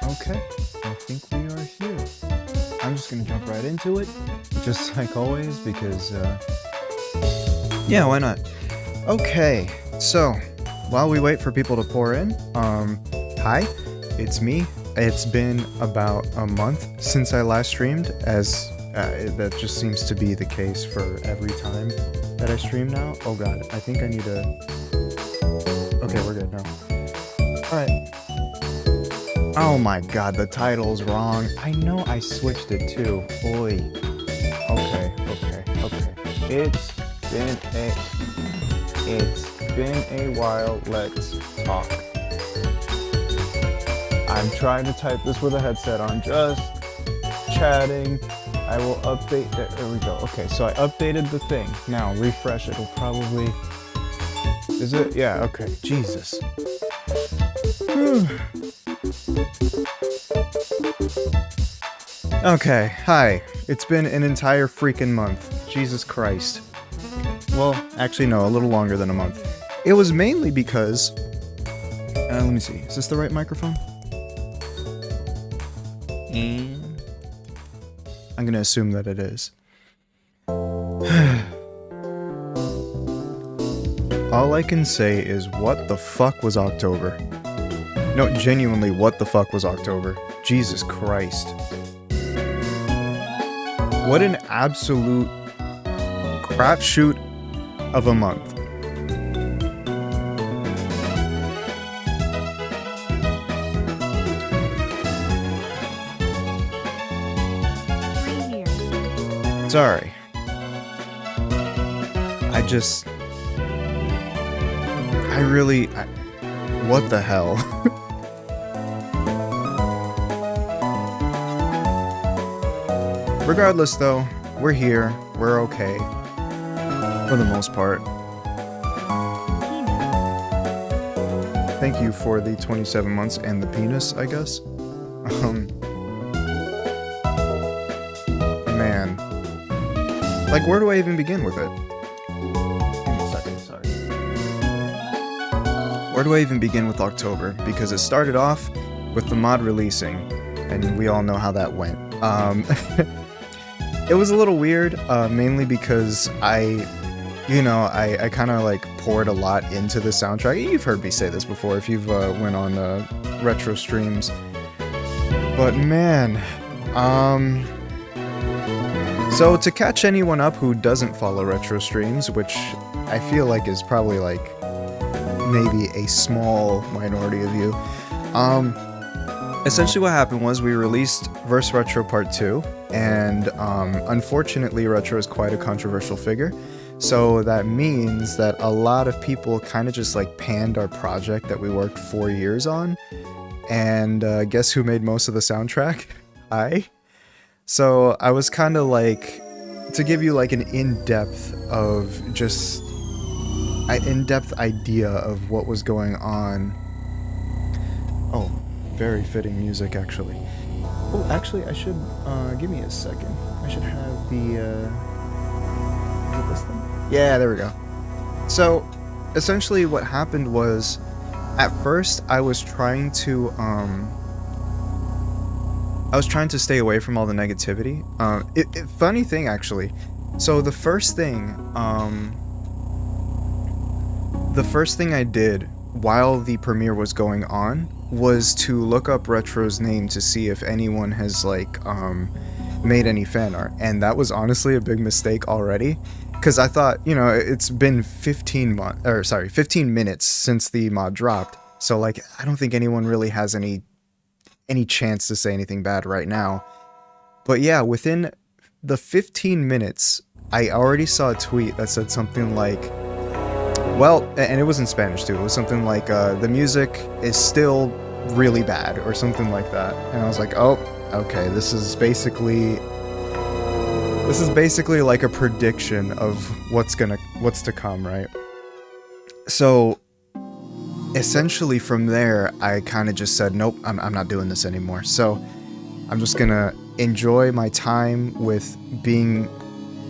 Okay, I think we are here. I'm just gonna jump right into it, just like always, because, yeah, why not? Okay, so, while we wait for people to pour in, hi, it's me. It's been about a month since I last streamed, as, that just seems to be the case for every time that I stream now. Oh god, I think I need to... Okay, we're good now. Alright. Oh my god, the title's wrong. I know I switched it too. Boy. Okay. It's been a while. Let's talk. I'm trying to type this with a headset on, just chatting. I will update it. There we go. Okay, so I updated the thing. Now refresh, it'll probably... Is it? Yeah, okay. Jesus. Okay, hi. It's been an entire freaking month. Jesus Christ. Well, actually no, a little longer than a month. It was mainly because... let me see. Is this the right microphone? And... I'm gonna assume that it is. All I can say is, what the fuck was October? No, genuinely, what the fuck was October? Jesus Christ. What an absolute crapshoot of a month. Sorry. What the hell? Regardless though, we're here, we're okay. For the most part. Thank you for the 27 months and the penis, I guess. Man. Like, where do I even begin with it? Where do I even begin with October? Because it started off with the mod releasing, and we all know how that went. It was a little weird, mainly because I kind of like poured a lot into the soundtrack. You've heard me say this before if you've went on retro streams. But man, so to catch anyone up who doesn't follow retro streams, which I feel like is probably like maybe a small minority of you, essentially what happened was we released Verse Retro Part 2, and unfortunately Retro is quite a controversial figure, so that means that a lot of people kind of just like panned our project that we worked 4 years on, and guess who made most of the soundtrack? I. So I was kind of like, to give you like an in-depth idea of what was going on. Oh, very fitting music, actually. Oh, actually, I should, give me a second. I should have the, is it this thing? Yeah, there we go. So, essentially what happened was, at first, I was trying to stay away from all the negativity. Funny thing, actually. So, the first thing I did while the premiere was going on was to look up Retro's name to see if anyone has like made any fan art, and that was honestly a big mistake already, because I thought, you know, it's been 15 minutes since the mod dropped, so like I don't think anyone really has any chance to say anything bad right now. But yeah, within the 15 minutes I already saw a tweet that said something like, well, and it was in Spanish too, it was something like, the music is still really bad, or something like that. And I was like, oh, okay, this is basically like a prediction of what's to come, right? So, essentially from there, I kind of just said, nope, I'm not doing this anymore. So, I'm just gonna enjoy my time with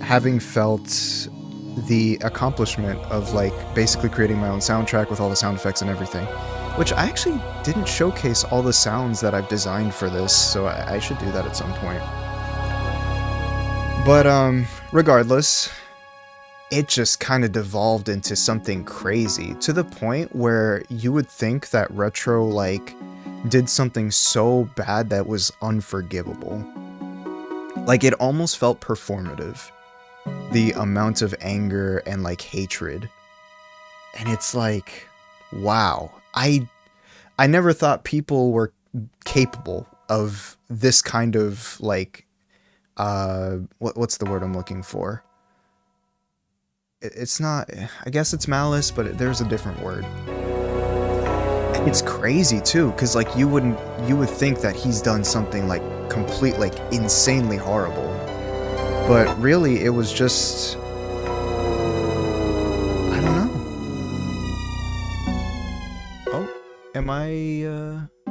having felt the accomplishment of like basically creating my own soundtrack with all the sound effects and everything, which I actually didn't showcase all the sounds that I've designed for this, so I should do that at some point. But regardless, it just kind of devolved into something crazy, to the point where you would think that Retro like did something so bad that was unforgivable. Like, it almost felt performative, the amount of anger and like hatred. And it's like, wow, I never thought people were capable of this kind of like what's the word I'm looking for? It's not, I guess it's malice, but there's a different word. It's crazy too, because like you would think that he's done something like complete, like insanely horrible, but really it was just, I don't know. Oh, am I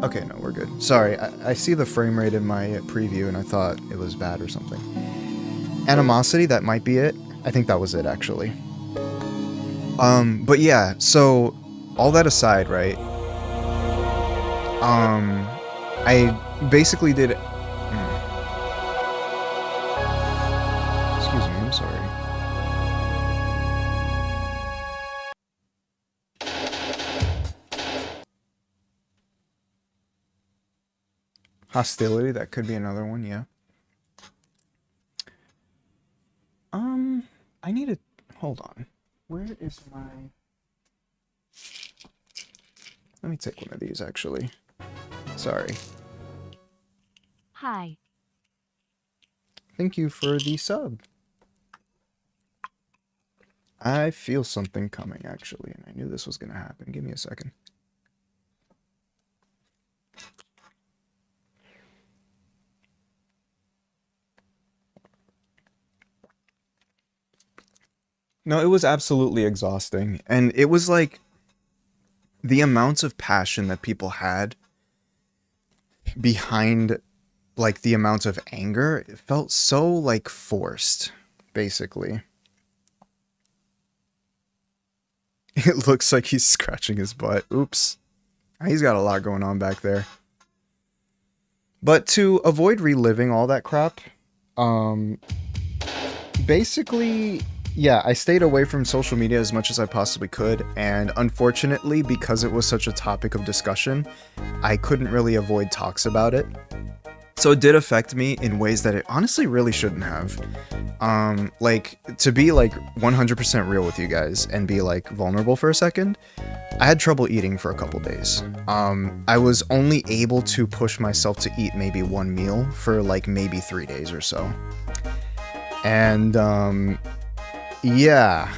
okay, no, we're good. Sorry, I see the frame rate in my preview and I thought it was bad or something. Animosity, that might be it. I think that was it, actually. But yeah, so all that aside, right? I basically did. Excuse me, I'm sorry. Hostility, that could be another one, yeah. I need to hold on. Where is my... Let me take one of these, actually. Sorry. Hi. Thank you for the sub. I feel something coming, actually, and I knew this was going to happen. Give me a second. No, it was absolutely exhausting, and it was like the amounts of passion that people had behind like the amount of anger, it felt so like forced, basically. It looks like he's scratching his butt. Oops. He's got a lot going on back there. But to avoid reliving all that crap, basically, yeah, I stayed away from social media as much as I possibly could, and unfortunately, because it was such a topic of discussion, I couldn't really avoid talks about it. So it did affect me in ways that it honestly really shouldn't have. Like, to be like 100% real with you guys and be like vulnerable for a second, I had trouble eating for a couple days. I was only able to push myself to eat maybe one meal for like maybe 3 days or so. And, yeah,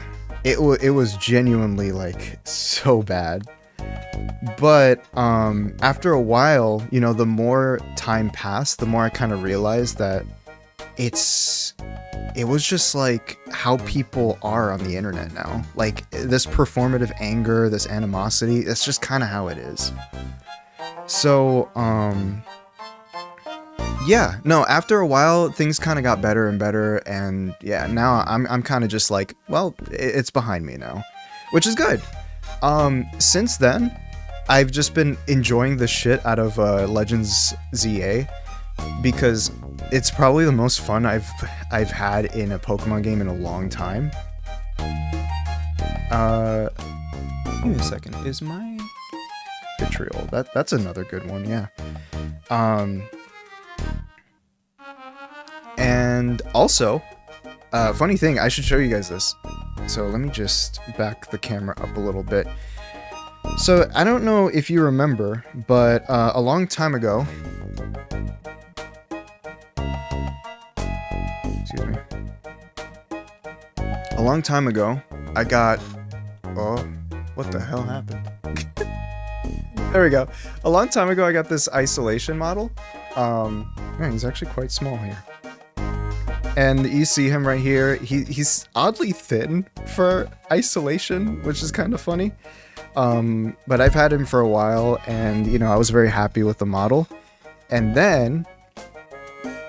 it was genuinely like so bad. But after a while, you know, the more time passed, the more I kind of realized that it was just like how people are on the internet now. Like this performative anger, this animosity, that's just kind of how it is. So, yeah, no, after a while, things kind of got better and better, and yeah, now I'm kind of just like, well, it's behind me now, which is good. Since then, I've just been enjoying the shit out of Legends ZA, because it's probably the most fun I've had in a Pokemon game in a long time. Give me a second, is my Vitriol, that's another good one, yeah. And also, funny thing, I should show you guys this. So let me just back the camera up a little bit. So I don't know if you remember, but a long time ago, excuse me, a long time ago, I got, oh, what the hell happened? There we go. A long time ago, I got this isolation model. Man, he's actually quite small here. And you see him right here. He's oddly thin for isolation, which is kind of funny. But I've had him for a while, and you know, I was very happy with the model. And then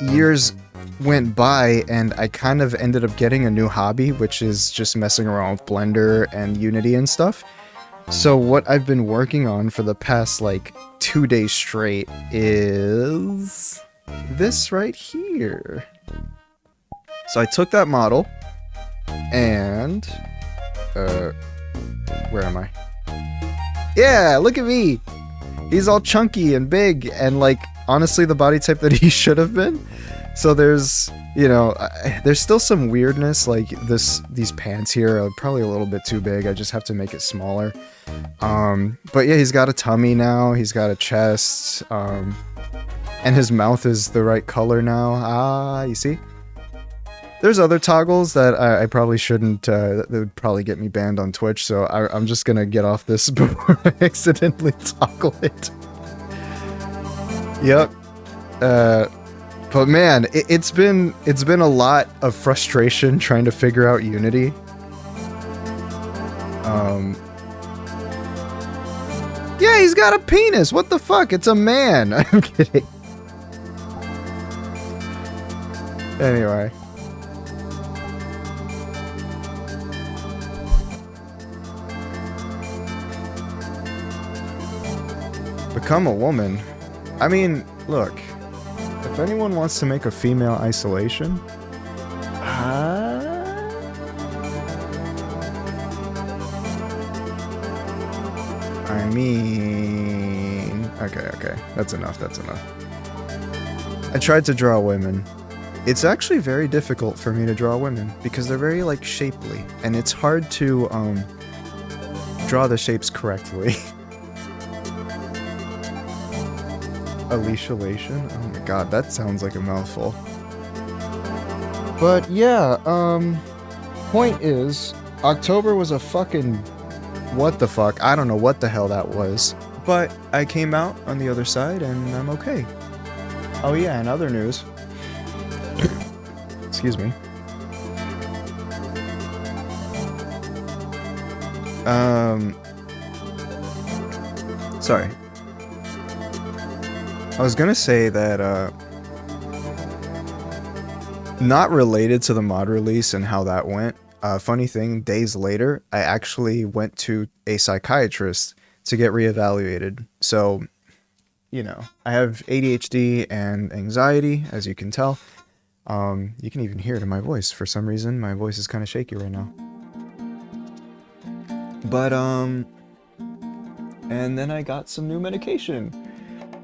years went by and I kind of ended up getting a new hobby, which is just messing around with Blender and Unity and stuff. So what I've been working on for the past like 2 days straight is this right here. So I took that model and where am I? Yeah, look at me. He's all chunky and big and like honestly the body type that he should have been. So there's, you know, there's still some weirdness, like these pants here are probably a little bit too big. I just have to make it smaller. But yeah, he's got a tummy now, he's got a chest, and his mouth is the right color now. Ah, you see? There's other toggles that I probably shouldn't, that would probably get me banned on Twitch, so I'm just gonna get off this before I accidentally toggle it. Yep. But man, it's been a lot of frustration trying to figure out Unity. Yeah, he's got a penis. What the fuck? It's a man. I'm kidding. Anyway. Become a woman. I mean, look. If anyone wants to make a female isolation, I mean, okay, that's enough. I tried to draw women. It's actually very difficult for me to draw women because they're very like shapely, and it's hard to draw the shapes correctly. Alicialation? Oh my god, that sounds like a mouthful. But yeah, point is, October was a fucking... what the fuck? I don't know what the hell that was. But I came out on the other side and I'm okay. Oh yeah, and other news. Excuse me. Sorry. I was gonna say that, not related to the mod release and how that went. Funny thing, days later, I actually went to a psychiatrist to get reevaluated. So, you know, I have ADHD and anxiety, as you can tell. You can even hear it in my voice. For some reason, my voice is kind of shaky right now. But, and then I got some new medication.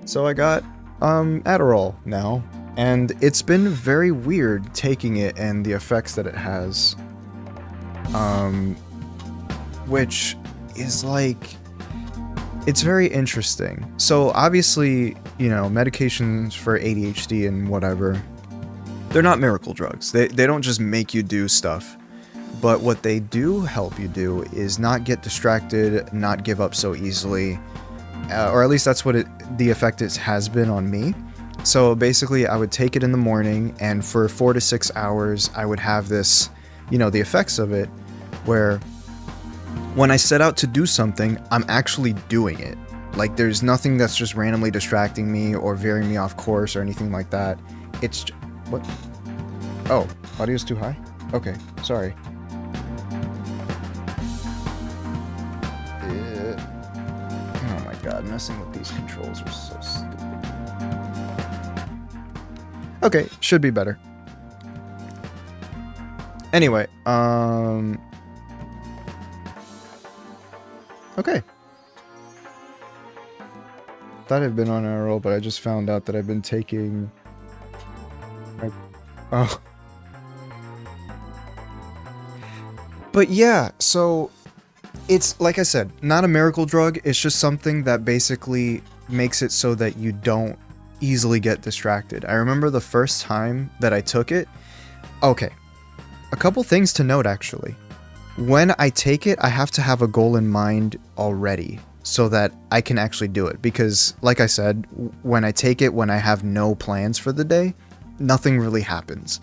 So I got, Adderall now. And it's been very weird taking it and the effects that it has. Which is like, it's very interesting. So obviously, you know, medications for ADHD and whatever, they're not miracle drugs. They don't just make you do stuff. But what they do help you do is not get distracted, not give up so easily. Or at least that's what the effect has been on me. So basically, I would take it in the morning, and for 4 to 6 hours, I would have this, you know, the effects of it, where when I set out to do something, I'm actually doing it. Like, there's nothing that's just randomly distracting me or veering me off course or anything like that. It's... what? Oh, audio's too high? Okay, sorry. Oh my god, messing with these controls are so stupid. Okay, should be better. Anyway, okay. Thought I'd been on a roll, but I just found out that I've been taking... oh. But yeah, so... it's, like I said, not a miracle drug, it's just something that basically makes it so that you don't easily get distracted. I remember the first time that I took it... okay. A couple things to note, actually. When I take it, I have to have a goal in mind already, so that I can actually do it. Because, like I said, when I take it, when I have no plans for the day, nothing really happens.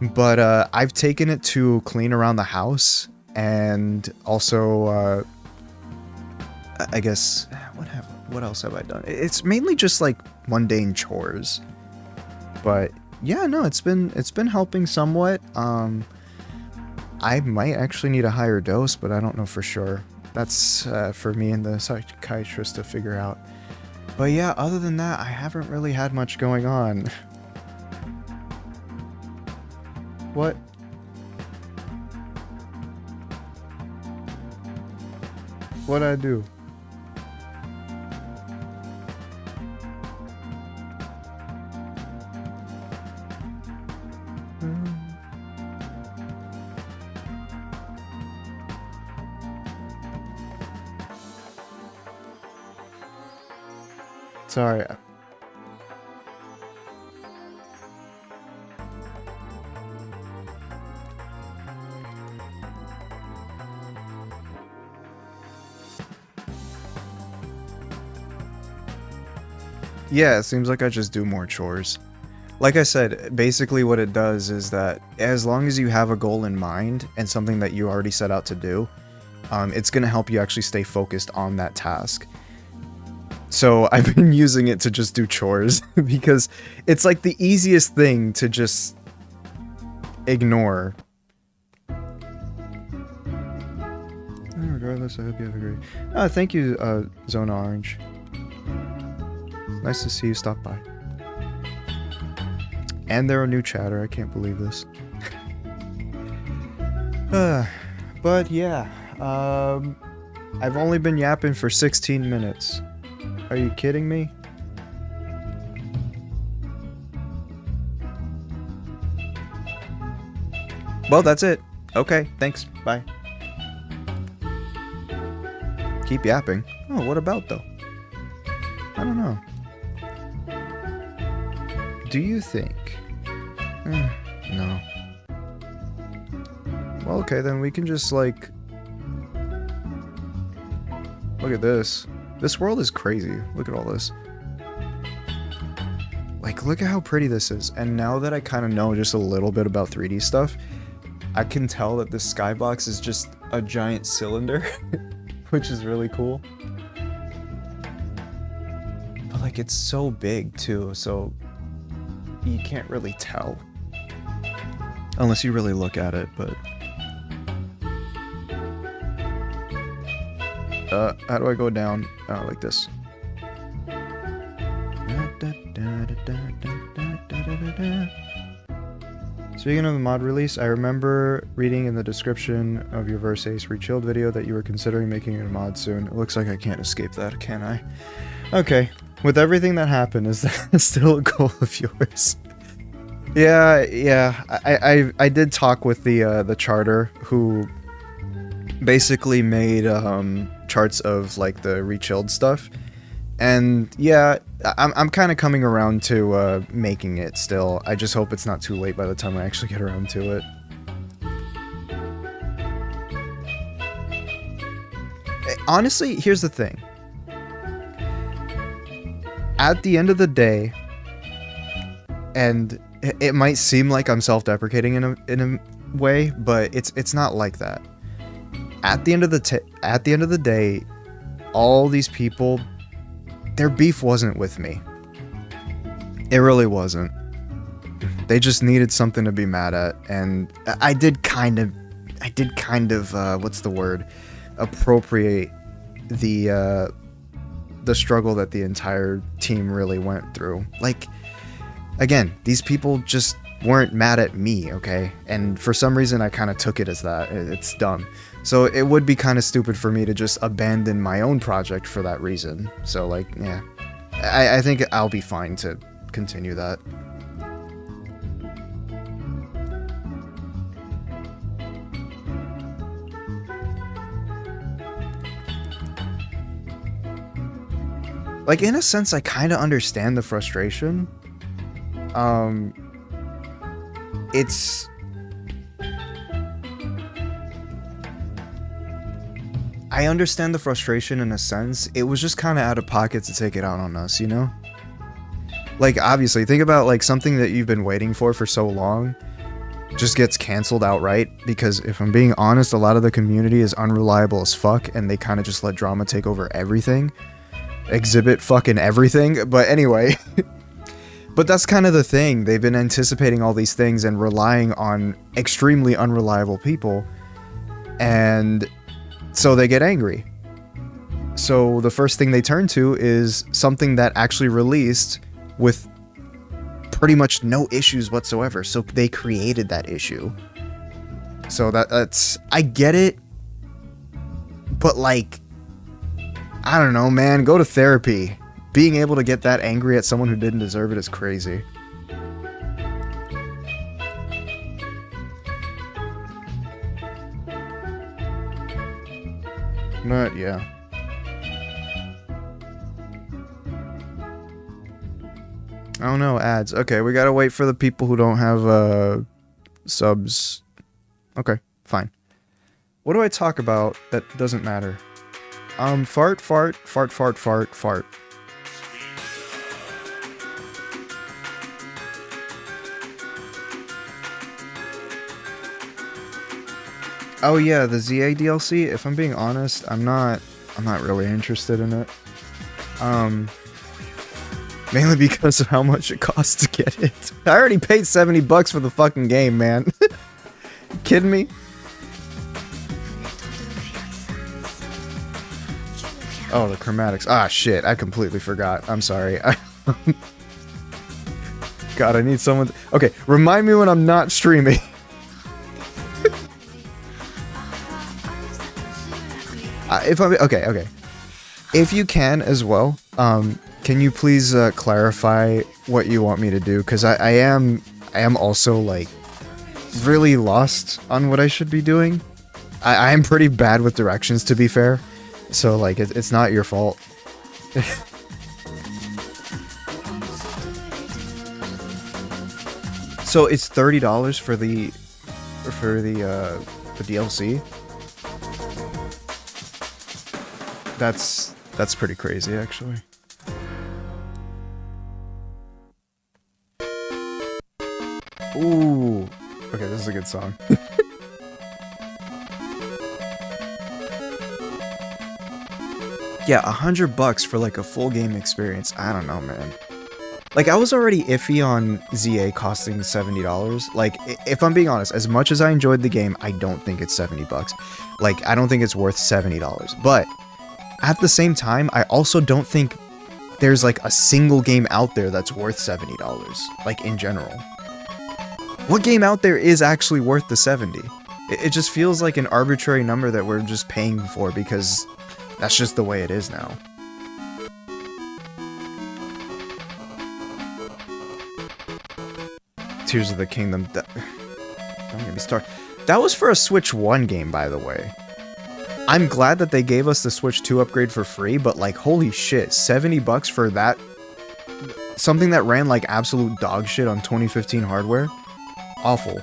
But I've taken it to clean around the house, and also, I guess, what else have I done? It's mainly just like mundane chores. But yeah, no, it's been helping somewhat. I might actually need a higher dose, but I don't know for sure. That's for me and the psychiatrist to figure out. But yeah, other than that, I haven't really had much going on. What? What'd I do? Sorry. Yeah, it seems like I just do more chores. Like I said, basically what it does is that as long as you have a goal in mind and something that you already set out to do, it's going to help you actually stay focused on that task. So I've been using it to just do chores because it's like the easiest thing to just ignore. Regardless, I hope you have a great... thank you, Zona Orange. Nice to see you stop by. And they're a new chatter, I can't believe this. But yeah, I've only been yapping for 16 minutes. Are you kidding me? Well, that's it. Okay, thanks, bye. Keep yapping. Oh, what about though? I don't know. Do you think? No. Well, okay, then we can just, like... Look at this. This world is crazy. Look at all this. Like, look at how pretty this is. And now that I kind of know just a little bit about 3D stuff, I can tell that this skybox is just a giant cylinder, which is really cool. But, like, it's so big, too, so... you can't really tell. Unless you really look at it, but... how do I go down? Like this. Speaking of the mod release, I remember reading in the description of your Verse Ace Rechilled video that you were considering making a mod soon. It looks like I can't escape that, can I? Okay. With everything that happened, is that still a goal of yours? Yeah. I did talk with the charter who basically made charts of like the rechilled stuff, and yeah, I'm kind of coming around to making it still. I just hope it's not too late by the time I actually get around to it. Honestly, here's the thing. At the end of the day, and it might seem like I'm self-deprecating in a way, but it's not like that. At the end of the day, all these people, their beef wasn't with me. It really wasn't. They just needed something to be mad at, and I did kind of what's the word? Appropriate the struggle that the entire team really went through. Like, again, these people just weren't mad at me, okay? And for some reason, I kind of took it as that. It's dumb. So it would be kind of stupid for me to just abandon my own project for that reason. So, like, yeah. I think I'll be fine to continue that. Like, in a sense, I kind of understand the frustration. It's... I understand the frustration in a sense. It was just kind of out of pocket to take it out on us, you know? Like, obviously, think about, like, something that you've been waiting for so long just gets canceled outright, because if I'm being honest, a lot of the community is unreliable as fuck, and they kind of just let drama take over everything. Exhibit fucking everything. But anyway, But that's kind of the thing. They've been anticipating all these things and relying on extremely unreliable people. And so they get angry. So the first thing they turn to is something that actually released with pretty much no issues whatsoever. So they created that issue. So that's... I get it. But like... I don't know, man. Go to therapy. Being able to get that angry at someone who didn't deserve it is crazy. But yeah. I don't know, ads. Okay, we gotta wait for the people who don't have subs. Okay, fine. What do I talk about that doesn't matter? Fart. Oh yeah, the ZA DLC, if I'm being honest, I'm not really interested in it. Mainly because of how much it costs to get it. I already paid $70 for the fucking game, man. Kidding me? Oh, the chromatics. Ah, shit. I completely forgot. I'm sorry. God, I need someone... Okay, remind me when I'm not streaming. Okay. If you can as well, can you please clarify what you want me to do? Because I am also, like, really lost on what I should be doing. I am pretty bad with directions, to be fair. So, like, it's not your fault. So it's $30 for the DLC. That's pretty crazy, actually. Ooh. Okay, this is a good song. Yeah, $100 for like a full game experience. I don't know, man. Like, I was already iffy on ZA costing $70. Like, if I'm being honest, as much as I enjoyed the game, I don't think it's $70. Like, I don't think it's worth $70. But at the same time, I also don't think there's like a single game out there that's worth $70. Like, in general. What game out there is actually worth the 70? It just feels like an arbitrary number that we're just paying for because that's just the way it is now. Tears of the Kingdom. Don't get me started. That was for a Switch 1 game, by the way. I'm glad that they gave us the Switch 2 upgrade for free, but like, holy shit, $70 for that? Something that ran like absolute dog shit on 2015 hardware? Awful.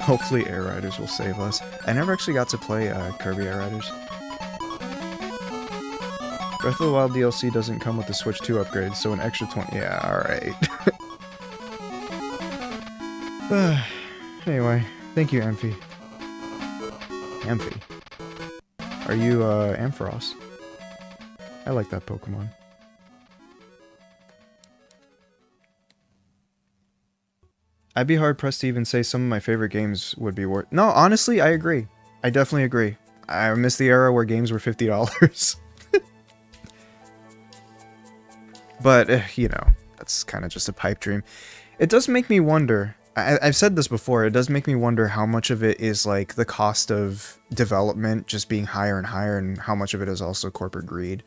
Hopefully Air Riders will save us. I never actually got to play Kirby Air Riders. Breath of the Wild DLC doesn't come with the Switch 2 upgrade, so an extra 20... Yeah, alright. Anyway, thank you, Amphi. Amphi? Are you, Ampharos? I like that Pokemon. I'd be hard-pressed to even say some of my favorite games would be worth... No, honestly, I agree. I definitely agree. I miss the era where games were $50. But, you know, that's kind of just a pipe dream. It does make me wonder... I've said this before, it does make me wonder how much of it is, like, the cost of development just being higher and higher, and how much of it is also corporate greed.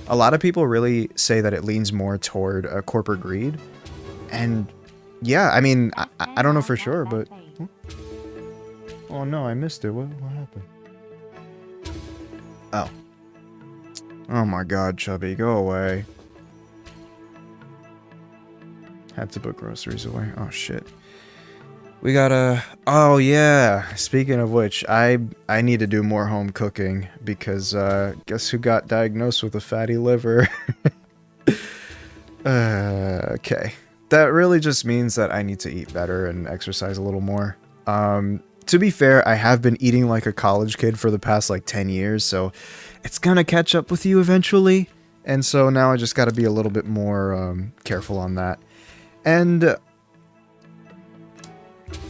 A lot of people really say that it leans more toward corporate greed, and... Yeah, I mean, I don't know for sure, but... Oh no, I missed it. What happened? Oh. Oh my god, Chubby, go away. Had to put groceries away. Oh shit. We gotta... Oh yeah, speaking of which, I need to do more home cooking, because, guess who got diagnosed with a fatty liver? Okay. That really just means that I need to eat better and exercise a little more. to be fair, I have been eating like a college kid for the past like 10 years, so it's gonna catch up with you eventually. And so now I just gotta be a little bit more careful on that. And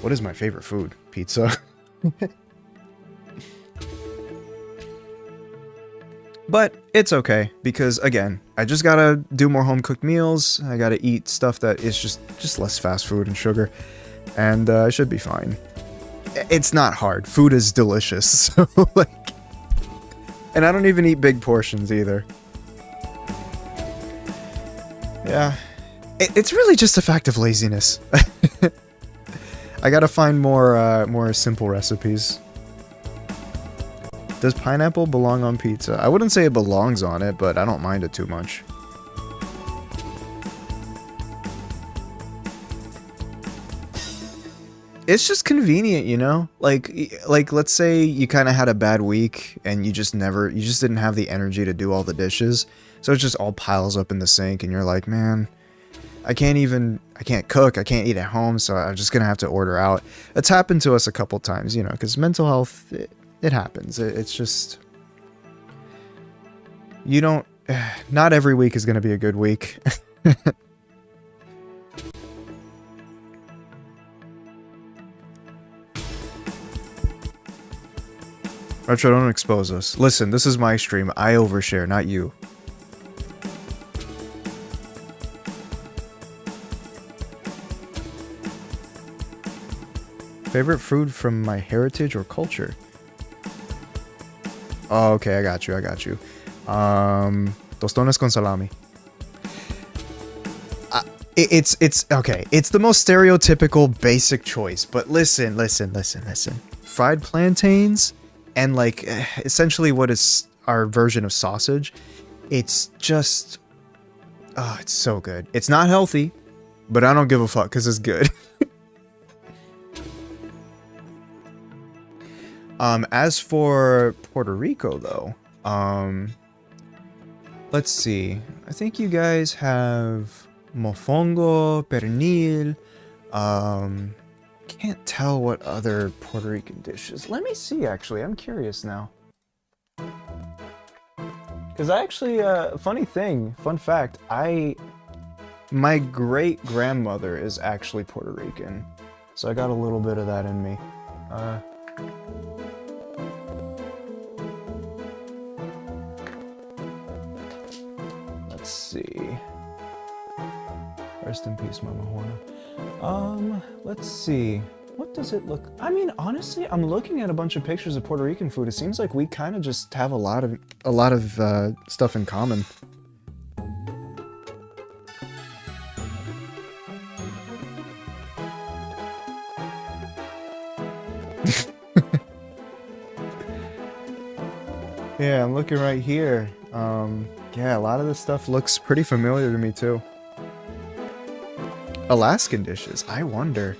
what is my favorite food? Pizza. But it's okay, because again, I just gotta do more home-cooked meals, I gotta eat stuff that is just less fast food and sugar, and I should be fine. It's not hard. Food is delicious, so like... And I don't even eat big portions either. Yeah. It's really just a fact of laziness. I gotta find more simple recipes. Does pineapple belong on pizza? I wouldn't say it belongs on it, but I don't mind it too much. It's just convenient, you know? Like let's say you kind of had a bad week and you just didn't have the energy to do all the dishes. So it just all piles up in the sink and you're like, man, I can't cook, I can't eat at home, so I'm just gonna have to order out. It's happened to us a couple times, you know, because mental health, it happens. It's just... You don't... Not every week is gonna be a good week. Retro, don't expose us. Listen, this is my stream. I overshare, not you. Favorite food from my heritage or culture? Oh, okay, I got you. Tostones con salami. It's okay. It's the most stereotypical basic choice, but listen. Fried plantains and like essentially what is our version of sausage. It's just... Oh, it's so good. It's not healthy, but I don't give a fuck because it's good. As for Puerto Rico, though, let's see. I think you guys have mofongo, pernil. Can't tell what other Puerto Rican dishes. Let me see, actually. I'm curious now. Because I actually, fun fact, my great-grandmother is actually Puerto Rican. So I got a little bit of that in me. Let's see. Rest in peace, Mama Horna. Let's see. What does it look... I mean, honestly, I'm looking at a bunch of pictures of Puerto Rican food. It seems like we kind of just have a lot of stuff in common. Yeah, I'm looking right here. Yeah, a lot of this stuff looks pretty familiar to me too. Alaskan dishes, I wonder.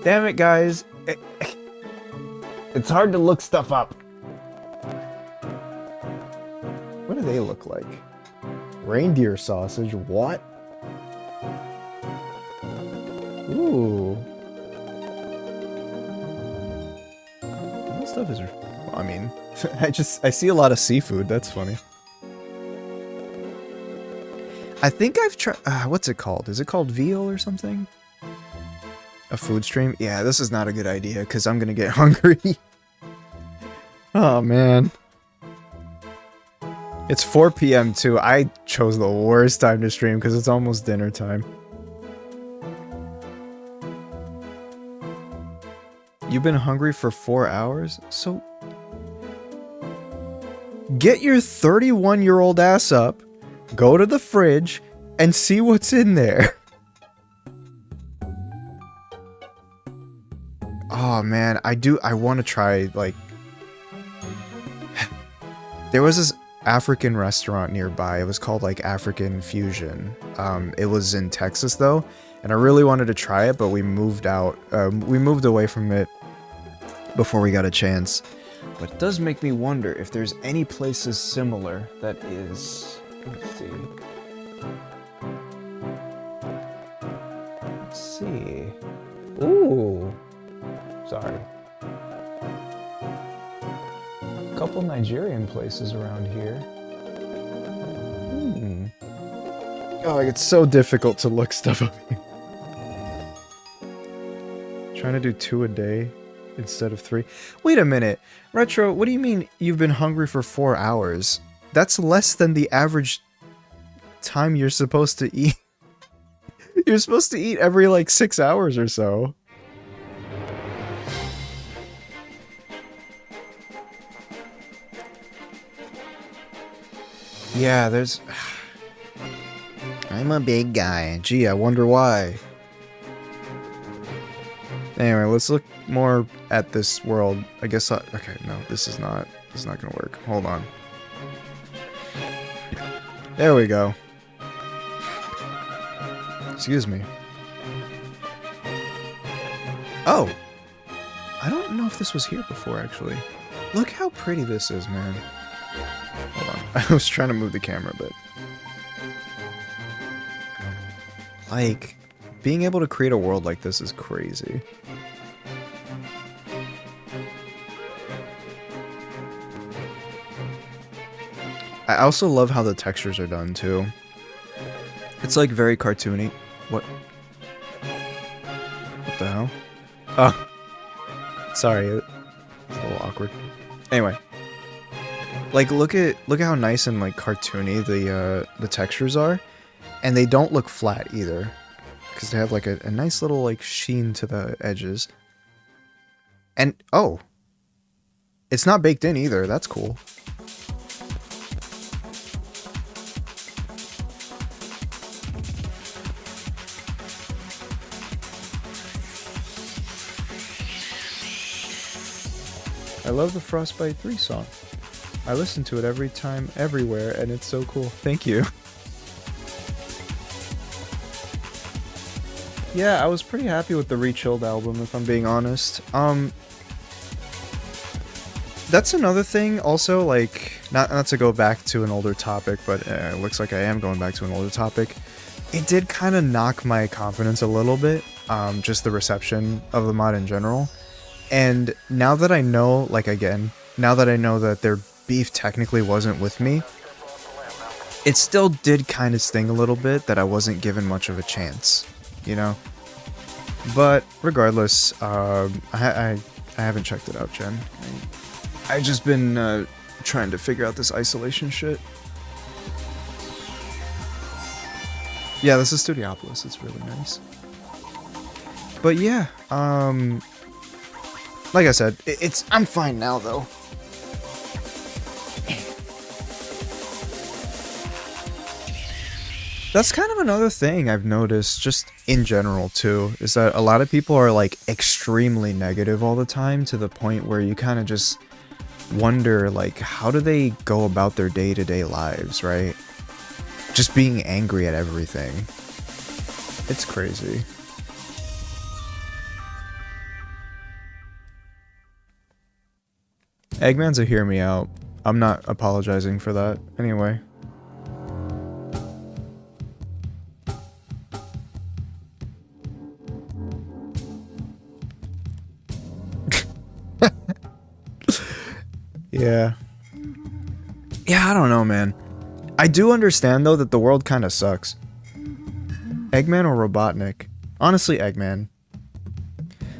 Damn it, guys. It's hard to look stuff up. What do they look like? Reindeer sausage, what? Ooh. That stuff is... I mean, I see a lot of seafood, that's funny. I think I've tried... what's it called? Is it called veal or something? A food stream? Yeah, this is not a good idea, because I'm gonna get hungry. Oh, man. It's 4 p.m. too. I chose the worst time to stream, because it's almost dinner time. You've been hungry for 4 hours? So... Get your 31-year-old ass up, go to the fridge, and see what's in there. Oh man, I want to try, like... There was this African restaurant nearby, it was called, like, African Fusion. It was in Texas, though, and I really wanted to try it, but we moved away from it before we got a chance. But it does make me wonder if there's any places similar that is... Let's see. Let's see. Ooh. Sorry. couple Nigerian places around here. Oh, it's so difficult to look stuff up here. Trying to do 2 a day instead of 3. Wait a minute. Retro, what do you mean you've been hungry for 4 hours? That's less than the average time you're supposed to eat. You're supposed to eat every like 6 hours or so. Yeah, there's... I'm a big guy. Gee, I wonder why. Anyway, let's look more at this world. I guess okay, no, this is not gonna work. Hold on. There we go. Excuse me. Oh! I don't know if this was here before, actually. Look how pretty this is, man. Hold on. I was trying to move the camera, but... like, being able to create a world like this is crazy. I also love how the textures are done, too. It's, like, very cartoony. What? What the hell? Oh. Sorry, it's a little awkward. Anyway. Like, look at how nice and, like, cartoony the textures are. And they don't look flat, either. Because they have, like, a nice little, like, sheen to the edges. And, oh. It's not baked in, either. That's cool. I love the Frostbite 3 song. I listen to it every time, everywhere, and it's so cool. Thank you. Yeah, I was pretty happy with the Rechilled album, if I'm being honest. That's another thing, also, like, not to go back to an older topic, but it looks like I am going back to an older topic. It did kind of knock my confidence a little bit, just the reception of the mod in general. And now that I know, like, again, now that I know that their beef technically wasn't with me, it still did kind of sting a little bit that I wasn't given much of a chance, you know? But regardless, I haven't checked it out, Jen. I've just been trying to figure out this isolation shit. Yeah, this is Studiopolis. It's really nice. But yeah, like I said, I'm fine now, though. That's kind of another thing I've noticed, just in general, too, is that a lot of people are, like, extremely negative all the time, to the point where you kind of just wonder, like, how do they go about their day-to-day lives, right? Just being angry at everything. It's crazy. Eggman's a hear me out. I'm not apologizing for that. Anyway. Yeah. Yeah, I don't know, man. I do understand, though, that the world kind of sucks. Eggman or Robotnik? Honestly, Eggman.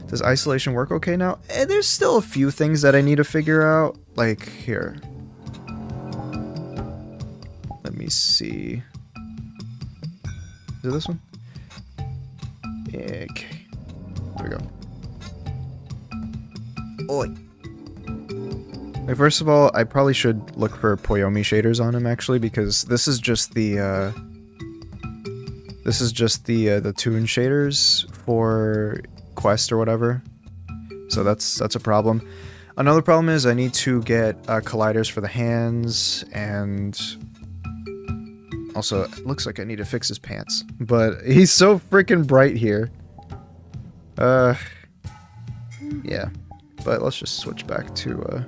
Does isolation work okay now? There's still a few things that I need to figure out. Like, here. Let me see. Is it this one? Okay. There we go. Oi. Like, first of all, I probably should look for Poyomi shaders on him, actually, because this is just the toon shaders for Quest or whatever. So that's a problem. Another problem is I need to get colliders for the hands, and also it looks like I need to fix his pants. But he's so freaking bright here. Yeah. But let's just switch back to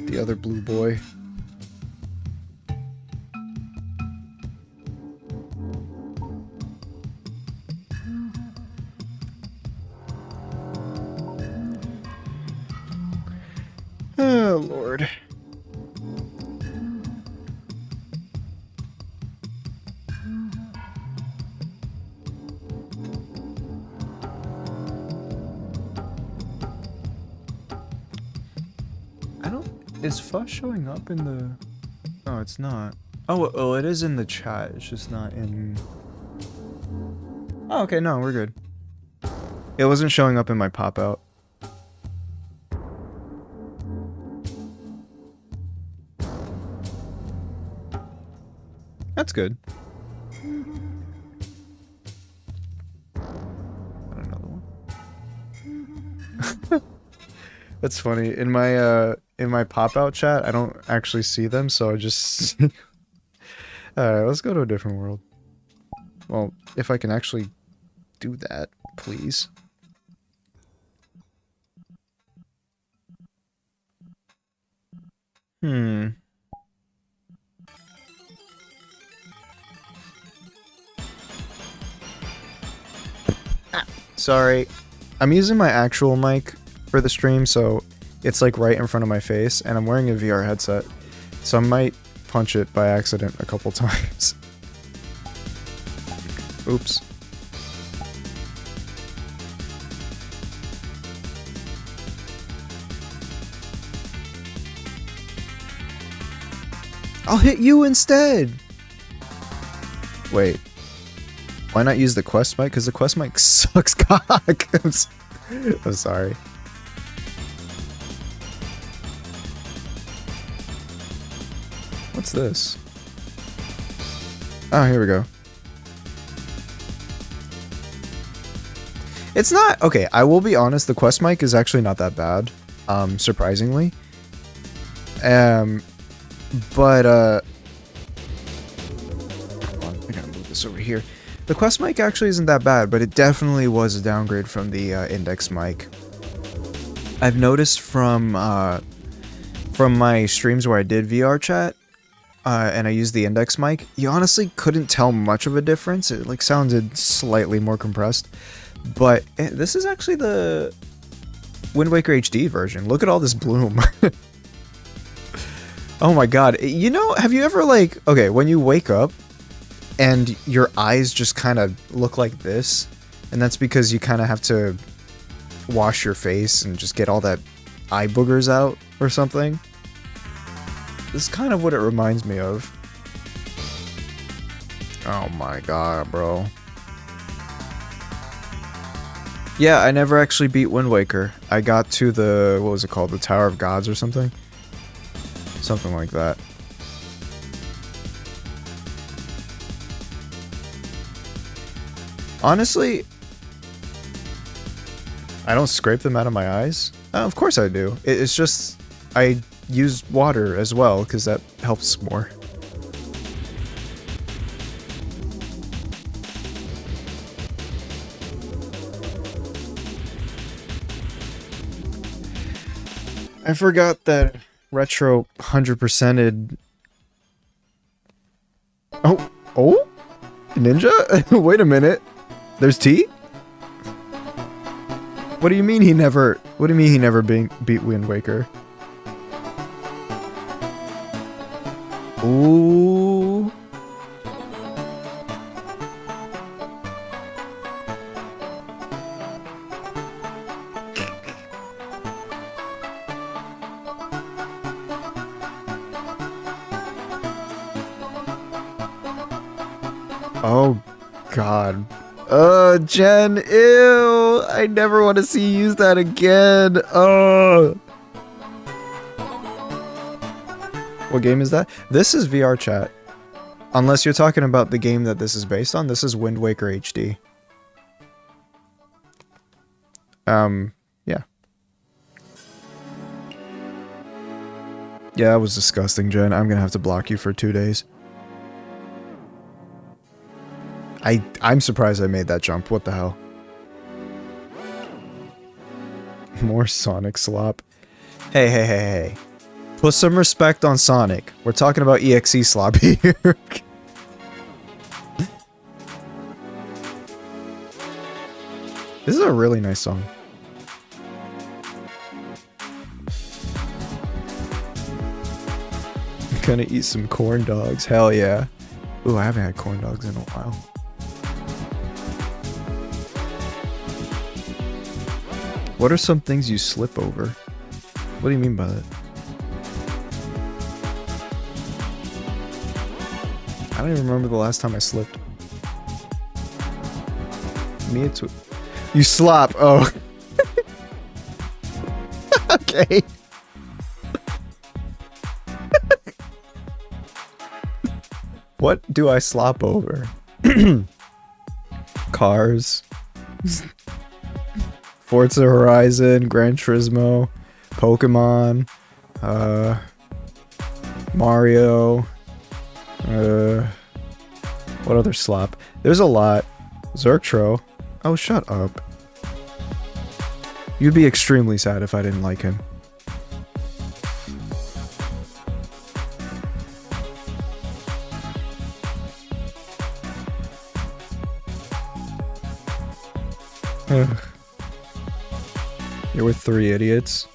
the other blue boy. Oh, Lord. I don't... Is Fuss showing up in the... Oh, it's not. Oh, it is in the chat. It's just not in... Oh, okay, no, we're good. It wasn't showing up in my pop-out. That's good. Got another one. That's funny. In my pop-out chat, I don't actually see them, so I just... Alright, let's go to a different world. Well, if I can actually do that, please. Sorry. I'm using my actual mic for the stream, so it's like right in front of my face, and I'm wearing a VR headset, so I might punch it by accident a couple times. Oops. I'll hit you instead! Wait. Why not use the quest mic? Because the quest mic sucks cock! I'm sorry. What's this? Oh, here we go. It's not... Okay, I will be honest, the quest mic is actually not that bad. Surprisingly. But, hold on, I gotta move this over here. The quest mic actually isn't that bad, but it definitely was a downgrade from the index mic. I've noticed from my streams where I did VR chat, and I used the index mic, you honestly couldn't tell much of a difference. It like sounded slightly more compressed. But this is actually the Wind Waker HD version. Look at all this bloom. Oh my god. You know, have you ever like... Okay, when you wake up and your eyes just kind of look like this, and that's because you kind of have to wash your face and just get all that eye boogers out or something? This is kind of what it reminds me of. Oh my god, bro. Yeah, I never actually beat Wind Waker. I got to the... What was it called? The Tower of Gods or something? Something like that. Honestly, I don't scrape them out of my eyes. Of course I do. It's just I use water as well because that helps more. I forgot that Retro 100%ed. Oh, Ninja? Wait a minute. There's tea? What do you mean he never? What do you mean he never beat Wind Waker? Ooh. Oh, God. Jen, ew! I never want to see you use that again! What game is that? This is VR chat. Unless you're talking about the game that this is based on, this is Wind Waker HD. Yeah. Yeah, that was disgusting, Jen. I'm gonna have to block you for 2 days. I'm surprised I made that jump. What the hell? More Sonic slop. Hey. Put some respect on Sonic. We're talking about EXE slop here. This is a really nice song. Gonna eat some corn dogs. Hell yeah. Ooh, I haven't had corn dogs in a while. What are some things you slip over? What do you mean by that? I don't even remember the last time I slipped. Me, it's... You slop. Oh. Okay. What do I slop over? Cars. Forza Horizon, Gran Turismo, Pokemon, Mario, what other slop? There's a lot. Zertro. Oh, shut up. You'd be extremely sad if I didn't like him. Ugh. You're with 3 idiots.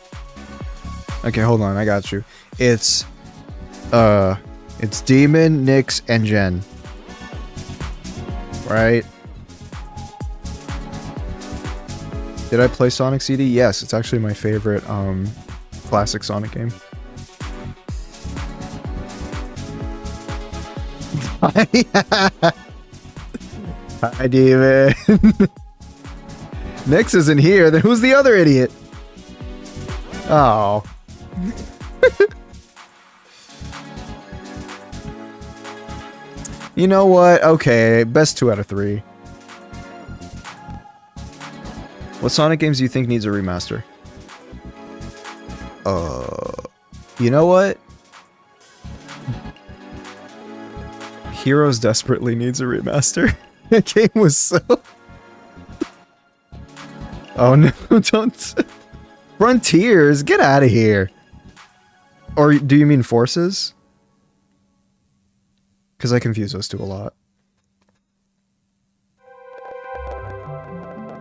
Okay, hold on, I got you. It's Demon, Nyx, and Jen. Right? Did I play Sonic CD? Yes, it's actually my favorite classic Sonic game. Hi, Demon. Nyx isn't here, then who's the other idiot? Oh. You know what? Okay, best 2 out of 3. What Sonic games do you think needs a remaster? You know what? Heroes desperately needs a remaster. That game was so... Oh no, don't... Frontiers, get out of here. Or do you mean Forces? Because I confuse those two a lot.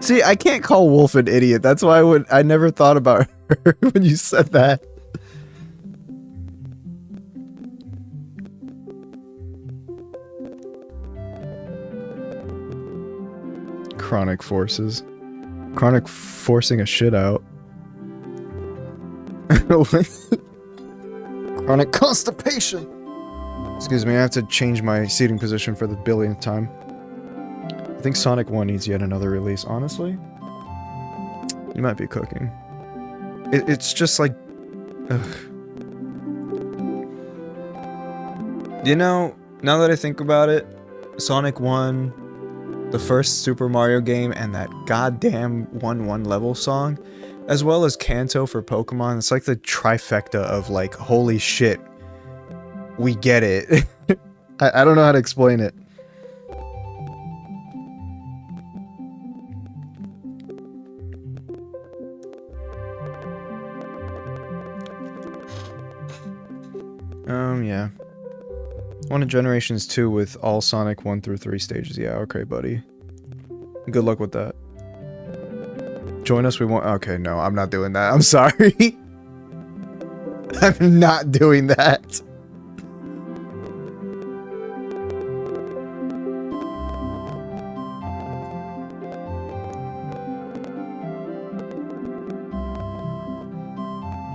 See, I can't call Wolf an idiot. That's why I never thought about her when you said that. Chronic Forces. Chronic forcing a shit out. Chronic constipation. Excuse me, I have to change my seating position for the billionth time. I think Sonic 1 needs yet another release, honestly. You might be cooking. It's just like... Ugh. You know, now that I think about it, Sonic 1, the first Super Mario game, and that goddamn 1-1 level song, as well as Kanto for Pokemon, it's like the trifecta of like, holy shit, we get it. I don't know how to explain it. Yeah. One of Generations 2 with all Sonic 1 through 3 stages. Yeah, okay, buddy. Good luck with that. Join us, we won't... Okay, no, I'm not doing that. I'm sorry. I'm not doing that.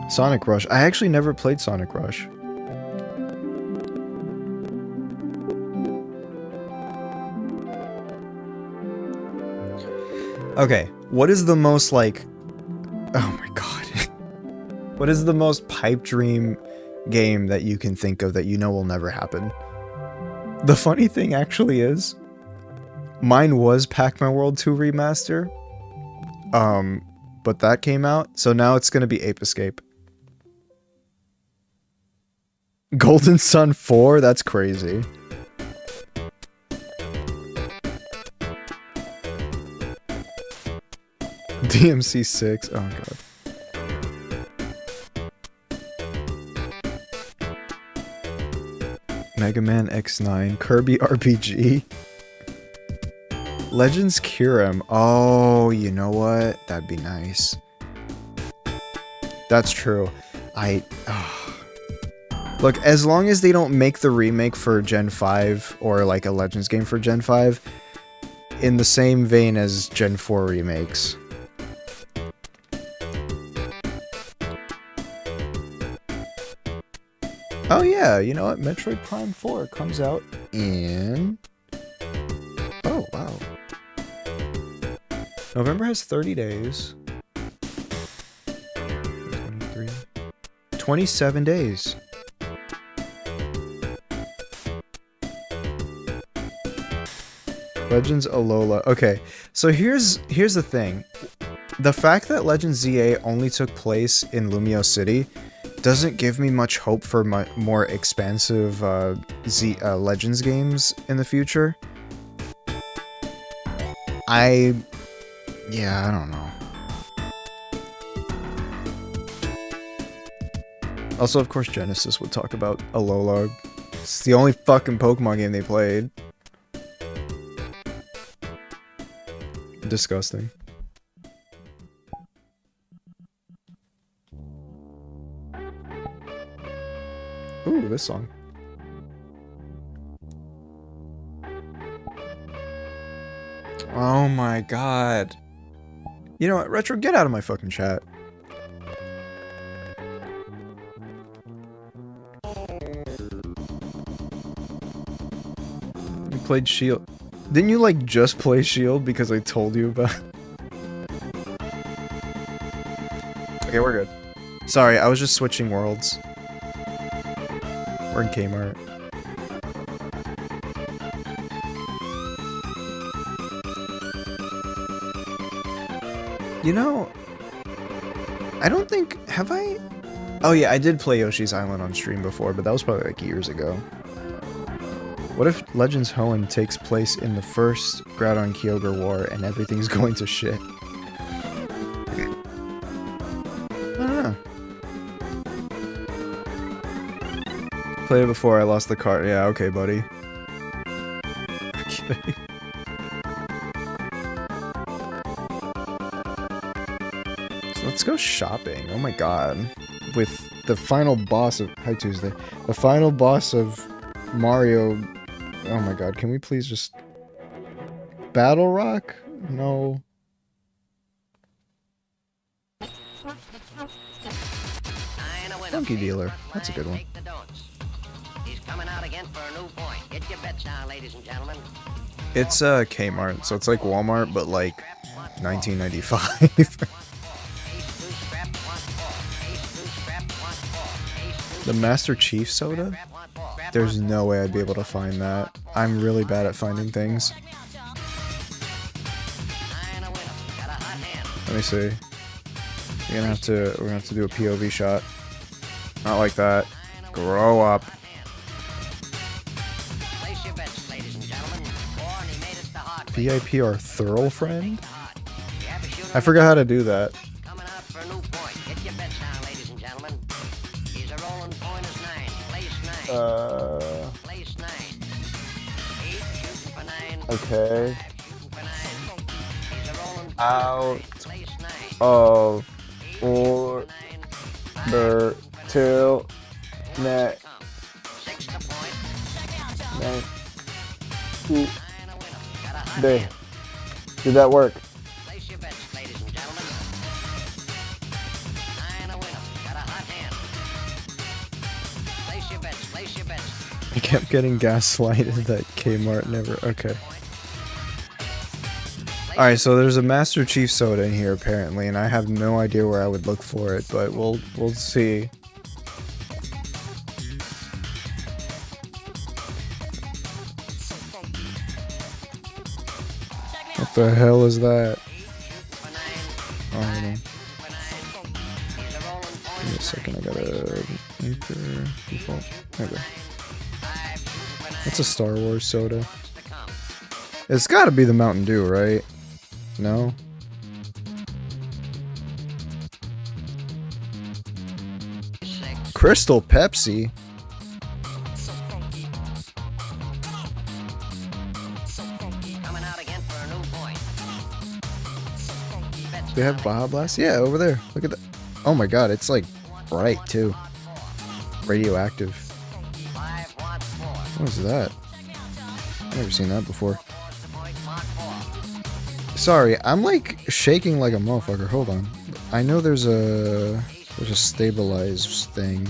Sonic Rush. I actually never played Sonic Rush. Okay, what is the most, like... Oh my god. What is the most pipe dream game that you can think of that you know will never happen? The funny thing actually is, mine was Pac-Man World 2 Remaster. But that came out, so now it's gonna be Ape Escape. Golden Sun 4? That's crazy. DMC 6. Oh god. Mega Man X9. Kirby RPG. Legends Kyurem. Oh, you know what? That'd be nice. That's true. Look, as long as they don't make the remake for Gen 5 or like a Legends game for Gen 5 in the same vein as Gen 4 remakes. Oh yeah, you know what? Metroid Prime 4 comes out in... Oh, wow. November has 30 days. 23. 27 days. Legends Alola. Okay, so here's the thing. The fact that Legends ZA only took place in Lumio City doesn't give me much hope for more expansive Legends games in the future. I don't know. Also, of course, Genesis would talk about Alola. It's the only fucking Pokemon game they played. Disgusting. Ooh, this song. Oh my god. You know what, Retro, get out of my fucking chat. You played Shield. Didn't you, like, just play Shield because I told you about it? Okay, we're good. Sorry, I was just switching worlds. We're in Kmart. You know, I don't think... Have I? Oh yeah, I did play Yoshi's Island on stream before, but that was probably like years ago. What if Legends Hoenn takes place in the first Groudon Kyogre War and everything's going to shit? I don't know. Played it before, I lost the card. Yeah, okay, buddy. Okay. So let's go shopping. Oh my god. With the final boss of... Hi, Tuesday. The final boss of Mario... Oh my god, can we please just... Battle Rock? No. Funky Dealer. That's a good one. It's Kmart, so it's like Walmart, but like 1995. The Master Chief soda? There's no way I'd be able to find that. I'm really bad at finding things. Let me see. We're gonna have to do a POV shot. Not like that. Grow up. VIP or Thurl friend? I forgot how to do that. Okay. Out of order till next day. Did that work? I kept getting gaslighted that Kmart never... Okay. Alright, so there's a Master Chief soda in here apparently, and I have no idea where I would look for it, but we'll see. What the hell is that? Oh, hold on. Give me a second, I gotta... Anchor... Default... Okay. That's a Star Wars soda. It's gotta be the Mountain Dew, right? No? Crystal Pepsi? They have Baja Blast? Yeah, over there. Look at that. Oh my god, it's like bright too. Radioactive. What is that? I've never seen that before. Sorry, I'm like shaking like a motherfucker. Hold on. I know there's a stabilize thing.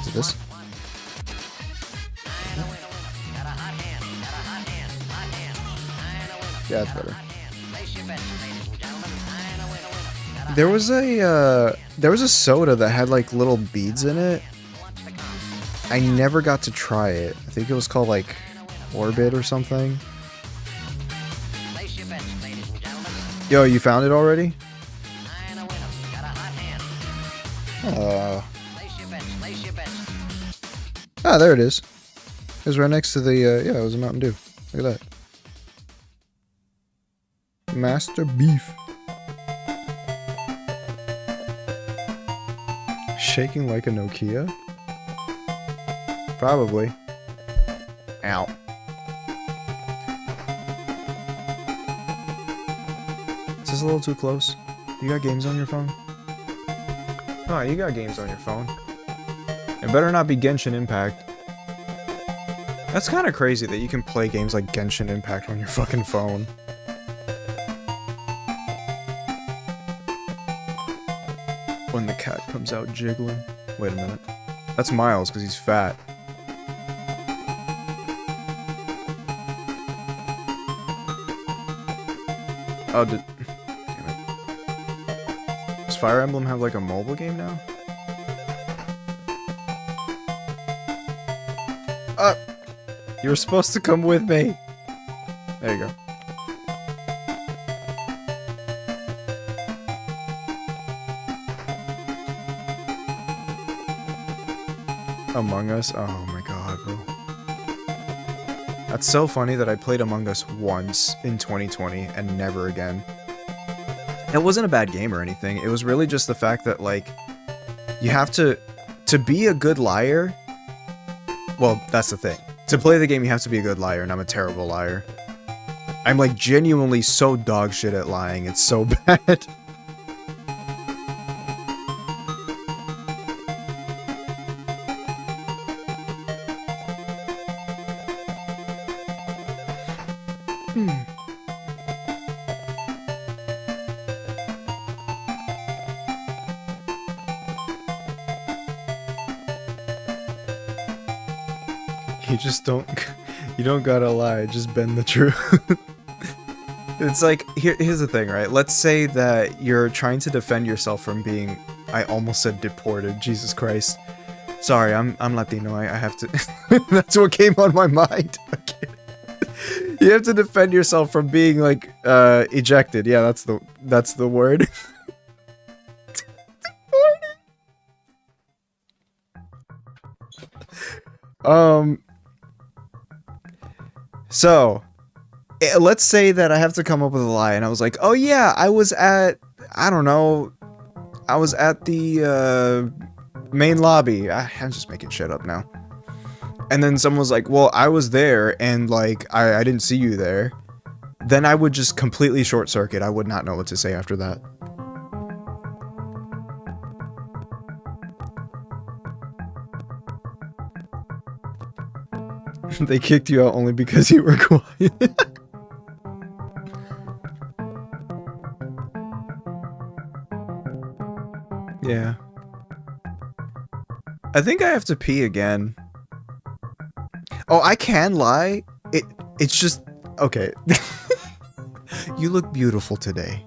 Is it this? Yeah, it's better. There was a soda that had like little beads in it. I never got to try it. I think it was called like Orbit or something. Yo, you found it already? Ah, there it is. It was right next to the, yeah, it was a Mountain Dew. Look at that. Master Beef. Shaking like a Nokia? Probably. Ow. Is this a little too close? You got games on your phone? Oh, you got games on your phone. It better not be Genshin Impact. That's kind of crazy that you can play games like Genshin Impact on your fucking phone. When the cat comes out jiggling. Wait a minute. That's Miles, because he's fat. Oh, damn it. Does Fire Emblem have like a mobile game now? You were supposed to come with me. There you go. Among Us? Oh my god, bro. That's so funny that I played Among Us once in 2020 and never again. It wasn't a bad game or anything. It was really just the fact that, like, you have to be a good liar. Well, that's the thing. To play the game, you have to be a good liar, and I'm a terrible liar. I'm, like, genuinely so dog shit at lying. It's so bad. You just don't, you don't gotta lie, just bend the truth. It's like, here's the thing, right? Let's say that you're trying to defend yourself from being, I almost said deported, Jesus Christ. Sorry, I'm Latino, I have to, that's what came on my mind. Okay. You have to defend yourself from being, like, ejected. Yeah, that's the word. So, let's say that I have to come up with a lie, and I was like, oh yeah, I was at, I don't know, I was at the, main lobby. I'm just making shit up now. And then someone was like, well, I was there, and, like, I didn't see you there. Then I would just completely short circuit. I would not know what to say after that. They kicked you out only because you were quiet. Yeah. I think I have to pee again. Oh, I can lie. It's just okay. You look beautiful today.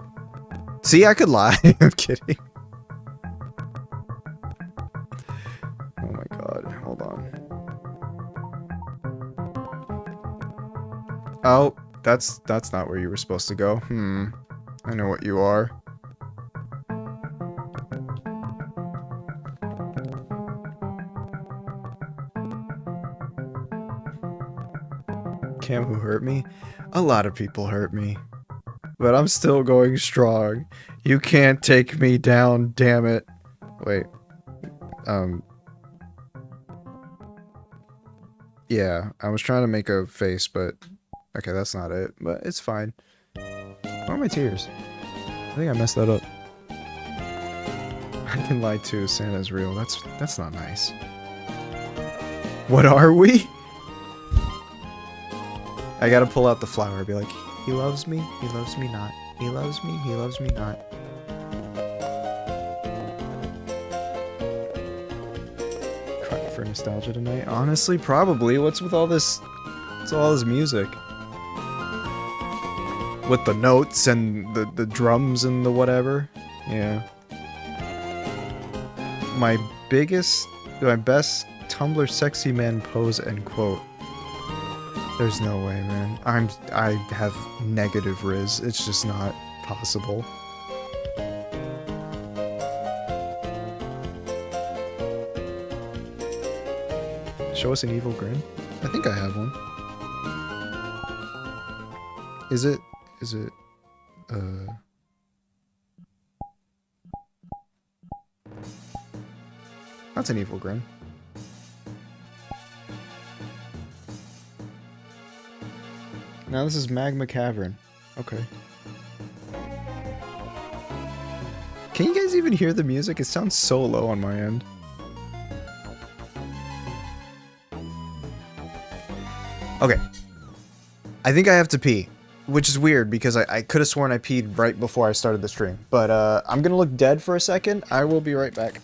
See, I could lie. I'm kidding. Oh my god, hold on. Oh, that's not where you were supposed to go. I know what you are. Cam, who hurt me? A lot of people hurt me. But I'm still going strong. You can't take me down, damn it. Wait. Yeah, I was trying to make a face, but... Okay, that's not it, but it's fine. Where are my tears? I think I messed that up. I can lie too, Santa's real. That's not nice. What are we? I gotta pull out the flower, be like, he loves me not. He loves me not. Crying for nostalgia tonight? Honestly, probably. What's with all this? What's all this music? With the notes and the drums and the whatever. Yeah. My best Tumblr sexy man pose and quote. There's no way, man. I have negative riz. It's just not possible. Show us an evil grin? I think I have one. Is it, that's an evil grin. Now this is Magma Cavern. Okay. Can you guys even hear the music? It sounds so low on my end. Okay. I think I have to pee. Which is weird, because I could have sworn I peed right before I started the stream. But, I'm gonna look dead for a second. I will be right back.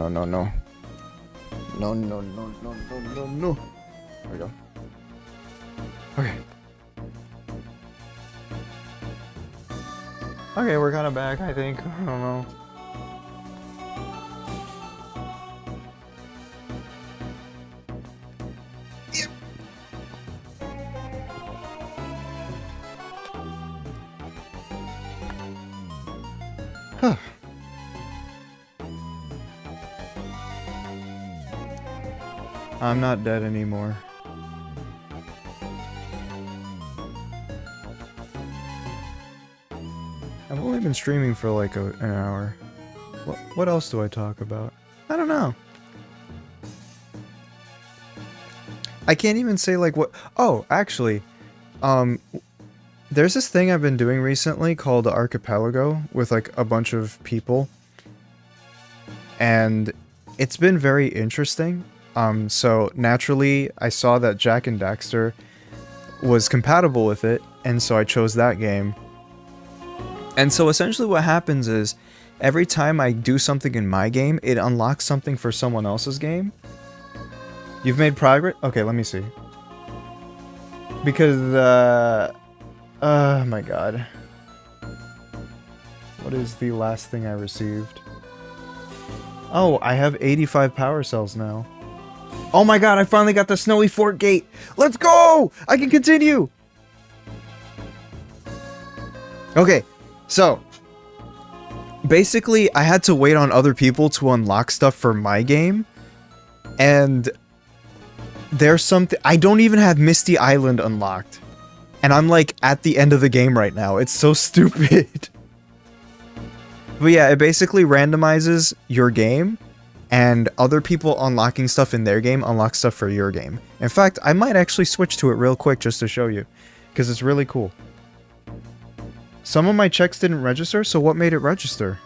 No. No. There we go. Okay. Okay, we're kind of back, I think. I don't know. Huh. I'm not dead anymore. I've only been streaming for like an hour. What else do I talk about? I don't know. I can't even say like what... Oh, actually, there's this thing I've been doing recently called Archipelago with like a bunch of people. And it's been very interesting. So naturally, I saw that Jak and Daxter was compatible with it, and so I chose that game. And so essentially what happens is, every time I do something in my game, it unlocks something for someone else's game. You've made progress? Okay, let me see. Because, oh my god. What is the last thing I received? Oh, I have 85 power cells now. Oh my god, I finally got the Snowy Fort Gate! Let's go! I can continue! Okay, so... basically, I had to wait on other people to unlock stuff for my game. And... there's something... I don't even have Misty Island unlocked. And I'm like, at the end of the game right now. It's so stupid. But yeah, it basically randomizes your game. And other people unlocking stuff in their game unlock stuff for your game. In fact, I might actually switch to it real quick just to show you. Because it's really cool. Some of my checks didn't register, so what made it register?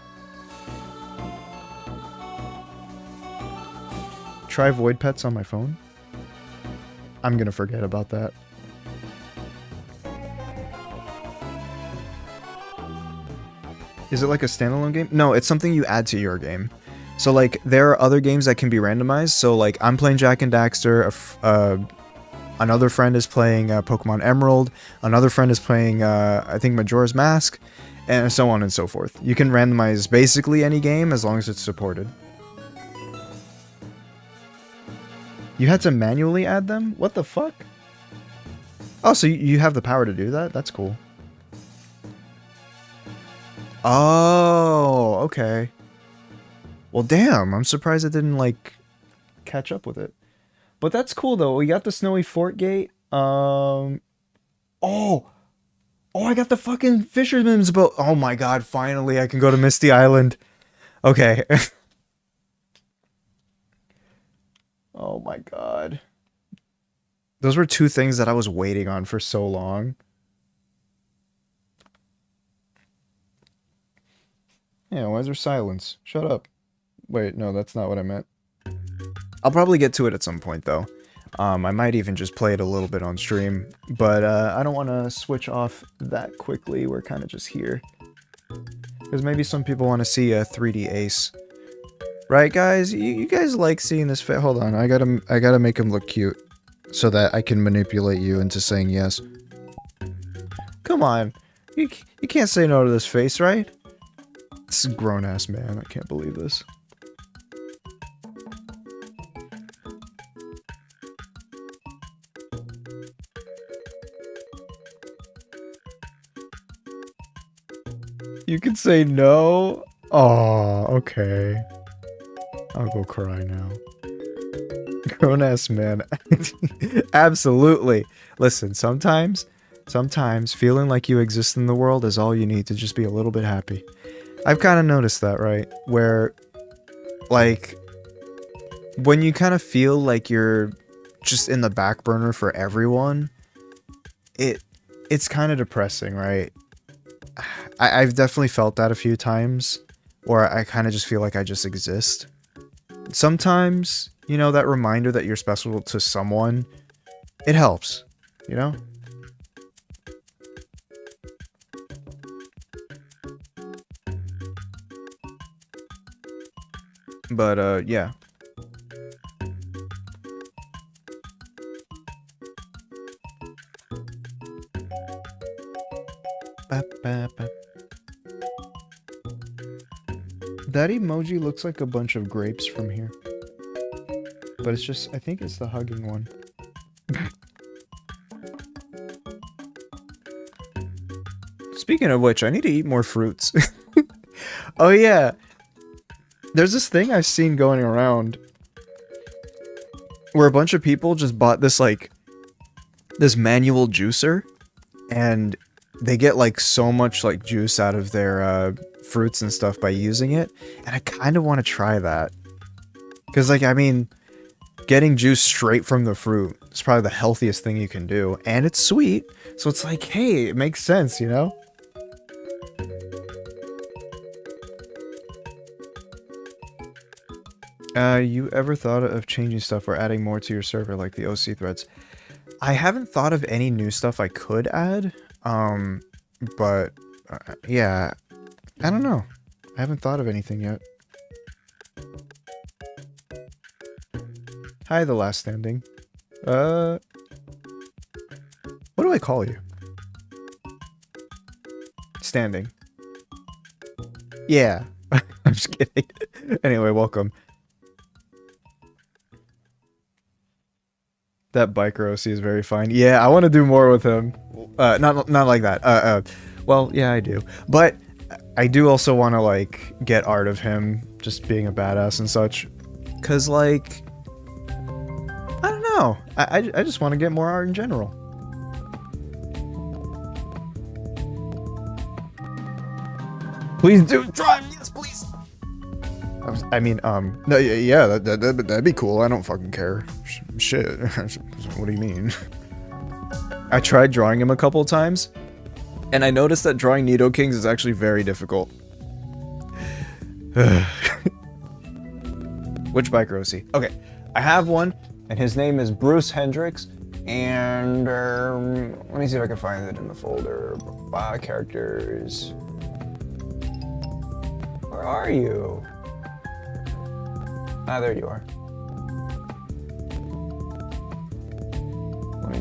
Try Void Pets on my phone? I'm gonna forget about that. Is it like a standalone game? No, it's something you add to your game. So, like, there are other games that can be randomized. So, like, I'm playing Jak and Daxter. Another friend is playing Pokemon Emerald. Another friend is playing, I think, Majora's Mask, and so on and so forth. You can randomize basically any game as long as it's supported. You had to manually add them? What the fuck? Oh, so you have the power to do that? That's cool. Oh, okay. Well, damn, I'm surprised it didn't, like, catch up with it. But that's cool, though. We got the Snowy Fort Gate. Oh, I got the fucking Fisherman's Boat. Oh my god, finally I can go to Misty Island. Okay. Oh my god. Those were two things that I was waiting on for so long. Yeah, why is there silence? Shut up. Wait, no, that's not what I meant. I'll probably get to it at some point, though. I might even just play it a little bit on stream, but I don't want to switch off that quickly. We're kind of just here. Because maybe some people want to see a 3D Ace. Right, guys? You guys like seeing this fit? Hold on, I gotta make him look cute so that I can manipulate you into saying yes. Come on. You can't say no to this face, right? This is a grown-ass man. I can't believe this. You can say no? Oh, okay. I'll go cry now. Grown-ass man. Absolutely. Listen, sometimes feeling like you exist in the world is all you need to just be a little bit happy. I've kind of noticed that, right? Where, like, when you kind of feel like you're just in the back burner for everyone, it's kind of depressing, right? I've definitely felt that a few times, where I kind of just feel like I just exist. Sometimes, you know, that reminder that you're special to someone, it helps, you know? But, yeah. That emoji looks like a bunch of grapes from here. But it's just, I think it's the hugging one. Speaking of which, I need to eat more fruits. Oh yeah. There's this thing I've seen going around where a bunch of people just bought this, like, this manual juicer, and they get, like, so much, like, juice out of their, fruits and stuff by using it, and I kind of want to try that. Because, like, I mean, getting juice straight from the fruit is probably the healthiest thing you can do, and it's sweet, so it's like, hey, it makes sense, you know? You ever thought of changing stuff or adding more to your server, like the OC threads? I haven't thought of any new stuff I could add, but, yeah, I don't know. I haven't thought of anything yet. Hi, The Last Standing. What do I call you? Standing. Yeah. I'm just kidding. Anyway, welcome. That biker OC is very fine. Yeah, I want to do more with him. Not like that. Well, yeah, I do. But I do also want to, like, get art of him just being a badass and such. Cause, like, I don't know. I just want to get more art in general. Please do draw him. Yes, please. I mean, no, yeah, that'd be cool. I don't fucking care. Shit. What do you mean? I tried drawing him a couple times, and I noticed that drawing Nidokings is actually very difficult. Which biker OC? Okay, I have one, and his name is Bruce Hendricks, and let me see if I can find it in the folder. Characters. Where are you? Ah, there you are.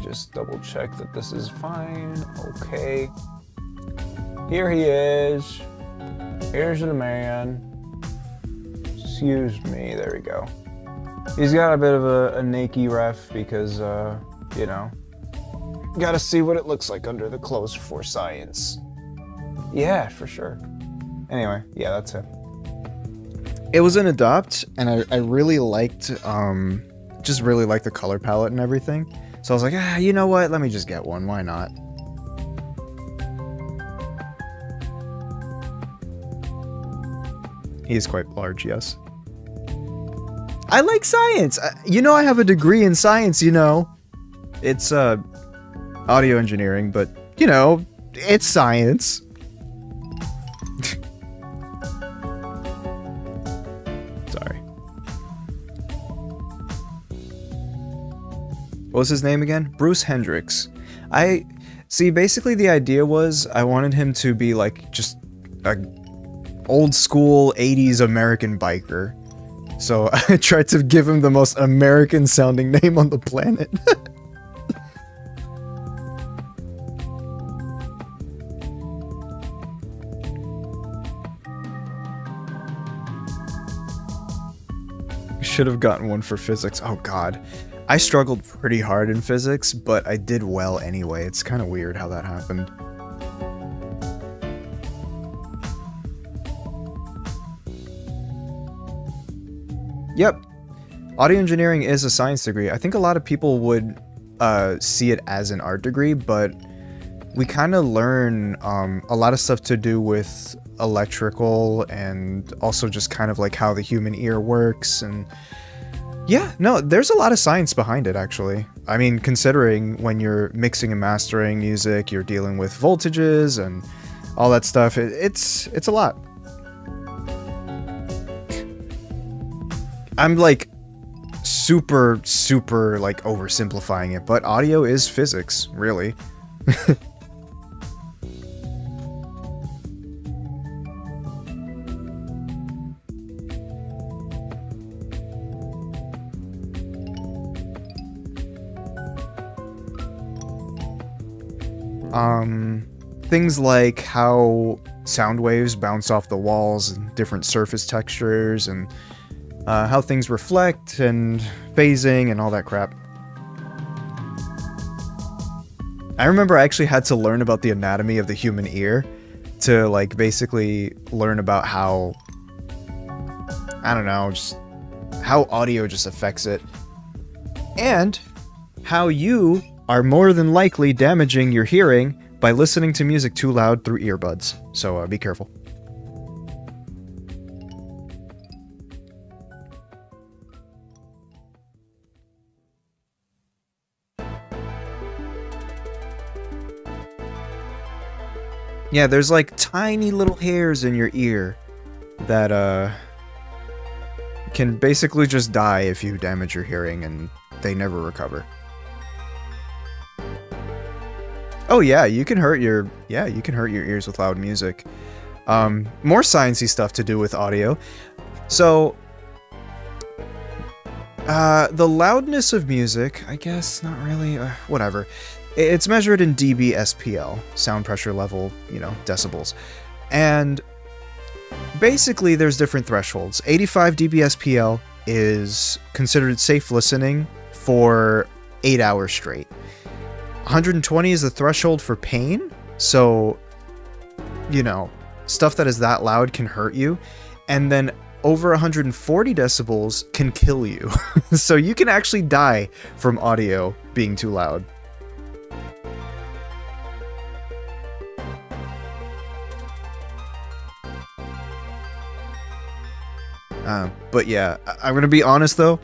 just double check that this is fine. Okay. Here he is. Here's the man. Excuse me. There we go. He's got a bit of a naked ref because, you know, gotta see what it looks like under the clothes for science. Yeah, for sure. Anyway, yeah, that's it. It was an adopt, and I really liked, just really liked the color palette and everything. So I was like, you know what? Let me just get one. Why not? He is quite large, yes. I like science! You know I have a degree in science, you know. It's, audio engineering, but, you know, it's science. Sorry. What was his name again? Bruce Hendricks. See, basically the idea was I wanted him to be like just a old school 80s American biker. So I tried to give him the most American sounding name on the planet. Should have gotten one for physics. Oh god. I struggled pretty hard in physics, but I did well anyway. It's kind of weird how that happened. Yep. Audio engineering is a science degree. I think a lot of people would see it as an art degree, but we kind of learn a lot of stuff to do with electrical and also just kind of like how the human ear works. And yeah, no, there's a lot of science behind it, actually. I mean, considering when you're mixing and mastering music, you're dealing with voltages and all that stuff. It's a lot. I'm like super like oversimplifying it, but audio is physics, really. Things like how sound waves bounce off the walls and different surface textures and how things reflect and phasing and all that crap. I remember I actually had to learn about the anatomy of the human ear to like basically learn about how, I don't know, just how audio just affects it. And how you are more than likely damaging your hearing by listening to music too loud through earbuds. So be careful. Yeah, there's like tiny little hairs in your ear that can basically just die if you damage your hearing and they never recover. Oh yeah, you can hurt your ears with loud music. More sciencey stuff to do with audio. So the loudness of music, I guess, not really, whatever. It's measured in dB SPL, sound pressure level, you know, decibels. And basically there's different thresholds. 85 dB SPL is considered safe listening for 8 hours straight. 120 is the threshold for pain, so, you know, stuff that is that loud can hurt you. And then over 140 decibels can kill you. So you can actually die from audio being too loud. But yeah, I'm gonna be honest though,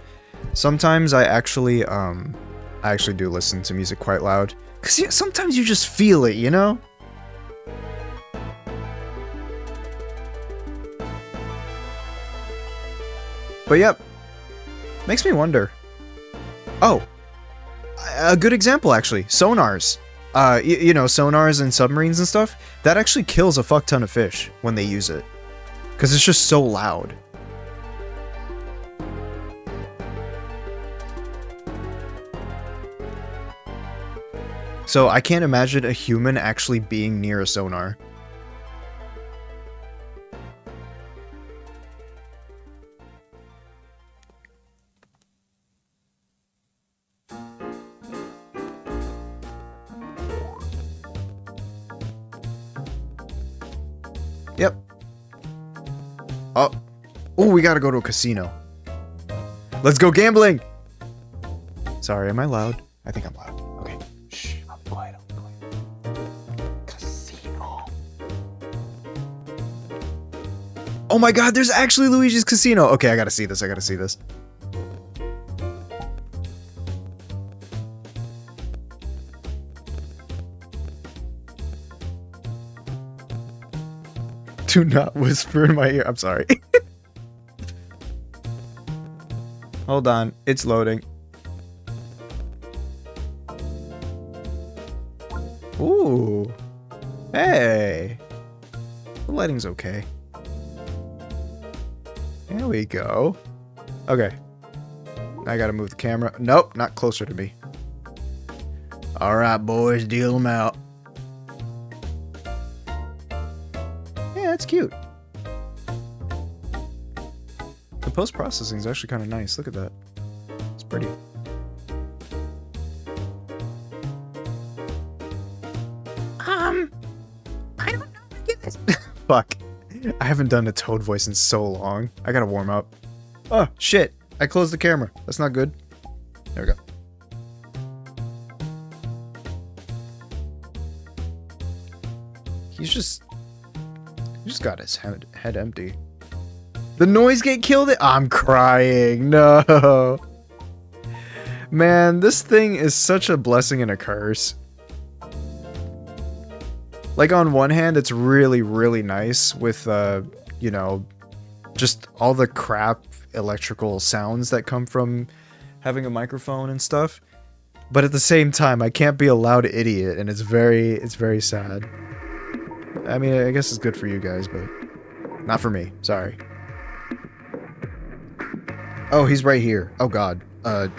sometimes I actually do listen to music quite loud. Cause sometimes you just feel it, you know? But yep, makes me wonder. Oh, a good example actually, sonars. You know, sonars and submarines and stuff, that actually kills a fuck ton of fish when they use it. Cause it's just so loud. So I can't imagine a human actually being near a sonar. Yep. Oh. Oh, we gotta go to a casino. Let's go gambling! Sorry, am I loud? I think I'm loud. Okay. Shh, I'll be quiet, I'll be quiet. Casino. Oh my god, there's actually Luigi's Casino! Okay, I gotta see this, I gotta see this. Do not whisper in my ear. I'm sorry. Hold on. It's loading. Ooh. Hey. The lighting's okay. There we go. Okay. I gotta move the camera. Nope, not closer to me. Alright, boys. Deal them out. That's cute. The post-processing is actually kind of nice. Look at that. It's pretty. I don't know how to get this. Fuck. I haven't done a Toad voice in so long. I gotta warm up. Oh, shit. I closed the camera. That's not good. There we go. He just got his head empty. The noise gate killed it? I'm crying. No. Man, this thing is such a blessing and a curse. Like, on one hand, it's really, really nice with, you know, just all the crap electrical sounds that come from having a microphone and stuff. But at the same time, I can't be a loud idiot, and it's very sad. I mean, I guess it's good for you guys, but not for me. Sorry. Oh, he's right here. Oh, God. Oh,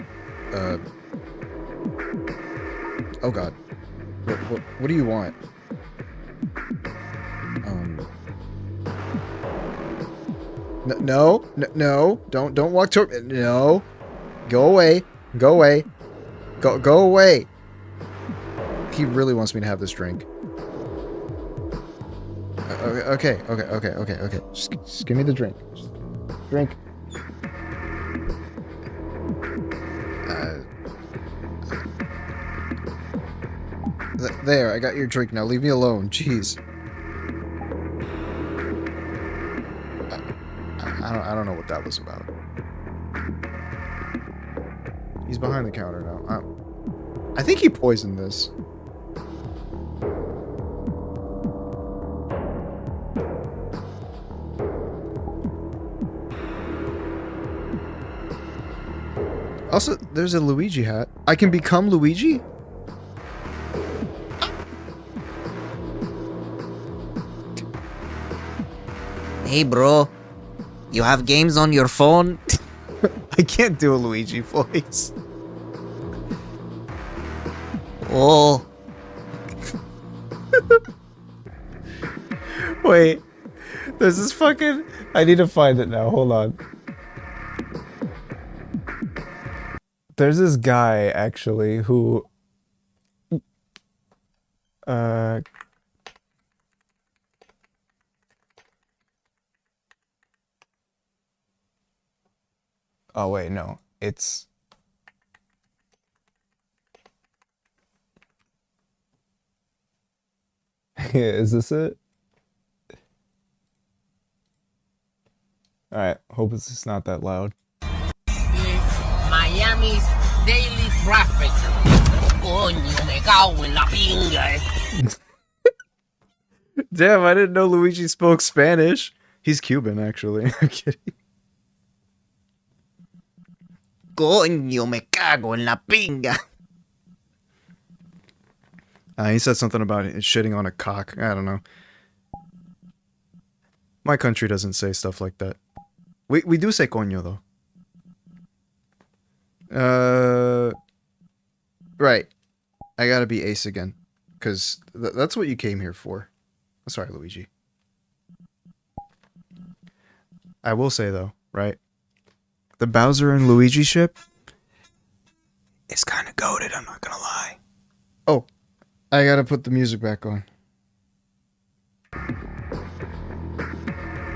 God. What do you want? No. Don't walk toward me. No. Go away. Go away. Go away. He really wants me to have this drink. Okay. Just give me the drink. Just drink. There, I got your drink. Now leave me alone. Jeez. I don't know what that was about. He's behind the counter now. I think he poisoned this. Also, there's a Luigi hat. I can become Luigi? Hey bro, you have games on your phone? I can't do a Luigi voice. Oh. Wait. There's this fucking... I need to find it now. Hold on. There's this guy, actually, who... Oh, wait, no. It's... Is this it? Alright, hope it's just not that loud. Miami's daily traffic. Coño, me cago en la pinga. Damn, I didn't know Luigi spoke Spanish. He's Cuban, actually. I'm kidding. Coño, me cago en la pinga. He said something about it shitting on a cock. I don't know. My country doesn't say stuff like that. We do say coño, though. Right. I gotta be Ace again. Because that's what you came here for. Sorry, Luigi. I will say, though, right? The Bowser and Luigi ship is kind of goated, I'm not gonna lie. Oh, I gotta put the music back on.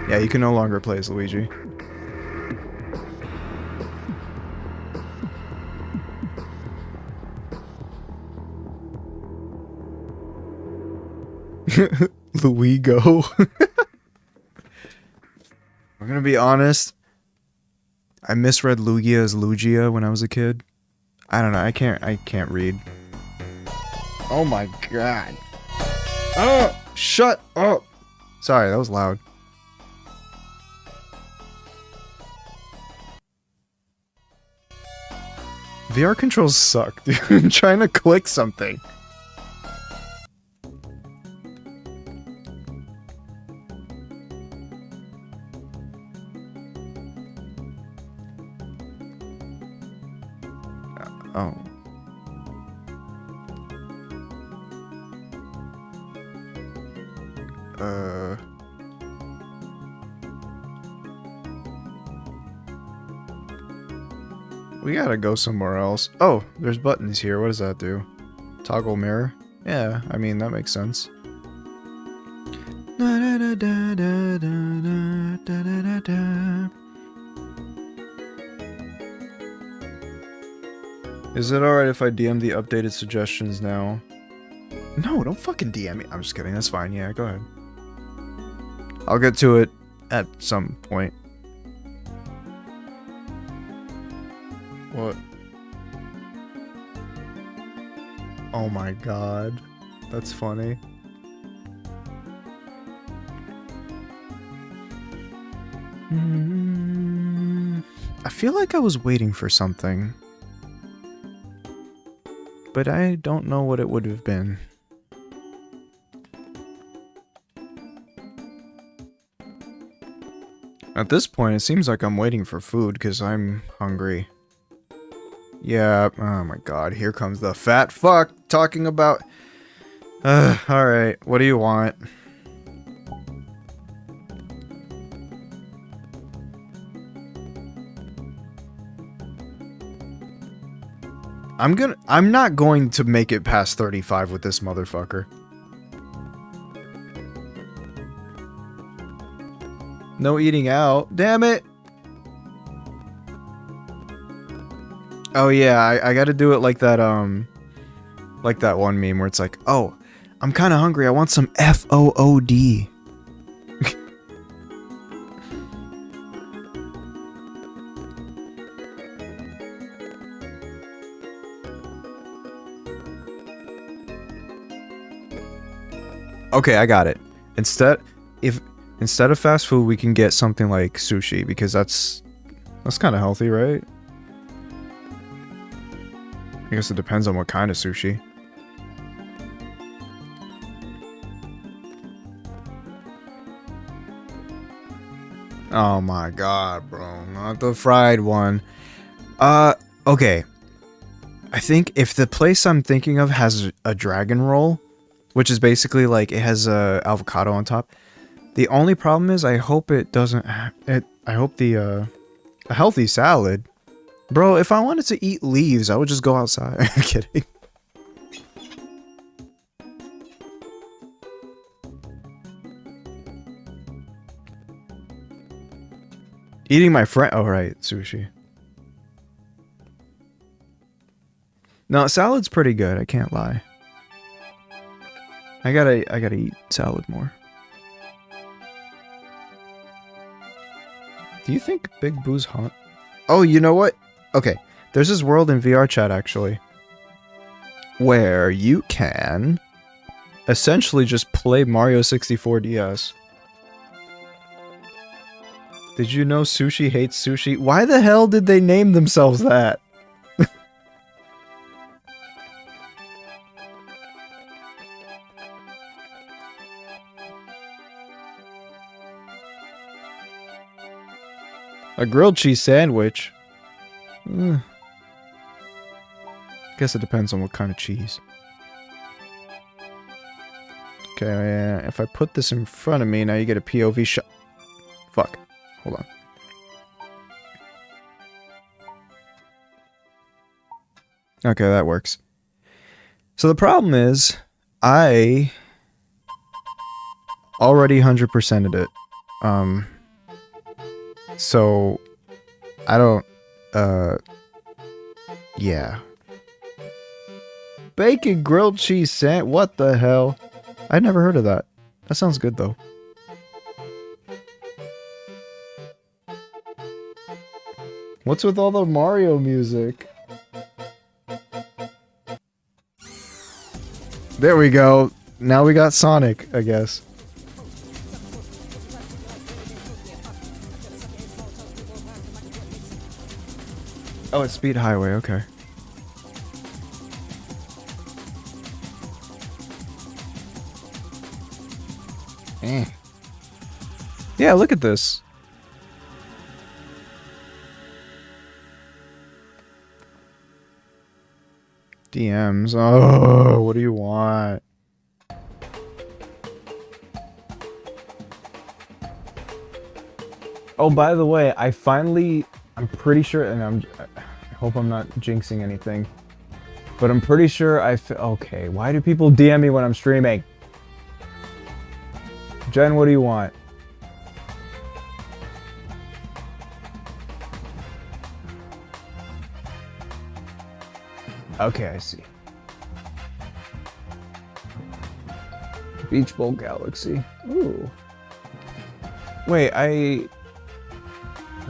Yeah, you can no longer play as Luigi. Luigo. I'm gonna be honest. I misread Lugia as Lugia when I was a kid. I don't know. I can't read. Oh my god. Oh, shut up. Sorry, that was loud. VR controls suck, dude. I'm trying to click something. Oh. We gotta go somewhere else. Oh, there's buttons here. What does that do? Toggle mirror? Yeah, I mean, that makes sense. Is it alright if I DM the updated suggestions now? No, don't fucking DM me. I'm just kidding. That's fine. Yeah, go ahead. I'll get to it at some point. What? Oh my god. That's funny. I feel like I was waiting for something. But I don't know what it would have been. At this point, it seems like I'm waiting for food because I'm hungry. Yeah, oh my god, here comes the fat fuck talking about... alright, what do you want? I'm not going to make it past 35 with this motherfucker. No eating out. Damn it! Oh yeah, I gotta do it like that one meme where it's like, oh, I'm kinda hungry, I want some FOOD. Okay, I got it. Instead of fast food, we can get something like sushi because that's kind of healthy, right? I guess it depends on what kind of sushi. Oh my god, bro. Not the fried one. Okay. I think if the place I'm thinking of has a dragon roll, which is basically like it has a avocado on top. The only problem is I hope it doesn't I hope a healthy salad. Bro, if I wanted to eat leaves, I would just go outside. I'm kidding. Eating my friend. Oh, right. Sushi. No, salad's pretty good. I can't lie. I gotta eat salad more. Do you think Big Boo's haunt? Oh, you know what? Okay, there's this world in VR chat actually, where you can essentially just play Mario 64 DS. Did you know Sushi hates sushi? Why the hell did they name themselves that? A grilled cheese sandwich? Guess it depends on what kind of cheese. Okay, if I put this in front of me, now you get a POV shot. Fuck. Hold on. Okay, that works. So the problem is, I already 100%ed it. So I don't, yeah. Bacon grilled cheese sandwich. What the hell? I'd never heard of that. That sounds good though. What's with all the Mario music? There we go. Now we got Sonic, I guess. Oh, it's Speed Highway, okay. Yeah, look at this. DMs. Oh, what do you want? Oh, by the way, I'm pretty sure, and I hope I'm not jinxing anything, but I'm pretty sure okay, why do people DM me when I'm streaming? Jen, what do you want? Okay, I see. Beach Bowl Galaxy. Ooh. Wait, I've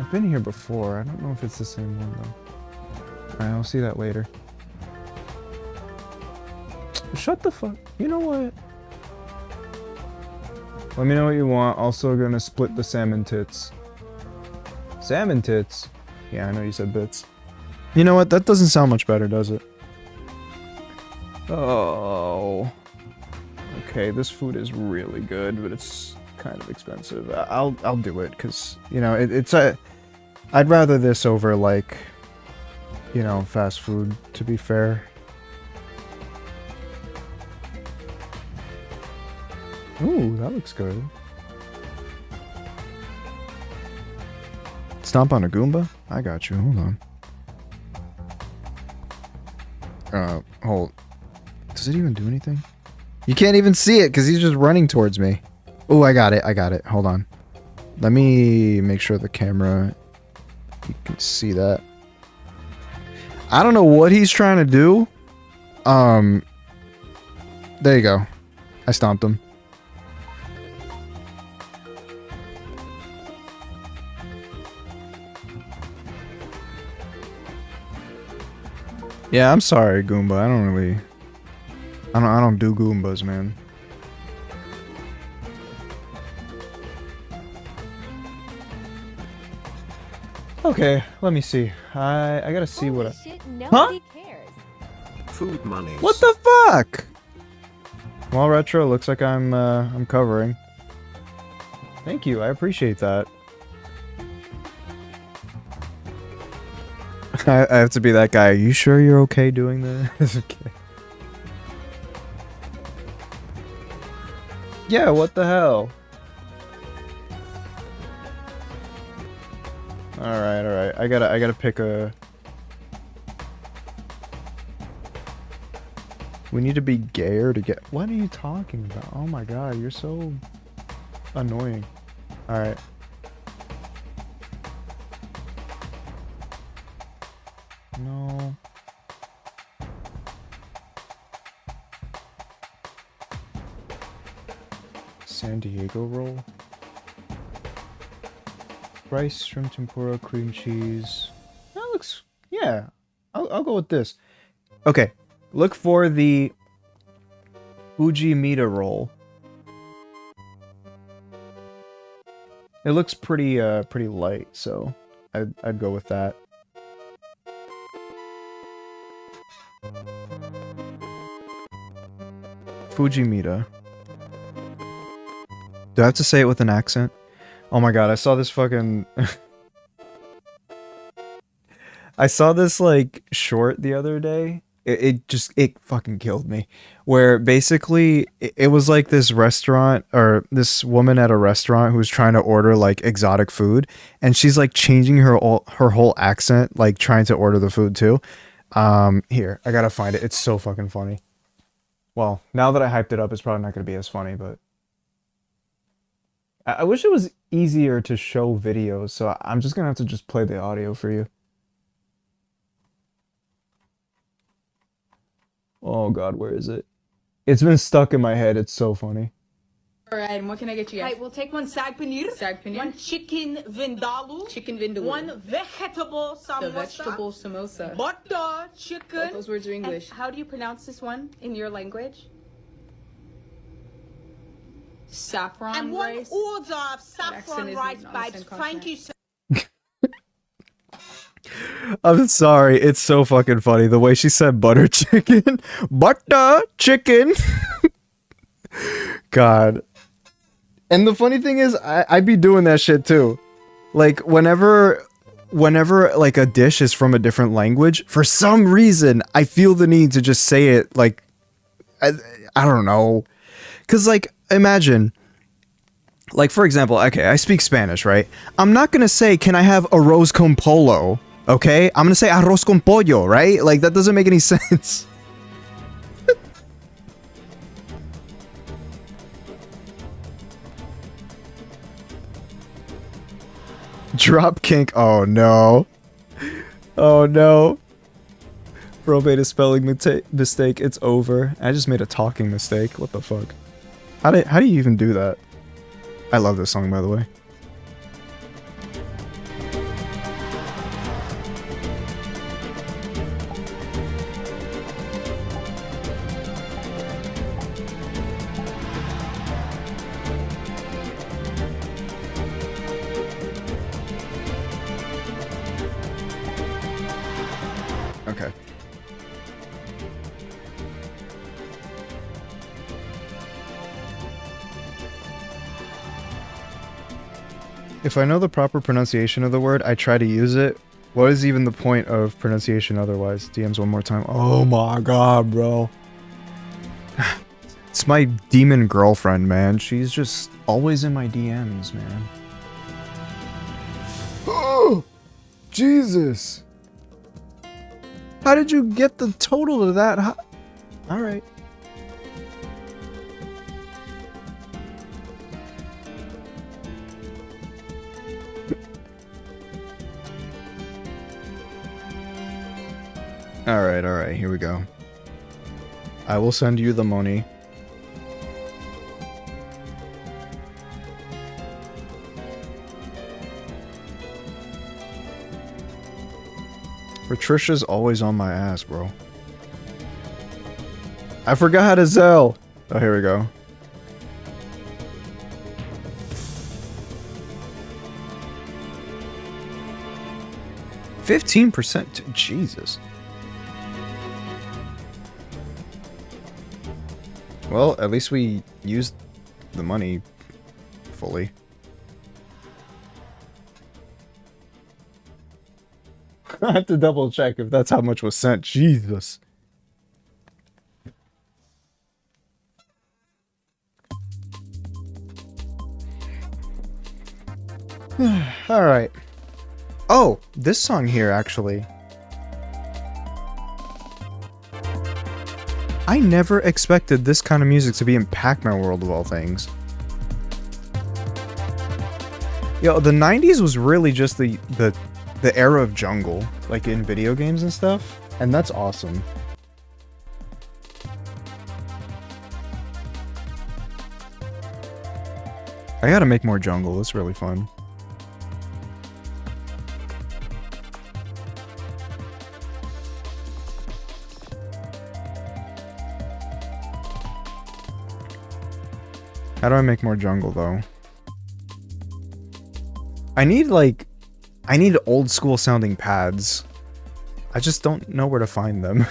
been here before. I don't know if it's the same one though. Alright, I'll see that later. Shut the fuck. You know what? Let me know what you want. Also gonna split the salmon tits. Salmon tits? Yeah, I know you said bits. You know what? That doesn't sound much better, does it? Oh. Okay, this food is really good, but it's kind of expensive. I'll do it because you know it's a. I'd rather this over like, you know, fast food. To be fair. Ooh, that looks good. Stomp on a Goomba? I got you. Hold on. Hold. Does it even do anything? You can't even see it because he's just running towards me. Oh, I got it. I got it. Hold on. Let me make sure the camera... You can see that. I don't know what he's trying to do. There you go. I stomped him. Yeah, I'm sorry, Goomba. I don't really... I don't do Goombas, man. Okay, let me see. I gotta see what Shit, Huh? nobody cares. Food money. What the fuck? Well, Retro, looks like I'm covering. Thank you, I appreciate that. I have to be that guy. Are you sure you're okay doing this? Okay. Yeah, what the hell? Alright, alright. I gotta pick a... We need to be gayer to get... What are you talking about? Oh my god, you're so... annoying. Alright. No. San Diego roll? Rice, shrimp tempura, cream cheese. That looks... Yeah. I'll go with this. Okay. Look for the Fuji Mita roll. It looks pretty light, so I'd go with that. Fujimita. Do I have to say it with an accent? Oh my god, I saw this fucking... I saw this, like, short the other day It fucking killed me. Where basically it was like this restaurant or this woman at a restaurant who was trying to order like exotic food, and she's like changing her whole accent, like trying to order the food too. Here, I gotta find it. It's so fucking funny. Well, now that I hyped it up, it's probably not gonna be as funny, but I wish it was easier to show videos, so I'm just gonna have to just play the audio for you. Oh god, where is it? It's been stuck in my head. It's so funny. Alright, and what can I get you guys? Right, we'll take one sag paneer. Sag paneer. One chicken vindaloo. Chicken vindaloo. One vegetable samosa. The vegetable samosa. Butter chicken. Both those words are English. And how do you pronounce this one in your language? Saffron and one rice. order of saffron accent is rice not bites. the same Thank you so I'm sorry, it's so fucking funny. The way she said butter chicken. Butter chicken. God. And the funny thing is, I be doing that shit too. Like, whenever like a dish is from a different language, for some reason, I feel the need to just say it like, I don't know. Cause like, imagine, like for example, okay, I speak Spanish, right? I'm not gonna say, can I have arroz con polo? Okay? I'm gonna say arroz con pollo, right? Like, that doesn't make any sense. Drop kink. Oh no. Oh no. Bro made a spelling mistake. It's over. I just made a talking mistake. What the fuck? How do you even do that? I love this song, by the way. Okay. If I know the proper pronunciation of the word, I try to use it. What is even the point of pronunciation otherwise? DMs one more time. Oh my god, bro. It's my demon girlfriend, man. She's just always in my DMs, man. Oh! Jesus! How did you get the total of that? Alright. Alright, here we go. I will send you the money. Patricia's always on my ass, bro. I forgot how to Zelle. Oh, here we go. %. Jesus. Well, at least we used the money fully. I have to double check if that's how much was sent. Jesus. Alright. Oh, this song here, actually. I never expected this kind of music to be in Pac-Man World of all things. Yo, the 90s was really just the era of jungle, like in video games and stuff, and that's awesome. I gotta make more jungle, it's really fun. How do I make more jungle, though? I need old school sounding pads. I just don't know where to find them.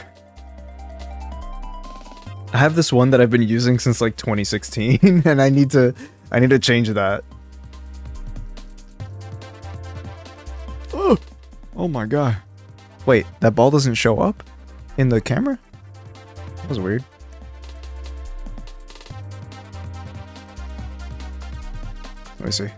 I have this one that I've been using since like 2016, and I need to change that. Oh my god. Wait, that ball doesn't show up? in the camera? That was weird. Let me see.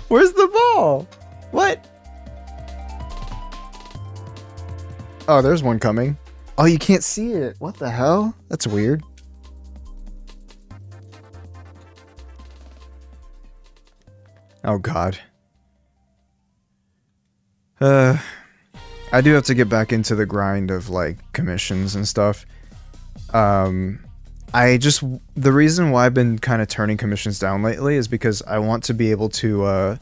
Where's the ball? What? Oh, there's one coming. Oh, you can't see it. What the hell? That's weird. Oh, God. I do have to get back into the grind of, like, commissions and stuff. The reason why I've been kind of turning commissions down lately is because I want to be able to,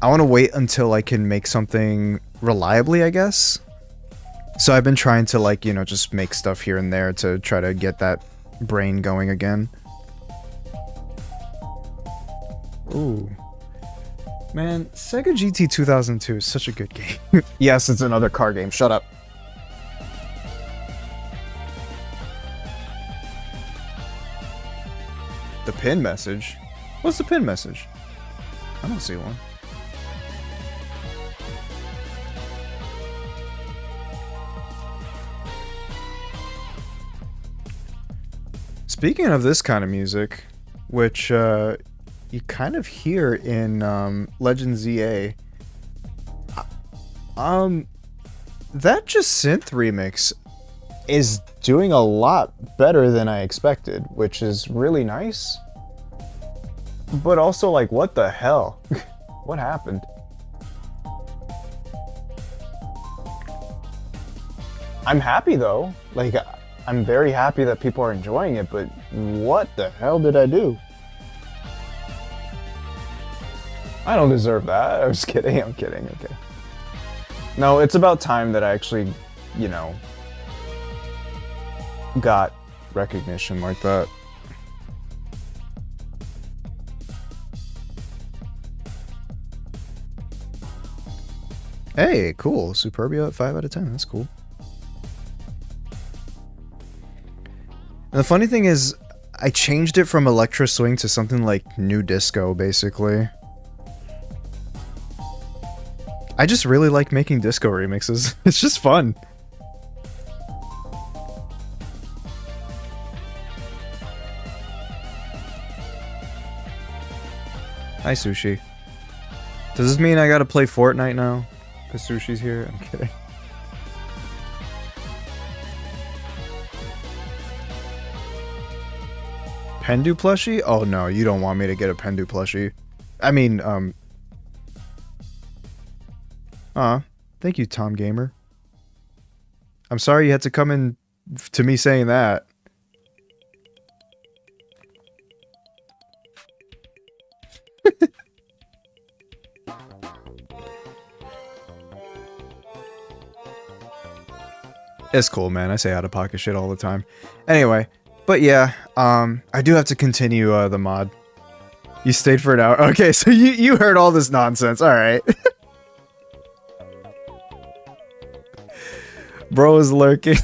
I want to wait until I can make something reliably, I guess. So I've been trying to, like, you know, just make stuff here and there to try to get that brain going again. Ooh. Man, Sega GT 2002 is such a good game. Yes, it's another car game. Shut up. The pin message? What's the pin message? I don't see one. Speaking of this kind of music, which you kind of hear in Legend ZA, that Just Synth remix is doing a lot better than I expected, which is really nice. But also, like, what the hell? What happened? I'm happy though. Like, I'm very happy that people are enjoying it, but what the hell did I do? I don't deserve that. I was kidding. I'm kidding. Okay. No, it's about time that I actually, you know, got recognition like that. Hey, cool. Superbia at 5 out of 10. That's cool. And the funny thing is, I changed it from Electro Swing to something like New Disco, basically. I just really like making disco remixes. It's just fun. Hi, Sushi. Does this mean I gotta play Fortnite now? Because Sushi's here? I'm kidding. Pendu plushie? Oh no, you don't want me to get a Pendu plushie. I mean, thank you, Tom Gamer. I'm sorry you had to come in to me saying that. It's cool, man. I say out of pocket shit all the time. Anyway, but yeah, I do have to continue the mod. You stayed for an hour. Okay, so you heard all this nonsense. All right. Bro is lurking.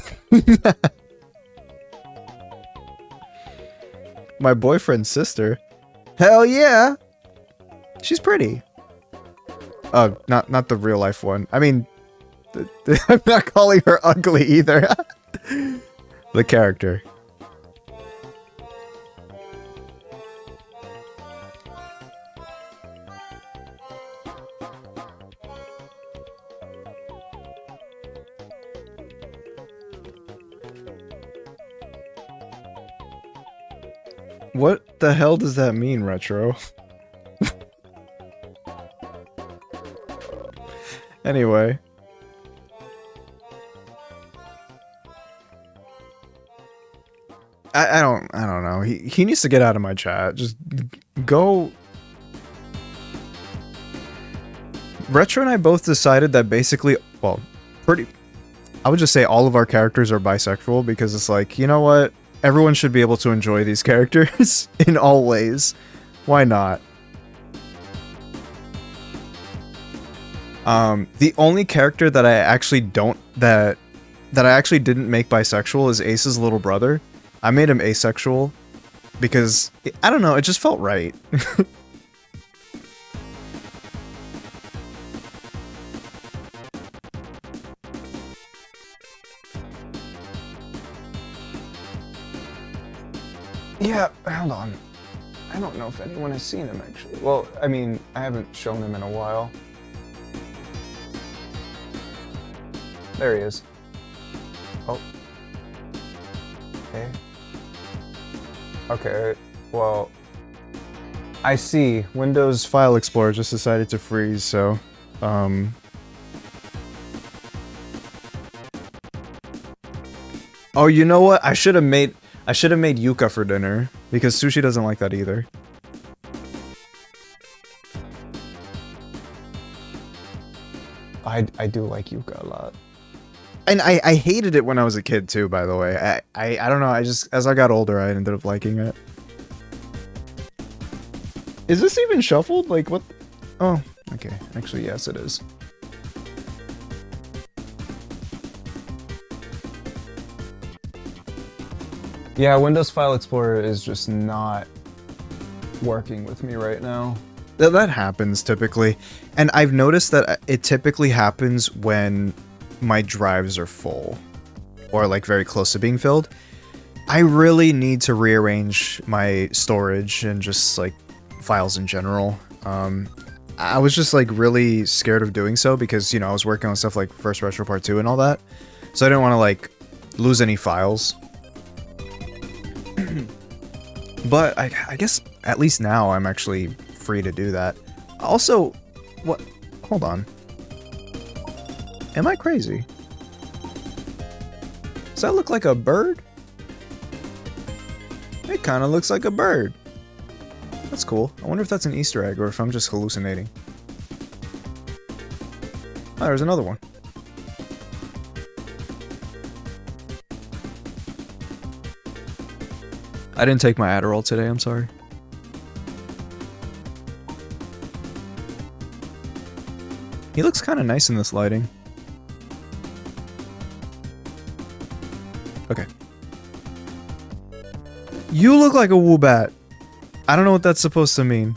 My boyfriend's sister. Hell yeah. She's pretty. Not the real life one. I mean, I'm not calling her ugly either. The character. What the hell does that mean, Retro? Anyway. I don't know. He needs to get out of my chat. Just go. Retro and I both decided that basically, well, I would just say all of our characters are bisexual because it's like, you know what? Everyone should be able to enjoy these characters in all ways. Why not? The only character that I actually that I actually didn't make bisexual is Ace's little brother. I made him asexual because I don't know, it just felt right. Yeah, hold on. I don't know if anyone has seen him actually. Well, I mean, I haven't shown him in a while. There he is. Oh. Okay. Okay, well, I see. Windows File Explorer just decided to freeze, so, Oh, you know what? I should have made yuca for dinner, because Sushi doesn't like that either. I do like yuca a lot. And I hated it when I was a kid too, by the way. I don't know, as I got older, I ended up liking it. Is this even shuffled? Like, what? Oh, okay. Actually, yes, it is. Yeah, Windows File Explorer is just not working with me right now. That happens typically. And I've noticed that it typically happens when my drives are full. Or like very close to being filled. I really need to rearrange my storage and just like files in general. I was just like really scared of doing so because, you know, I was working on stuff like First Retro Part 2 and all that. So I didn't want to like lose any files. But I guess at least now I'm actually free to do that. Also, what? Hold on. Am I crazy? Does that look like a bird? It kind of looks like a bird. That's cool. I wonder if that's an Easter egg or if I'm just hallucinating. Oh, there's another one. I didn't take my Adderall today, I'm sorry. He looks kind of nice in this lighting. Okay. You look like a Woobat. I don't know what that's supposed to mean.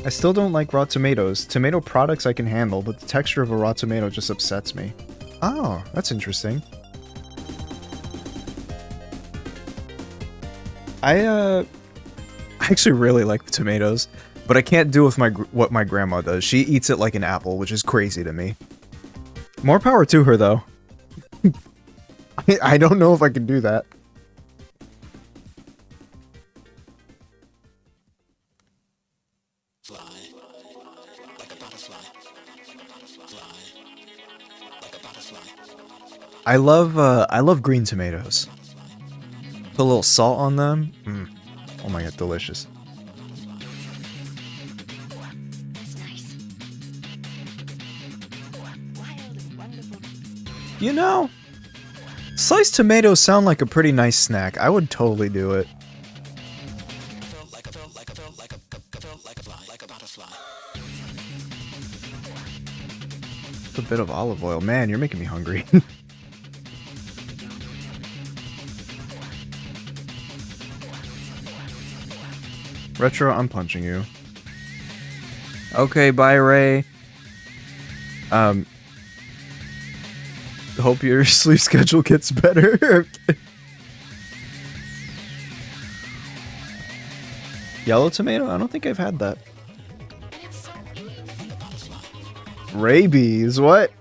I still don't like raw tomatoes. Tomato products I can handle, but the texture of a raw tomato just upsets me. Oh, that's interesting. I actually really like tomatoes, but I can't do with what my grandma does. She eats it like an apple, which is crazy to me. More power to her, though. I don't know if I can do that. I love green tomatoes. Put a little salt on them. Oh my god, delicious. You know, sliced tomatoes sound like a pretty nice snack. I would totally do it. A bit of olive oil. Man, you're making me hungry. Retro, I'm punching you. Okay, bye, Ray. Hope your sleep schedule gets better. Yellow tomato? I don't think I've had that. Rabies, what?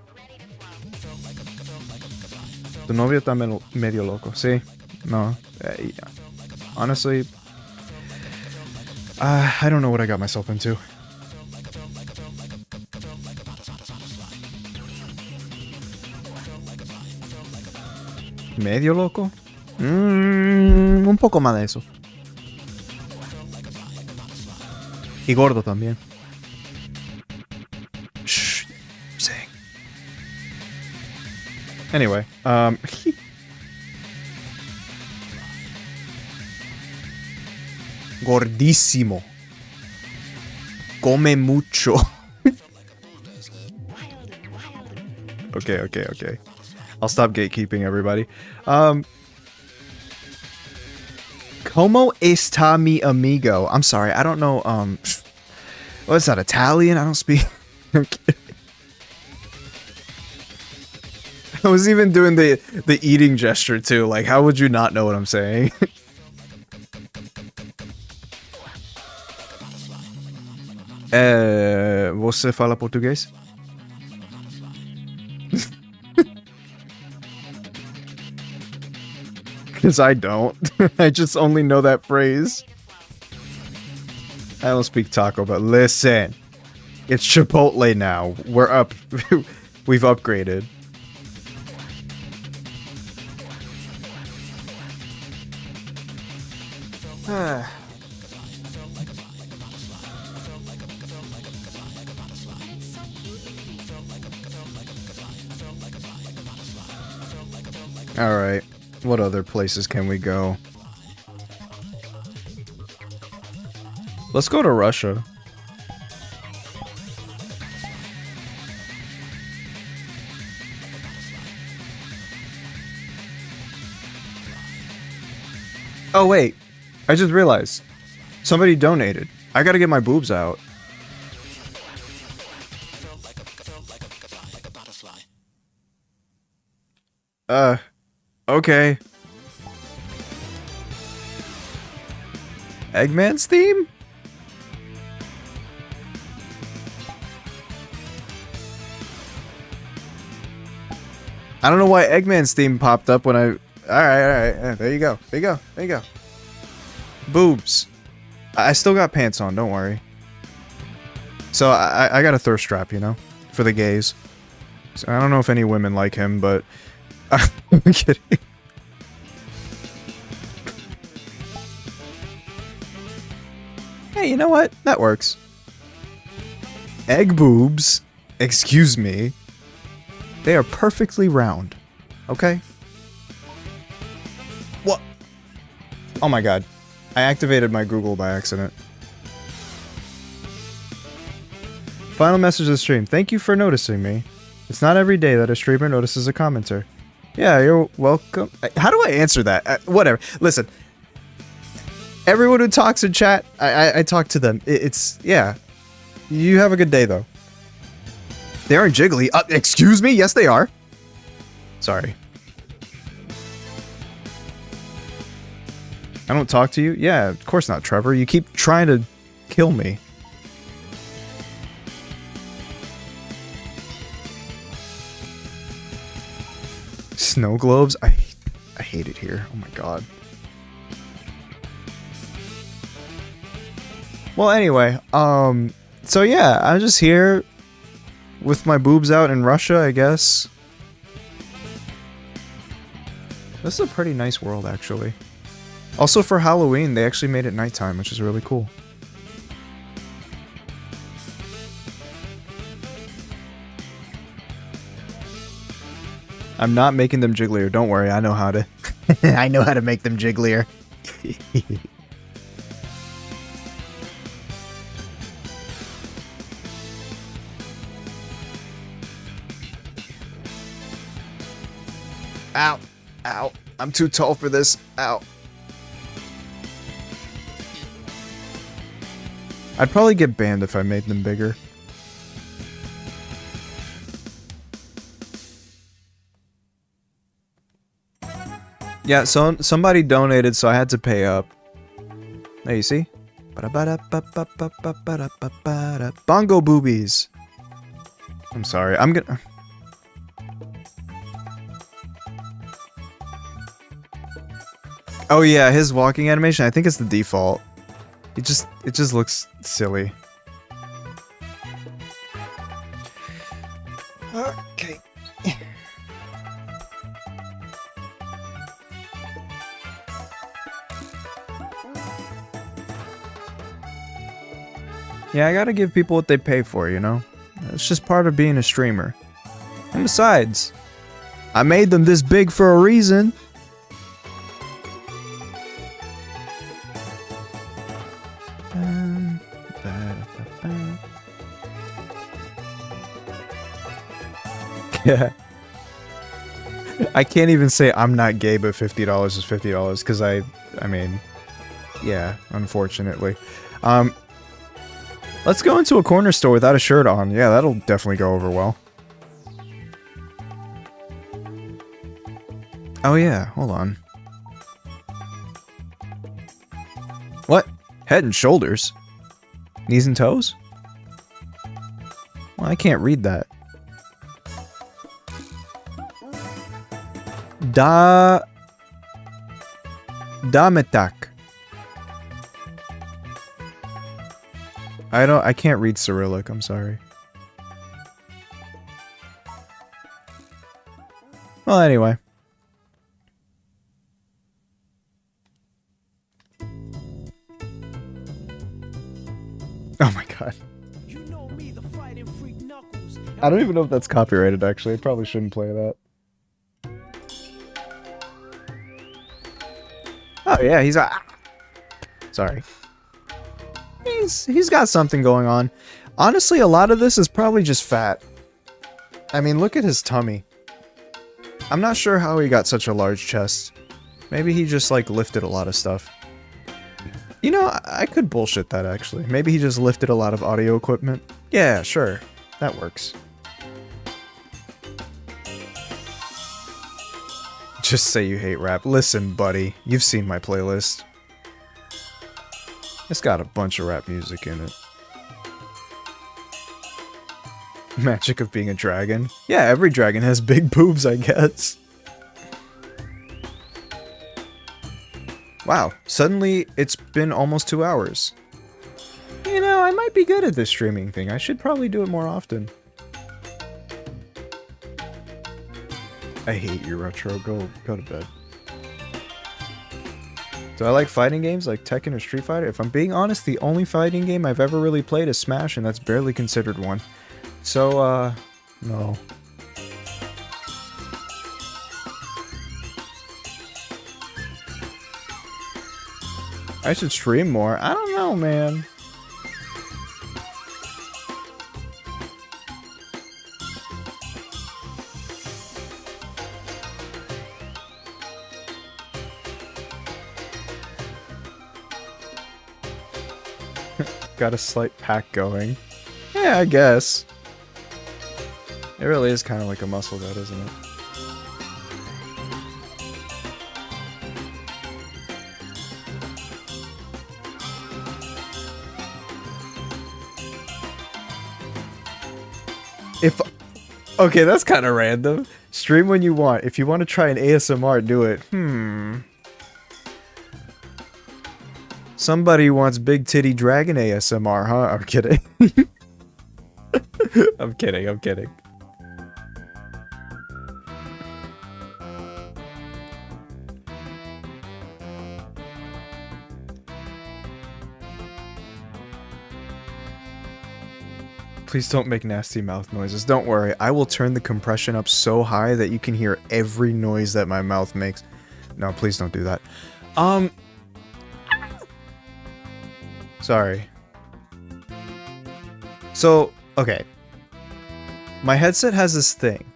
Tu novio está medio loco. Sí. No. Honestly, I don't know what I got myself into. ¿Medio loco? Un poco más de eso. Y gordo también. Shh. Sing. Anyway, Gordísimo. Come mucho. Okay. I'll stop gatekeeping, everybody. Como está mi amigo? I'm sorry, I don't know, what's that, Italian? I don't speak... I'm kidding. I was even doing the eating gesture, too. Like, how would you not know what I'm saying? Você fala português? Because I don't. I just only know that phrase. I don't speak taco, but listen. It's Chipotle now. We're up. We've upgraded. Alright. What other places can we go? Let's go to Russia. Oh wait, I just realized. Somebody donated. I gotta get my boobs out. Okay. Eggman's theme? I don't know why Eggman's theme popped up when I... Alright. Yeah, there you go. Boobs. I still got pants on, don't worry. So I got a thirst trap, you know? For the gays. So I don't know if any women like him, but... I'm kidding. Hey, you know what? That works. Egg boobs. Excuse me. They are perfectly round. Okay? What? Oh my god. I activated my Google by accident. Final message of the stream. Thank you for noticing me. It's not every day that a streamer notices a commenter. Yeah, you're welcome. How do I answer that? Whatever. Listen. Everyone who talks in chat, I talk to them. It's... Yeah. You have a good day, though. They aren't jiggly. Excuse me? Yes, they are. Sorry. I don't talk to you? Yeah, of course not, Trevor. You keep trying to kill me. Snow globes? I hate it here. Oh my god. Well, anyway, so yeah, I'm just here with my boobs out in Russia, I guess. This is a pretty nice world, actually. Also, for Halloween, they actually made it nighttime, which is really cool. I'm not making them jigglier. Don't worry, I know how to. I know how to make them jigglier. Ow. Ow. I'm too tall for this. Ow. I'd probably get banned if I made them bigger. Yeah, so somebody donated, so I had to pay up. There, you see? Bongo boobies. I'm sorry, I'm gonna... Oh yeah, his walking animation, I think it's the default. It just looks silly. Okay. Yeah, I gotta give people what they pay for, you know? It's just part of being a streamer. And besides, I made them this big for a reason. Yeah. I can't even say I'm not gay, but $50 is $50 because I mean, yeah, unfortunately. Let's go into a corner store without a shirt on. Yeah, that'll definitely go over well. Oh yeah, hold on. What? Head and shoulders? Knees and toes? Well, I can't read that. Dametak. I can't read Cyrillic, I'm sorry. Well, anyway. Oh my god. I don't even know if that's copyrighted, actually. I probably shouldn't play that. Oh yeah, he's sorry. He's got something going on. Honestly, a lot of this is probably just fat. I mean, look at his tummy. I'm not sure how he got such a large chest. Maybe he just like lifted a lot of stuff. You know, I could bullshit that actually. Maybe he just lifted a lot of audio equipment. Yeah, sure. That works. Just say you hate rap. Listen, buddy. You've seen my playlist. It's got a bunch of rap music in it. Magic of being a dragon. Yeah, every dragon has big boobs, I guess. Wow, suddenly it's been almost 2 hours. You know, I might be good at this streaming thing. I should probably do it more often. I hate you, Retro. Go to bed. Do I like fighting games like Tekken or Street Fighter? If I'm being honest, the only fighting game I've ever really played is Smash, and that's barely considered one. So, no. I should stream more. I don't know, man. Got a slight pack going. Yeah, I guess. It really is kind of like a muscle gut, isn't it? Okay, that's kind of random. Stream when you want. If you want to try an ASMR, do it. Somebody wants big titty dragon ASMR, huh? I'm kidding. I'm kidding. Please don't make nasty mouth noises. Don't worry, I will turn the compression up so high that you can hear every noise that my mouth makes. No, please don't do that. Sorry. So, okay. My headset has this thing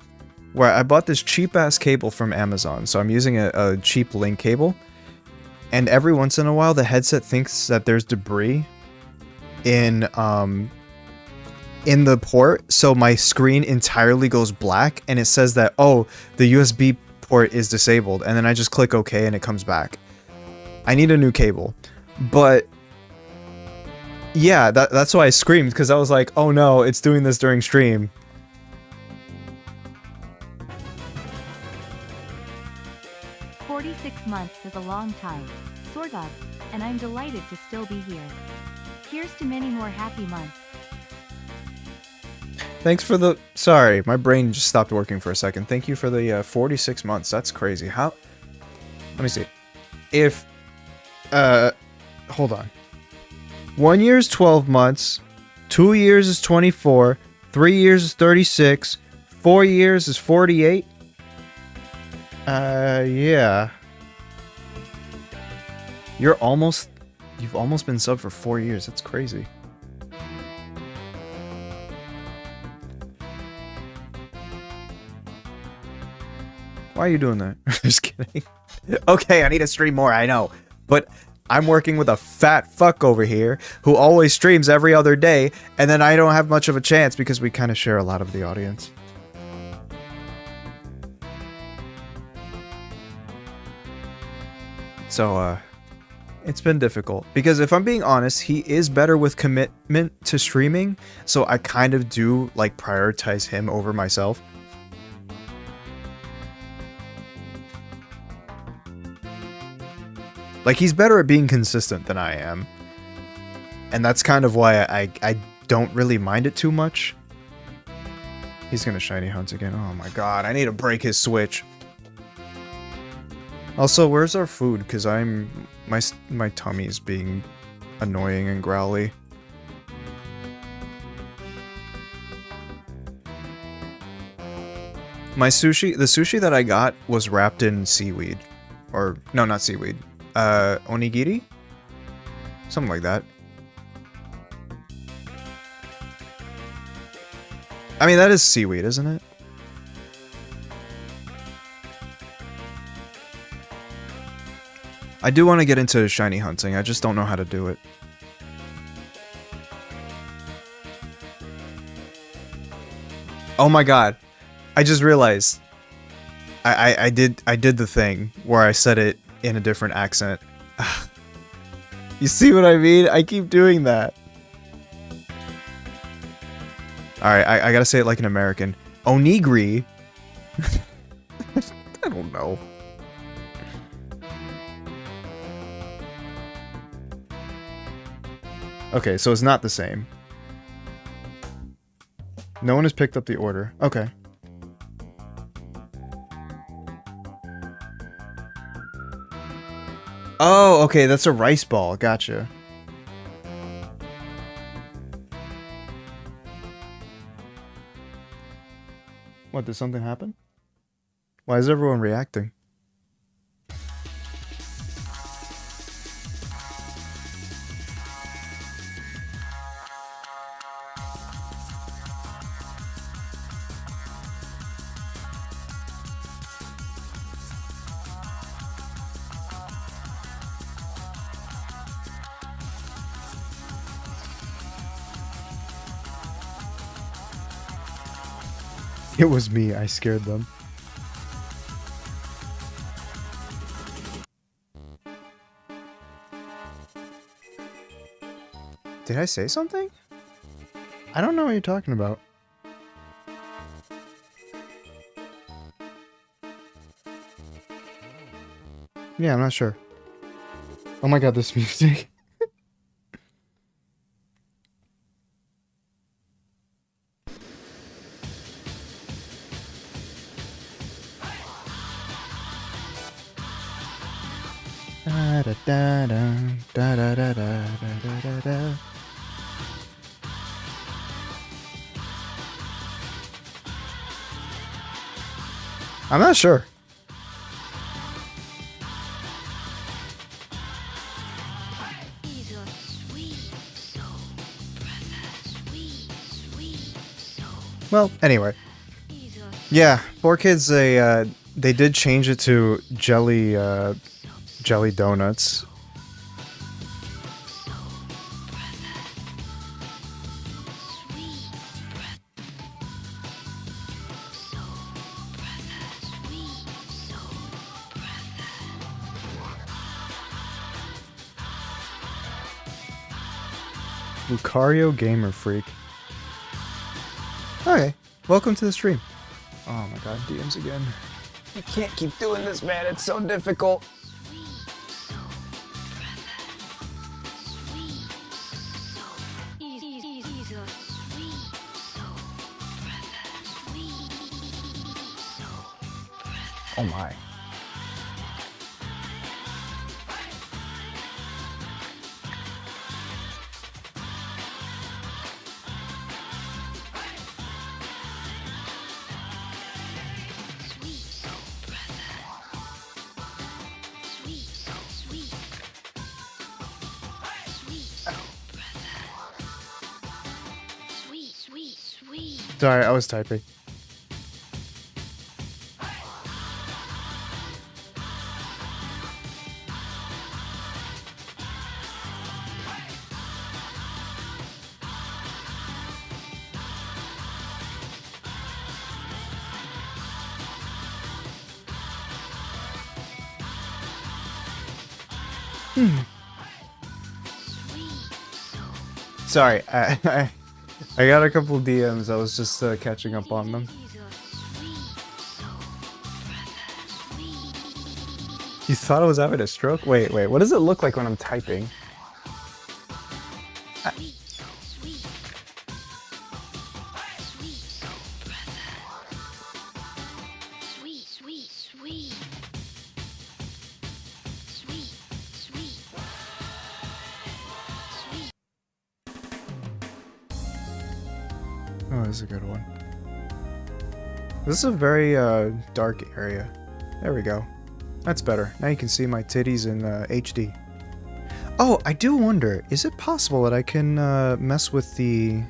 where I bought this cheap-ass cable from Amazon, so I'm using a cheap link cable, and every once in a while the headset thinks that there's debris in the port, so my screen entirely goes black, and it says that, oh, the USB port is disabled, and then I just click OK and it comes back. I need a new cable. But yeah, that's why I screamed, because I was like, oh no, it's doing this during stream. Months is a long time, sort of, and I'm delighted to still be here. Here's to many more happy months. Thanks for the... Sorry, my brain just stopped working for a second. Thank you for the 46 months. That's crazy. How... Let me see. If... Hold on. 1 year is 12 months. 2 years is 24. 3 years is 36. 4 years is 48. Yeah. You're almost You've almost been sub for 4 years. That's crazy. Why are you doing that? Just kidding. Okay, I need to stream more, I know. But I'm working with a fat fuck over here who always streams every other day, and then I don't have much of a chance because we kind of share a lot of the audience. So, it's been difficult. Because if I'm being honest, he is better with commitment to streaming, so I kind of do, like, prioritize him over myself. Like, he's better at being consistent than I am. And that's kind of why I don't really mind it too much. He's gonna shiny hunt again. Oh my god, I need to break his switch. Also, where's our food? Because my tummy is being annoying and growly. The sushi that I got was wrapped in seaweed. Or, no, not seaweed. Onigiri? Something like that. I mean, that is seaweed, isn't it? I do want to get into shiny hunting, I just don't know how to do it. Oh my god. I just realized. I did the thing where I said it in a different accent. You see what I mean? I keep doing that. Alright, I gotta say it like an American. Onigiri? I don't know. Okay, so it's not the same. No one has picked up the order. Okay. Oh, okay, that's a rice ball. Gotcha. What, did something happen? Why is everyone reacting? It was me, I scared them. Did I say something? I don't know what you're talking about. Yeah, I'm not sure. Oh my god, this music. Da da da da da da da da da da. I'm not sure. Well, anyway. Yeah, 4Kids, they did change it to jelly donuts. Lucario Gamer Freak. Okay, welcome to the stream. Oh my god, DMs again. I can't keep doing this, man. It's so difficult. Oh my. Sorry, I was typing. Sorry, I got a couple DMs. I was just catching up on them. You thought I was having a stroke? Wait, what does it look like when I'm typing? Oh, this is a good one. This is a very dark area. There we go. That's better. Now you can see my titties in HD. Oh, I do wonder, is it possible that I can mess with the...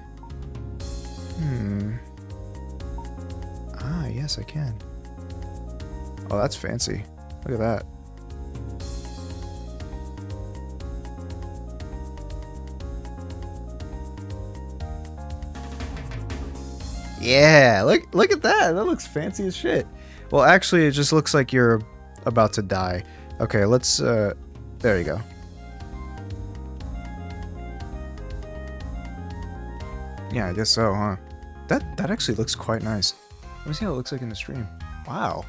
Ah, yes, I can. Oh, that's fancy. Look at that. Yeah, look at that. That looks fancy as shit. Well, actually, it just looks like you're about to die. Okay, let's there you go. Yeah, I guess so, huh? That actually looks quite nice. Let me see how it looks like in the stream. Wow.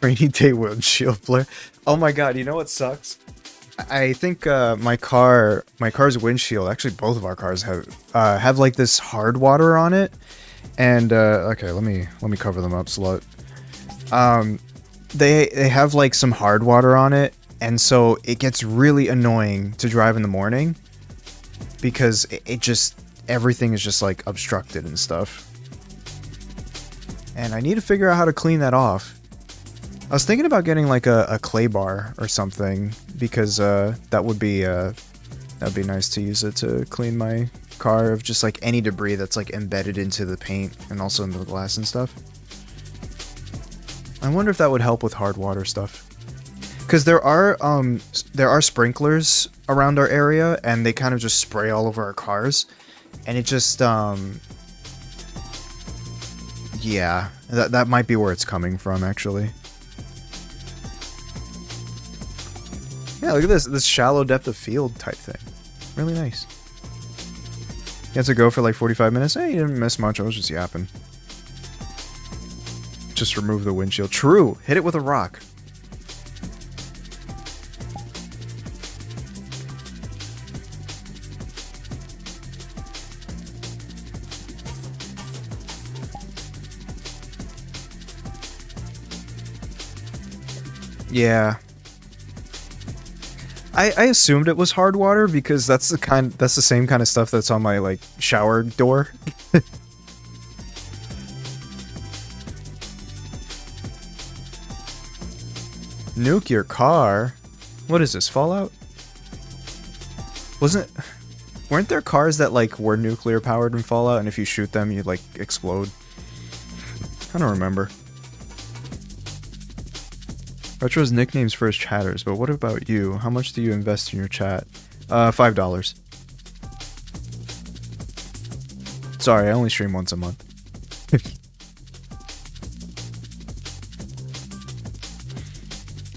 Rainy day windshield blare. Oh my god, you know what sucks? I think my car's windshield, actually both of our cars have like this hard water on it. And okay, let me cover them up, slut. They have like some hard water on it, and so it gets really annoying to drive in the morning because it just everything is just like obstructed and stuff. And I need to figure out how to clean that off. I was thinking about getting like a clay bar or something because that would be nice to use it to clean my car of just like any debris that's like embedded into the paint and also into the glass and stuff. I wonder if that would help with hard water stuff. Because there are sprinklers around our area and they kind of just spray all over our cars, and it just yeah, that might be where it's coming from actually. Yeah, look at this shallow depth of field type thing. Really nice. You had to go for like 45 minutes? Hey, you didn't miss much. I was just yapping. Just remove the windshield. True! Hit it with a rock. Yeah. I assumed it was hard water because that's the same kind of stuff that's on my like shower door. Nuke your car? What is this, Fallout? Weren't there cars that like were nuclear powered in Fallout and if you shoot them you'd like explode? I don't remember. Retro's nicknames for his chatters, but what about you? How much do you invest in your chat? $5. Sorry, I only stream once a month.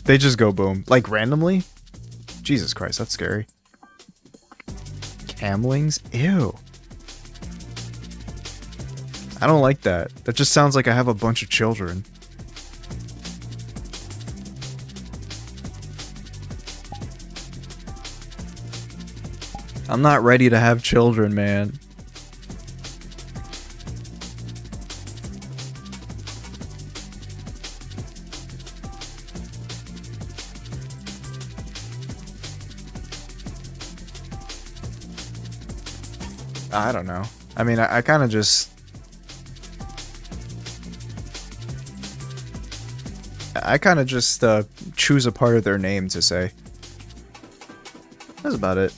They just go boom. Like randomly? Jesus Christ, that's scary. Camlings? Ew. I don't like that. That just sounds like I have a bunch of children. I'm not ready to have children, man. I don't know. I mean, I kind of just... I kind of just choose a part of their name to say. That's about it.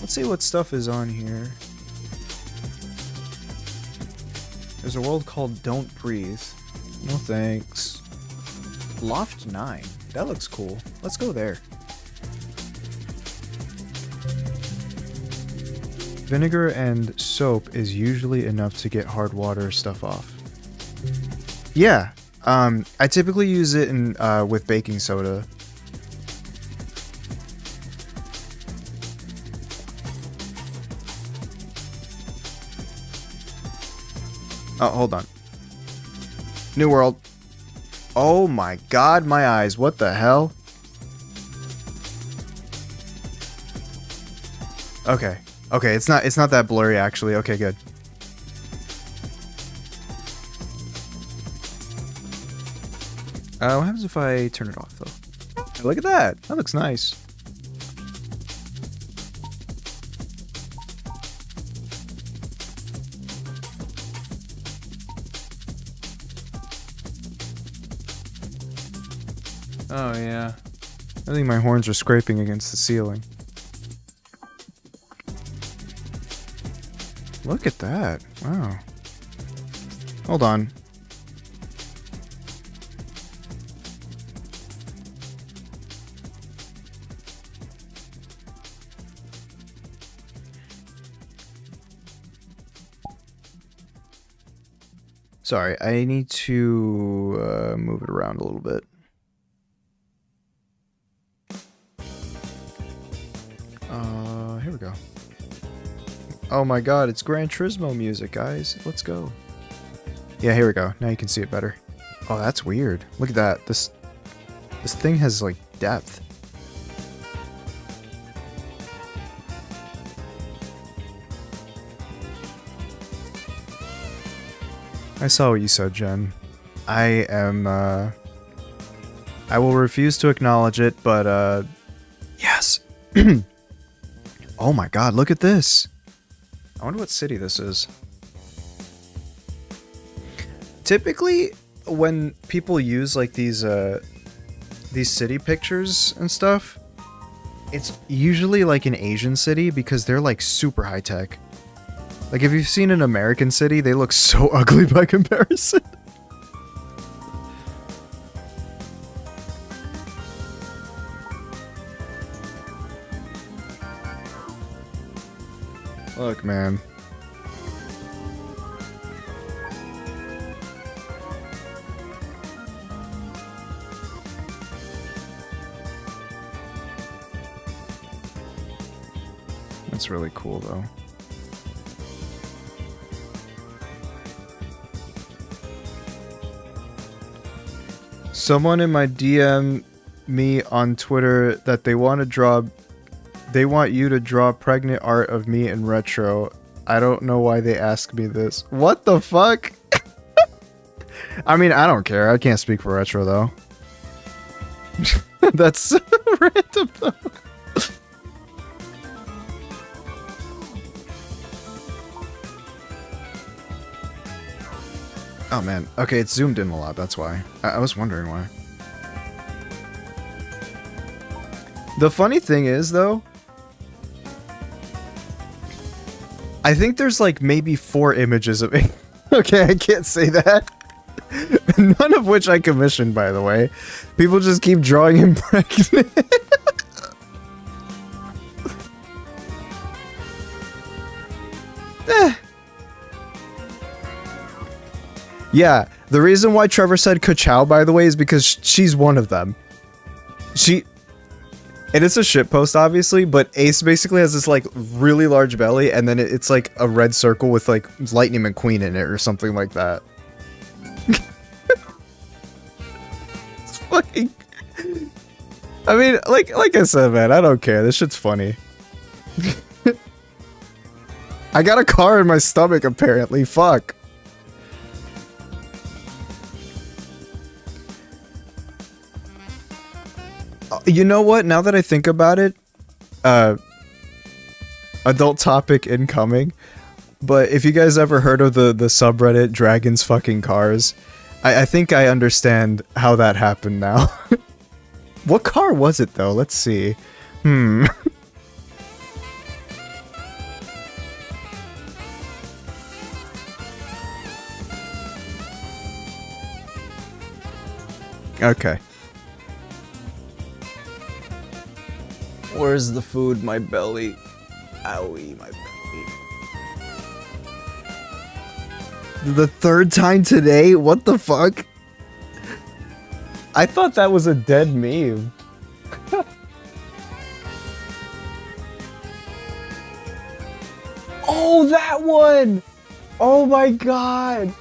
Let's see what stuff is on here. There's a world called Don't Breathe. No thanks. Loft 9. That looks cool. Let's go there. Vinegar and soap is usually enough to get hard water stuff off. Yeah. I typically use it in with baking soda. Oh, hold on. New world. Oh my god, my eyes. What the hell? Okay. Okay, it's not that blurry actually. Okay, good. What happens if I turn it off though? Look at that. That looks nice. Oh yeah. I think my horns are scraping against the ceiling. Look at that. Wow. Hold on. Sorry, I need to move it around a little bit. Here we go. Oh my god, it's Gran Turismo music, guys. Let's go. Yeah, here we go. Now you can see it better. Oh, that's weird. Look at that. This thing has, like, depth. I saw what you said, Jen. I will refuse to acknowledge it, but, yes. Oh my god, look at this. I wonder what city this is. Typically, when people use like these city pictures and stuff, it's usually like an Asian city because they're like super high tech. Like if you've seen an American city, they look so ugly by comparison. Look, man. That's really cool, though. Someone in my DM me on Twitter that they want you to draw pregnant art of me in Retro. I don't know why they ask me this. What the fuck? I mean, I don't care. I can't speak for Retro, though. That's so random, though. Oh, man. Okay, it's zoomed in a lot. That's why. I was wondering why. The funny thing is, though, I think there's like maybe 4 images of it. Okay, I can't say that. None of which I commissioned, by the way. People just keep drawing him pregnant. Yeah, the reason why Trevor said ka-chow, by the way, is because she's one of them. And it's a shitpost, obviously, but Ace basically has this, like, really large belly, and then it's, like, a red circle with, like, Lightning McQueen in it, or something like that. It's fucking... I mean, like I said, man, I don't care. This shit's funny. I got a car in my stomach, apparently. Fuck. You know what? Now that I think about it, adult topic incoming. But if you guys ever heard of the subreddit Dragons Fucking Cars, I think I understand how that happened now. What car was it though? Let's see. Okay. Where's the food? My belly. Owie, my belly. The third time today? What the fuck? I thought that was a dead meme. Oh, that one! Oh my god!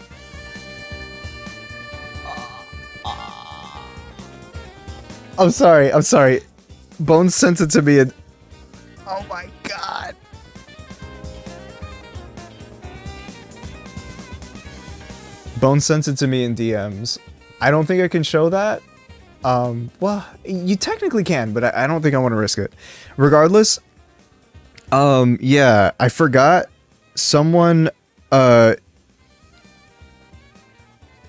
I'm sorry. Bones sent it to me and... Oh my god! Bones sent it to me in DMs. I don't think I can show that. Well, you technically can, but I don't think I want to risk it. Regardless, yeah, I forgot someone,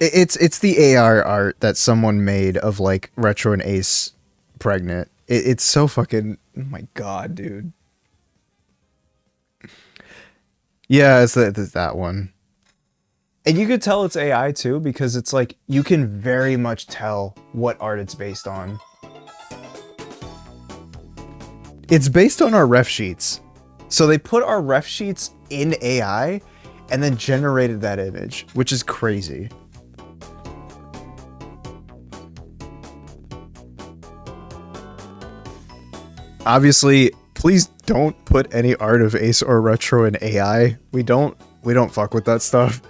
it's the AR art that someone made of, like, Retro and Ace pregnant. It's so fucking, oh my god, dude. Yeah, it's that one. And you could tell it's AI too, because it's like, you can very much tell what art it's based on. It's based on our ref sheets. So they put our ref sheets in AI and then generated that image, which is crazy. Obviously, please don't put any art of Ace or Retro in AI. We don't fuck with that stuff.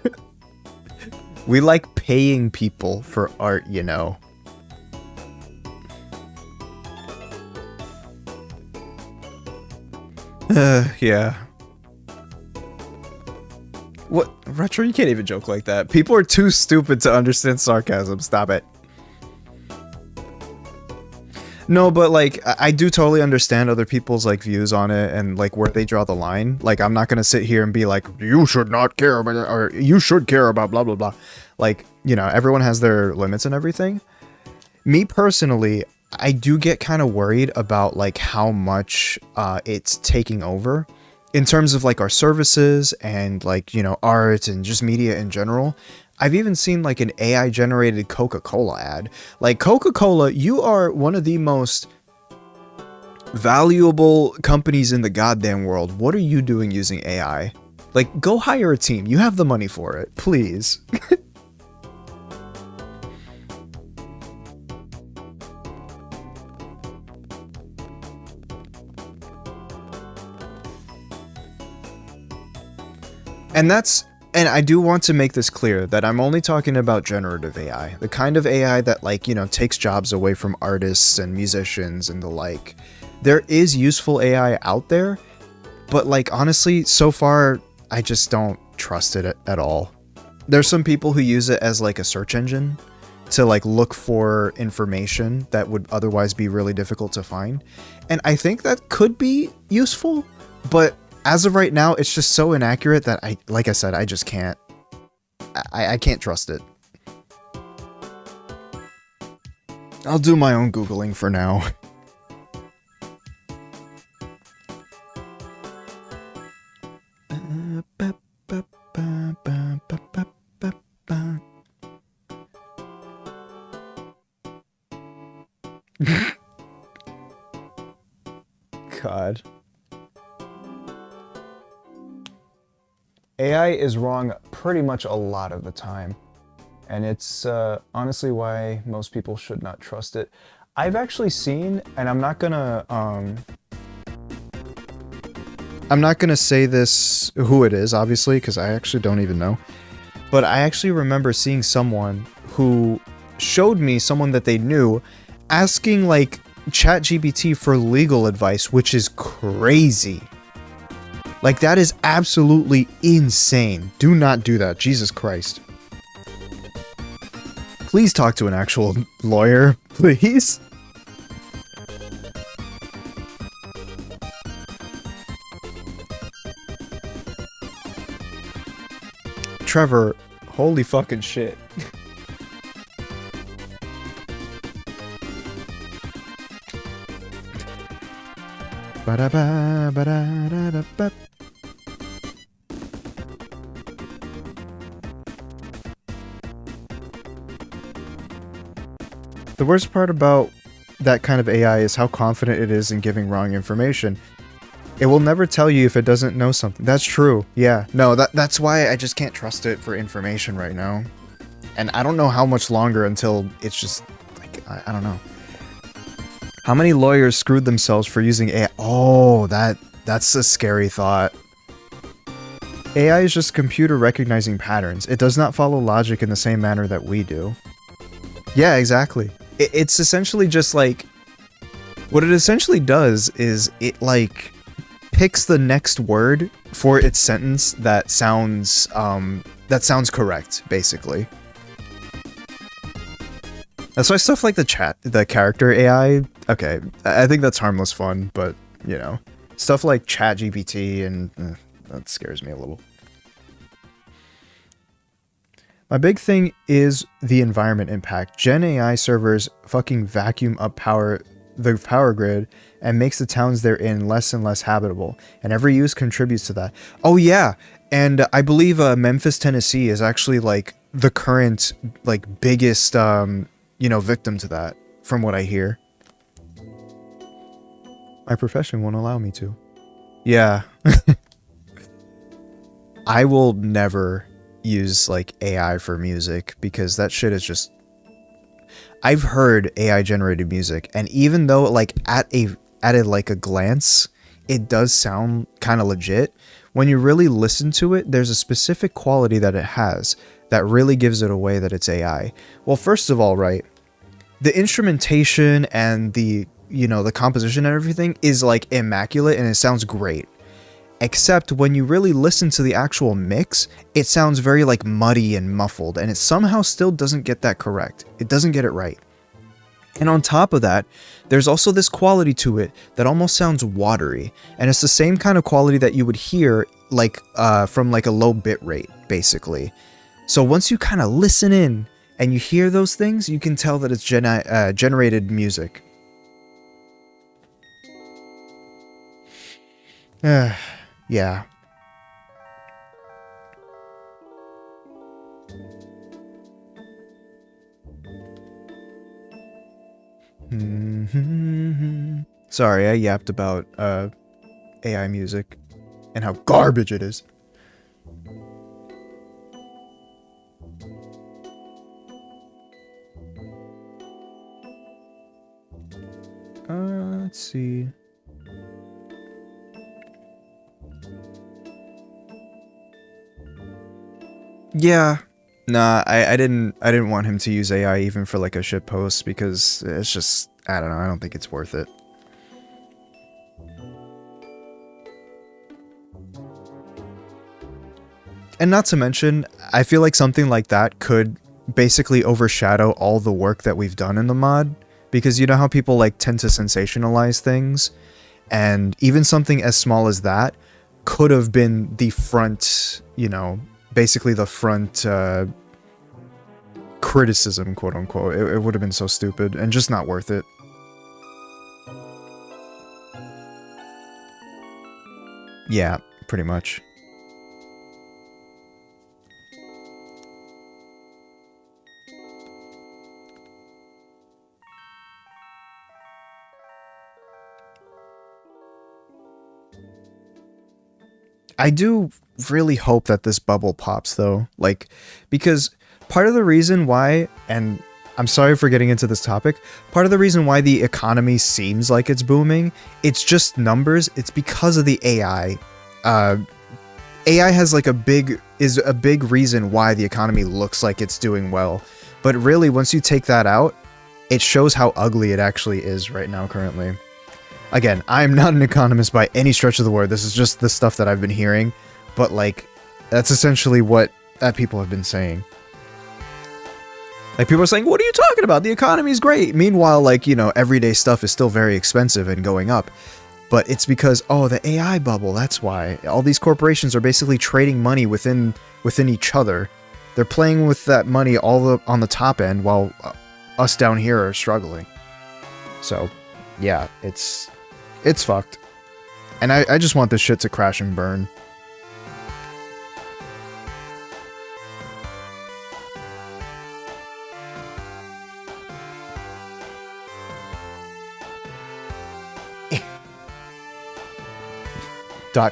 We like paying people for art, you know. Yeah. What? Retro, you can't even joke like that. People are too stupid to understand sarcasm. Stop it. No, but like, I do totally understand other people's like views on it and like where they draw the line. Like, I'm not gonna sit here and be like, you should not care about it, or you should care about blah blah blah. Like, you know, everyone has their limits and everything. Me personally, I do get kind of worried about like how much it's taking over in terms of like our services and like, you know, art and just media in general. I've even seen like an AI generated Coca-Cola ad. Like, Coca-Cola, you are one of the most valuable companies in the goddamn world. What are you doing using AI? Like, go hire a team. You have the money for it. Please. And I do want to make this clear that I'm only talking about generative AI, the kind of AI that, like, you know, takes jobs away from artists and musicians and the like. There is useful AI out there, but like, honestly, so far, I just don't trust it at all. There's some people who use it as like a search engine to like look for information that would otherwise be really difficult to find. And I think that could be useful, but as of right now, it's just so inaccurate that like I said, I just can't. I can't trust it. I'll do my own Googling for now. God. AI is wrong pretty much a lot of the time, and it's honestly why most people should not trust it. I've actually seen, and I'm not gonna say this who it is, obviously, because I actually don't even know. But I actually remember seeing someone who showed me someone that they knew asking like ChatGPT for legal advice, which is crazy. Like, that is absolutely insane. Do not do that. Jesus Christ. Please talk to an actual lawyer, please. Trevor, holy fucking shit. Ba-da-ba, ba-da-da-da-ba. The worst part about that kind of AI is how confident it is in giving wrong information. It will never tell you if it doesn't know something. That's true. Yeah. No, that's why I just can't trust it for information right now. And I don't know how much longer until it's just like I don't know. How many lawyers screwed themselves for using AI? Oh, that's a scary thought. AI is just a computer recognizing patterns. It does not follow logic in the same manner that we do. Yeah, exactly. It's essentially just like, what it essentially does is it like picks the next word for its sentence that sounds correct, basically. That's why stuff like the character AI, okay, I think that's harmless fun, but you know, stuff like ChatGPT and that scares me a little. My big thing is the environment impact. Gen AI servers fucking vacuum up the power grid and makes the towns they're in less and less habitable, and every use contributes to that. Oh yeah, and I believe Memphis, Tennessee is actually like the current like biggest victim to that, from what I hear. My profession won't allow me to. Yeah. I will never use like AI for music because that shit is just... I've heard AI generated music, and even though like at a like a glance it does sound kind of legit, when you really listen to it, there's a specific quality that it has that really gives it away that it's AI. Well, first of all, right, the instrumentation and the composition and everything is like immaculate and it sounds great. Except when you really listen to the actual mix, it sounds very like muddy and muffled, and it somehow still doesn't get that correct. It doesn't get it right. And on top of that, there's also this quality to it that almost sounds watery, and it's the same kind of quality that you would hear like from like a low bit rate, basically. So once you kind of listen in and you hear those things, you can tell that it's generated music. Yeah. Sorry, I yapped about AI music and how garbage it is. Let's see. Yeah. Nah, I didn't want him to use AI even for like a shit post because it's just, I don't know, I don't think it's worth it. And not to mention, I feel like something like that could basically overshadow all the work that we've done in the mod, because you know how people like tend to sensationalize things, and even something as small as that could have been the front, basically the front criticism, quote unquote. It would have been so stupid and just not worth it. Yeah, pretty much. I do really hope that this bubble pops though, like, because part of the reason why, and I'm sorry for getting into this topic, part of the reason why the economy seems like it's booming, it's just numbers, it's because of the AI. AI has like a big reason why the economy looks like it's doing well, but really once you take that out, it shows how ugly it actually is right now currently. Again, I'm not an economist by any stretch of the word. This is just the stuff that I've been hearing. But, like, that's essentially what people have been saying. Like, people are saying, what are you talking about? The economy's great. Meanwhile, like, everyday stuff is still very expensive and going up. But it's because, oh, the AI bubble, that's why. All these corporations are basically trading money within, within each other. They're playing with that money on the top end while us down here are struggling. So, yeah, it's fucked. And I just want this shit to crash and burn.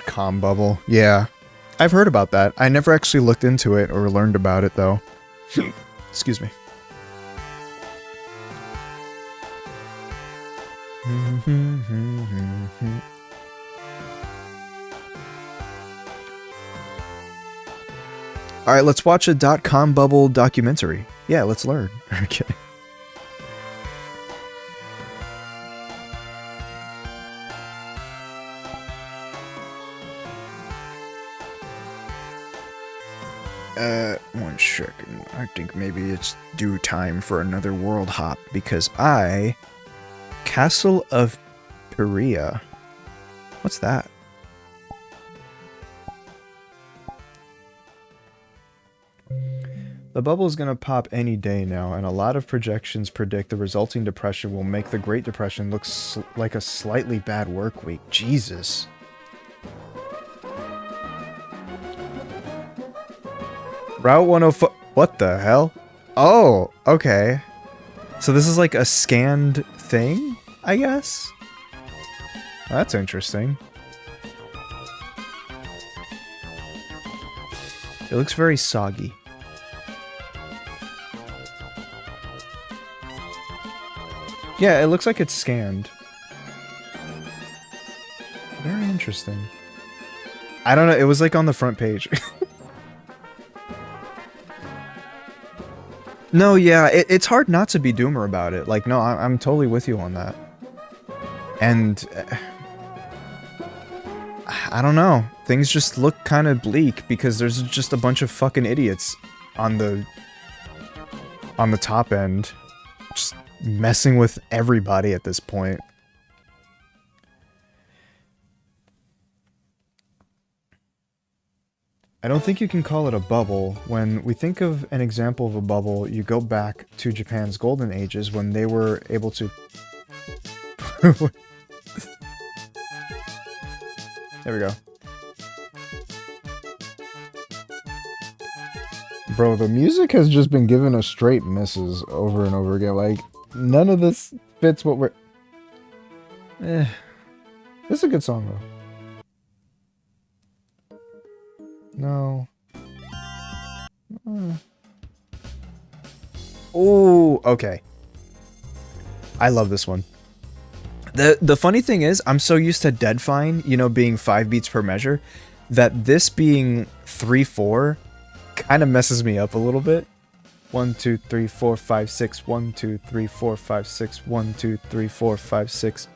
.com bubble. Yeah. I've heard about that. I never actually looked into it or learned about it, though. Excuse me. Alright, let's watch a .com bubble documentary. Yeah, let's learn. Okay. One second. I think maybe it's due time for another world hop because Castle of Perea. What's that? The bubble is gonna pop any day now, and a lot of projections predict the resulting depression will make the Great Depression look like a slightly bad work week. Jesus. Route 104. What the hell? Oh, okay. So this is like a scanned thing, I guess? That's interesting. It looks very soggy. Yeah, it looks like it's scanned. Very interesting. I don't know, it was like on the front page. No, yeah, it's hard not to be doomer about it. Like, no, I'm totally with you on that. And I don't know. Things just look kind of bleak because there's just a bunch of fucking idiots on the top end, just messing with everybody at this point. I don't think you can call it a bubble. When we think of an example of a bubble, you go back to Japan's golden ages when they were able to... There we go. Bro, the music has just been given us straight misses over and over again. Like, none of this fits what we're... This is a good song, though. No. Oh, okay. I love this one. The funny thing is, I'm so used to Dead Fine, you know, being 5 beats per measure, that this being 3/4 kind of messes me up a little bit. 1 2 3 4 5 6 1 2 3 4 5 6 1 2 3 4 5 6.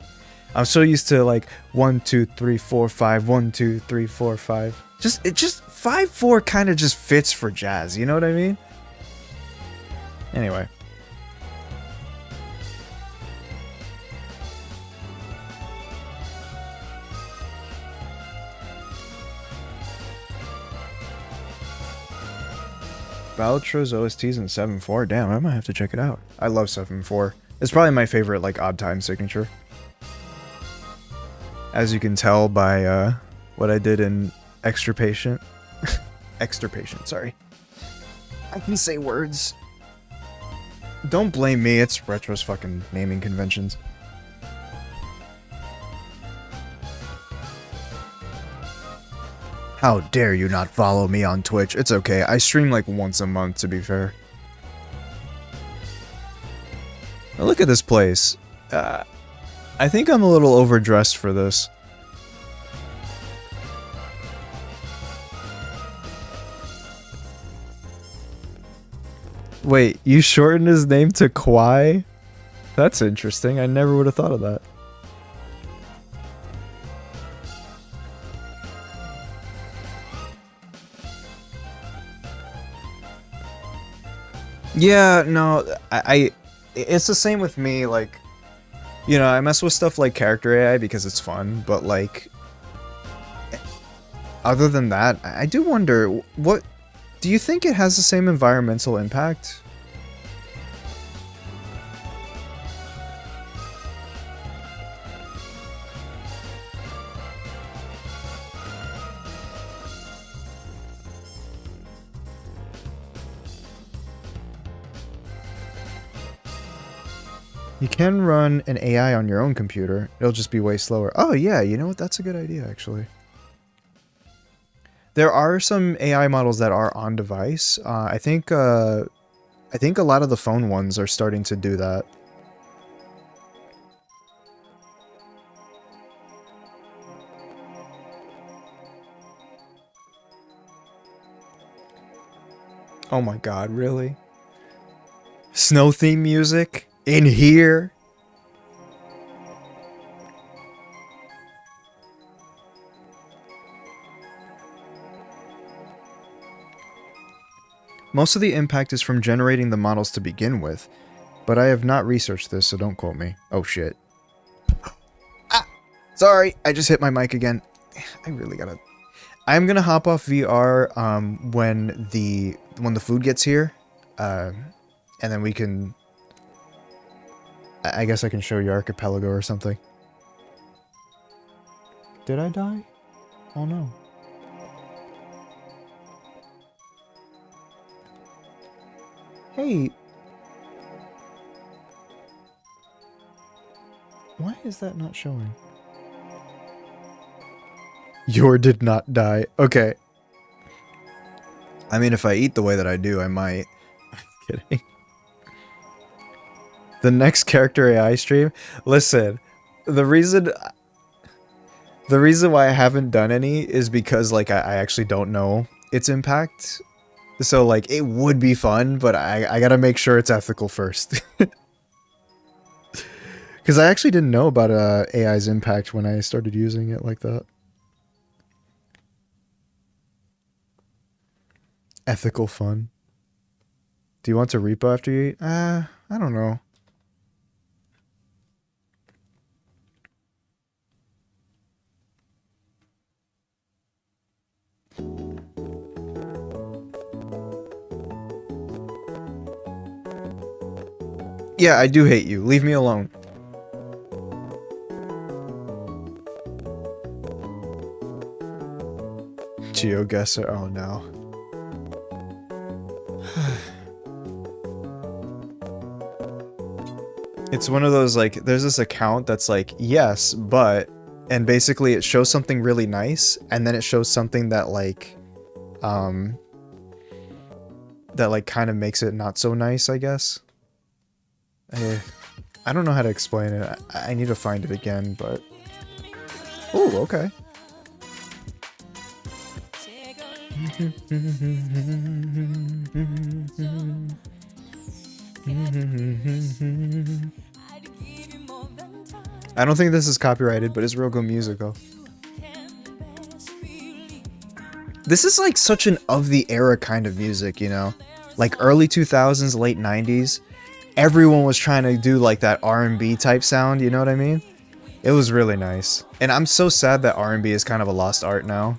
I'm so used to like 1 2 3 4 5 1 2 3 4 5. Just 5/4 kind of just fits for jazz, you know what I mean? Anyway. Ballatro's OST's in 7/4. Damn, I might have to check it out. I love 7/4. It's probably my favorite like odd time signature. As you can tell by what I did in Extra Patient. Extra Patient, sorry. I can say words. Don't blame me, it's Retro's fucking naming conventions. How dare you not follow me on Twitch? It's okay, I stream like once a month, to be fair. Now look at this place. I think I'm a little overdressed for this. Wait, you shortened his name to Kwai? That's interesting, I never would have thought of that. Yeah, no, it's the same with me, like, you know, I mess with stuff like character AI because it's fun, but like, other than that, I do wonder, what Do you think it has the same environmental impact? You can run an AI on your own computer. It'll just be way slower. Oh yeah, you know what? That's a good idea, actually. There are some AI models that are on device. I think a lot of the phone ones are starting to do that. Oh my god, really? Snow theme music? In here? Most of the impact is from generating the models to begin with, but I have not researched this, so don't quote me. Oh shit. Ah! Sorry, I just hit my mic again. I really gotta... I'm gonna hop off VR when the food gets here, and then we can... I guess I can show you Archipelago or something. Did I die? Oh no. Hey. Why is that not showing? Your did not die. Okay. I mean, if I eat the way that I do, I might. Kidding. The next character AI stream? Listen, the reason why I haven't done any is because, like, I actually don't know its impact. So, like, it would be fun, but I gotta make sure it's ethical first. Because I actually didn't know about AI's impact when I started using it like that. Ethical fun. Do you want to repo after you eat? I don't know. Yeah, I do hate you. Leave me alone. GeoGuessr. Oh no. It's one of those, like, there's this account that's like, yes, but, and basically it shows something really nice, and then it shows something that, like, kind of makes it not so nice, I guess. I don't know how to explain it. I need to find it again, but... Ooh, okay. I don't think this is copyrighted, but it's real good music, though. This is like such an of the era kind of music, you know? Like early 2000s, late 90s. Everyone was trying to do like that R&B type sound, you know what I mean? It was really nice. And I'm so sad that R&B is kind of a lost art now.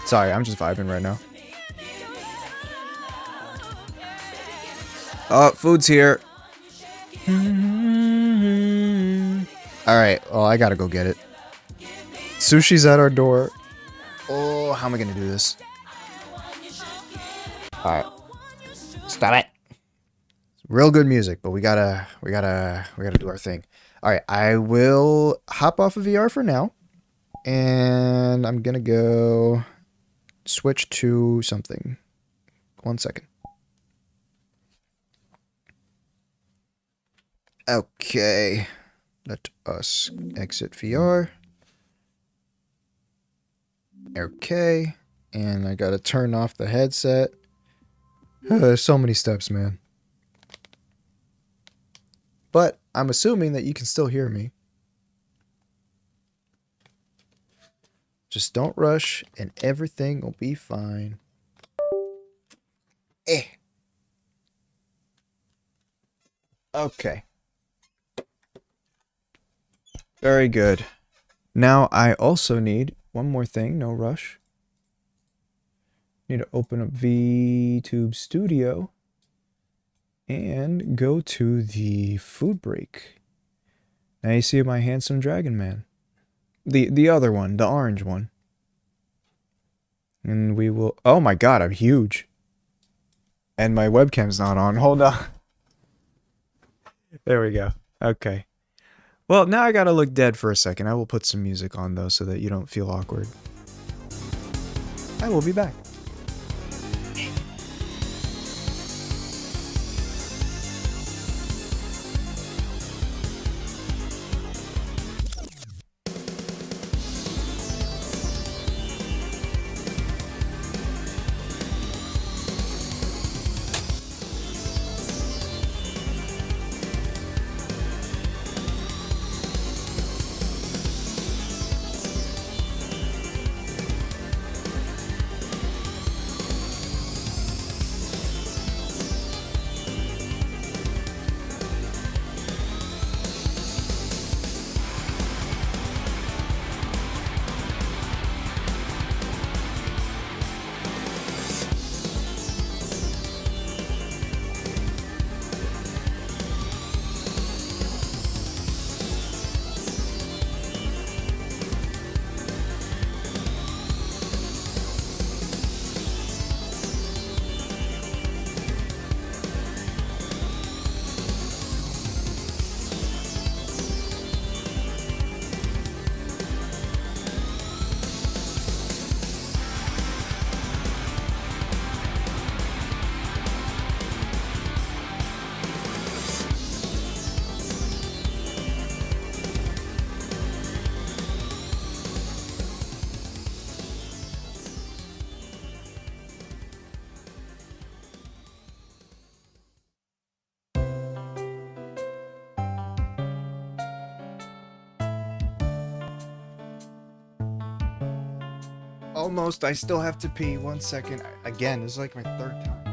Sorry, I'm just vibing right now. Oh, food's here. Alright, well, I gotta go get it. Sushi's at our door. Oh, how am I gonna do this? Alright. Stop it. Real good music, but we gotta do our thing. Alright, I will hop off of VR for now. And I'm gonna go switch to something. 1 second. Okay. Let us exit VR. Okay. And I gotta turn off the headset. So many steps, man. But I'm assuming that you can still hear me. Just don't rush and everything will be fine. Okay. Very good. Now I also need one more thing, no rush. Need to open up VTube Studio and go to the food break. Now you see my handsome dragon man. The other one, the orange one. And we will... Oh my god, I'm huge. And my webcam's not on. Hold on. There we go. Okay. Well, now I gotta look dead for a second. I will put some music on, though, so that you don't feel awkward. I will be back. Almost. I still have to pee. 1 second. Again, this is like my third time.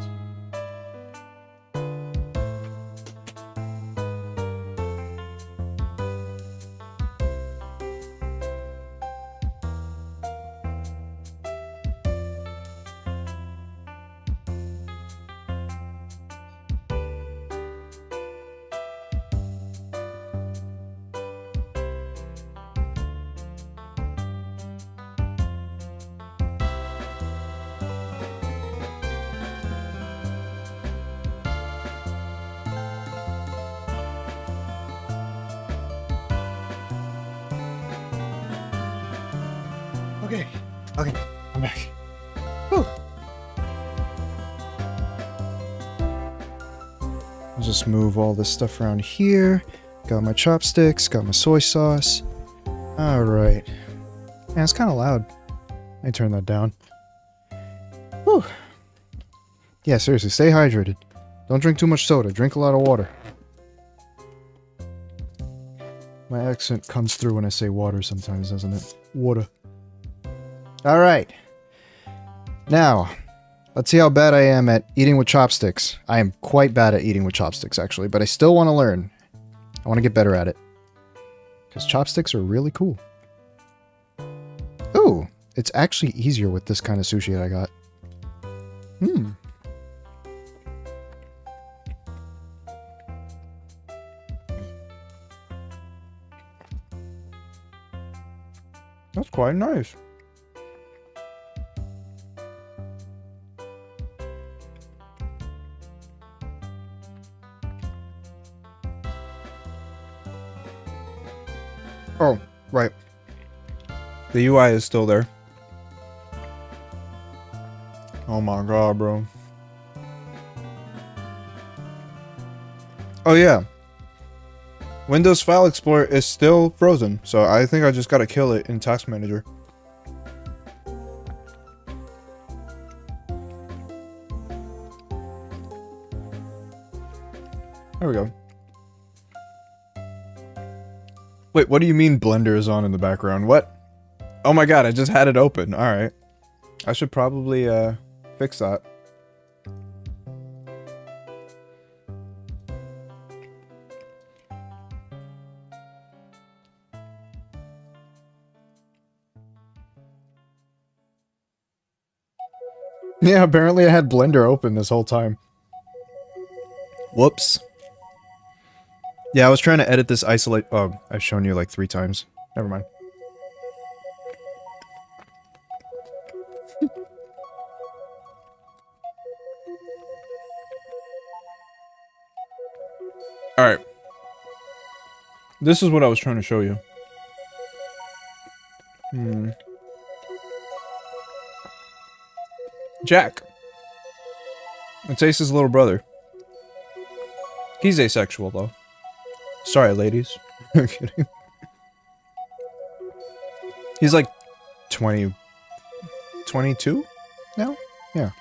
Okay. Okay. I'm back. Whew. I'll just move all this stuff around here. Got my chopsticks, got my soy sauce. Alright. Man, it's kind of loud. I turn that down. Whew. Yeah, seriously, stay hydrated. Don't drink too much soda. Drink a lot of water. My accent comes through when I say water sometimes, doesn't it? Water. Alright. Now, let's see how bad I am at eating with chopsticks. I am quite bad at eating with chopsticks, actually, but I still want to learn. I want to get better at it. Because chopsticks are really cool. Ooh, it's actually easier with this kind of sushi that I got. That's quite nice. Oh, right. The UI is still there. Oh my god, bro. Oh yeah. Windows File Explorer is still frozen, so I think I just gotta kill it in Task Manager. There we go. Wait, what do you mean Blender is on in the background? What? Oh my god, I just had it open. Alright. I should probably, fix that. Yeah, apparently I had Blender open this whole time. Whoops. Yeah, I was trying to edit this isolate. Oh, I've shown you like 3 times. Never mind. Alright. This is what I was trying to show you. Jak. It's Ace's little brother. He's asexual, though. Sorry, ladies. I'm kidding. He's like 22 now? Yeah.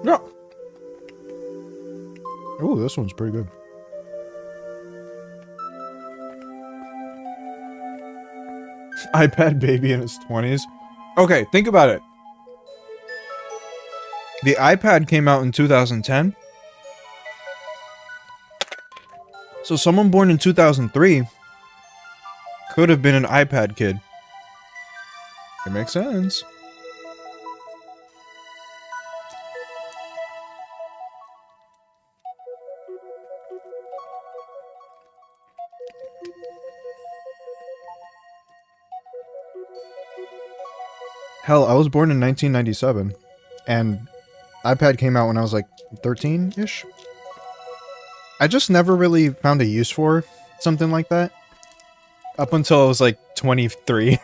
Yeah. Ooh, this one's pretty good. iPad baby in his 20s. Okay, think about it. The iPad came out in 2010. So someone born in 2003 could have been an iPad kid. It makes sense. Hell, I was born in 1997, and iPad came out when I was like 13-ish. I just never really found a use for something like that. Up until I was like 23.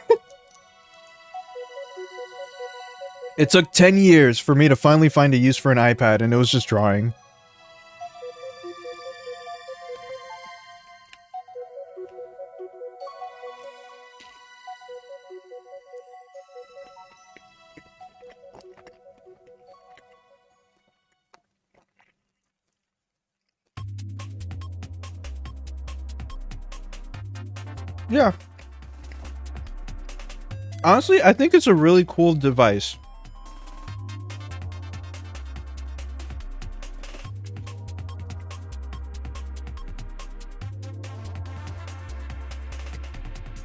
It took 10 years for me to finally find a use for an iPad, and it was just drawing. Yeah. Honestly, I think it's a really cool device.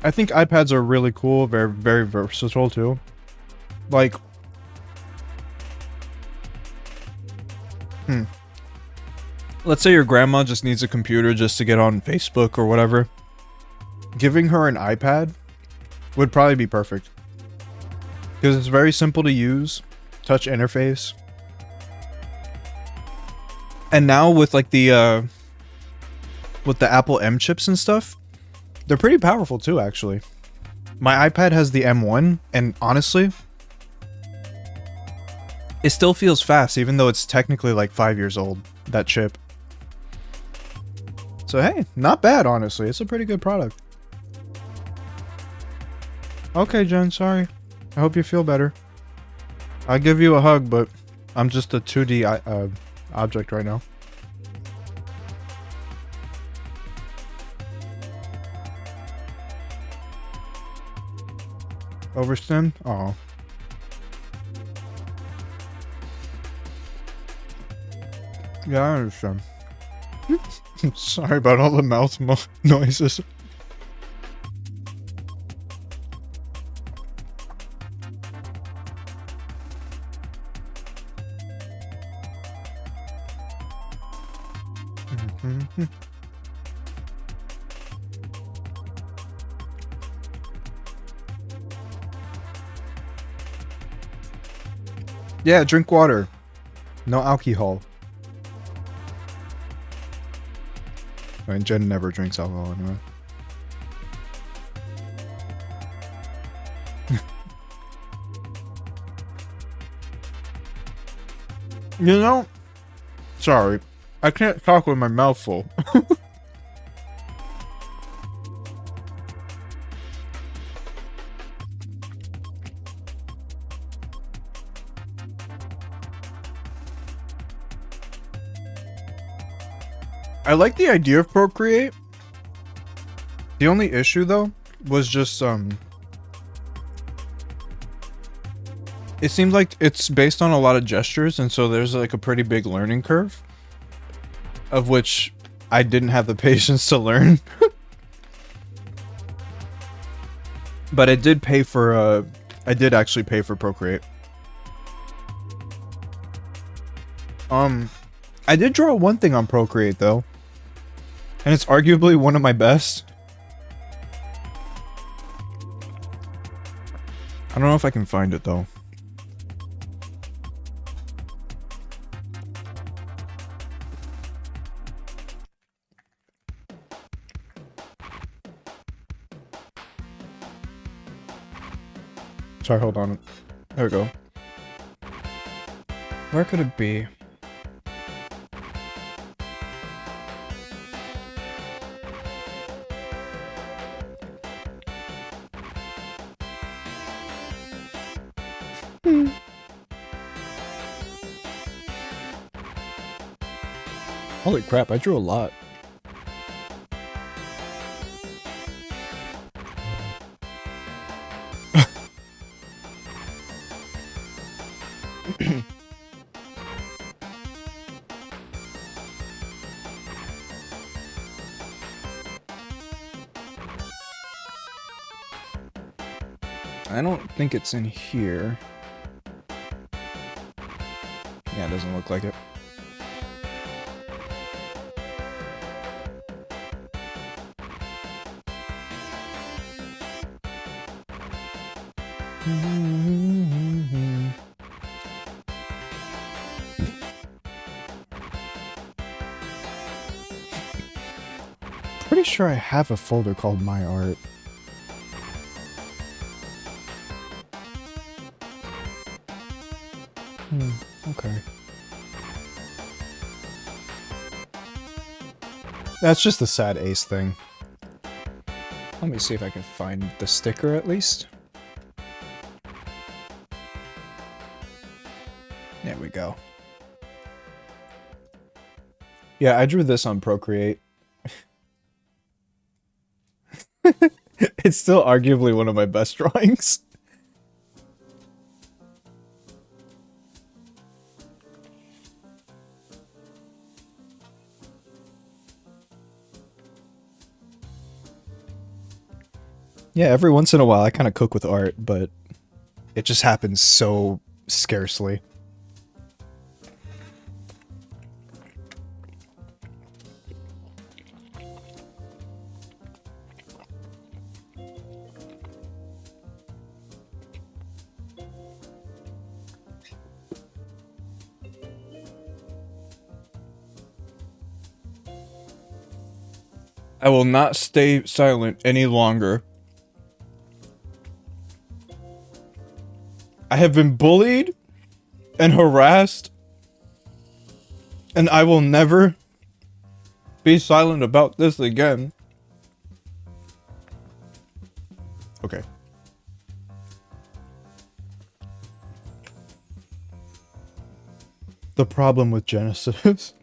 I think iPads are really cool, very, very versatile too. Like, let's say your grandma just needs a computer just to get on Facebook or whatever. Giving her an iPad would probably be perfect. Because it's very simple to use, touch interface. And now with like the Apple M chips and stuff, they're pretty powerful too, actually. My iPad has the M1, and honestly, it still feels fast, even though it's technically like 5 years old, that chip. So hey, not bad, honestly. It's a pretty good product. Okay, Jen, sorry. I hope you feel better. I'll give you a hug, but I'm just a 2D object right now. Overstim? Oh. Yeah, I understand. Sorry about all the mouth noises. Yeah, drink water. No alcohol. I mean, Jen never drinks alcohol anyway. You know? Sorry. I can't talk with my mouth full. I like the idea of Procreate. The only issue, though, was just it seemed like it's based on a lot of gestures, and so there's like a pretty big learning curve, of which I didn't have the patience to learn. But I did pay for I did actually pay for Procreate. I did draw one thing on Procreate though, and it's arguably one of my best. I don't know if I can find it though. Sorry, hold on. There we go. Where could it be? Holy crap, I drew a lot. I don't think it's in here. Yeah, it doesn't look like it. Pretty sure I have a folder called My Art. Okay. That's just the sad ace thing. Let me see if I can find the sticker at least. There we go. Yeah, I drew this on Procreate. It's still arguably one of my best drawings. Yeah, every once in a while I kind of cook with art, but it just happens so scarcely. I will not stay silent any longer. I have been bullied and harassed, and I will never be silent about this again. Okay. The problem with Genesis.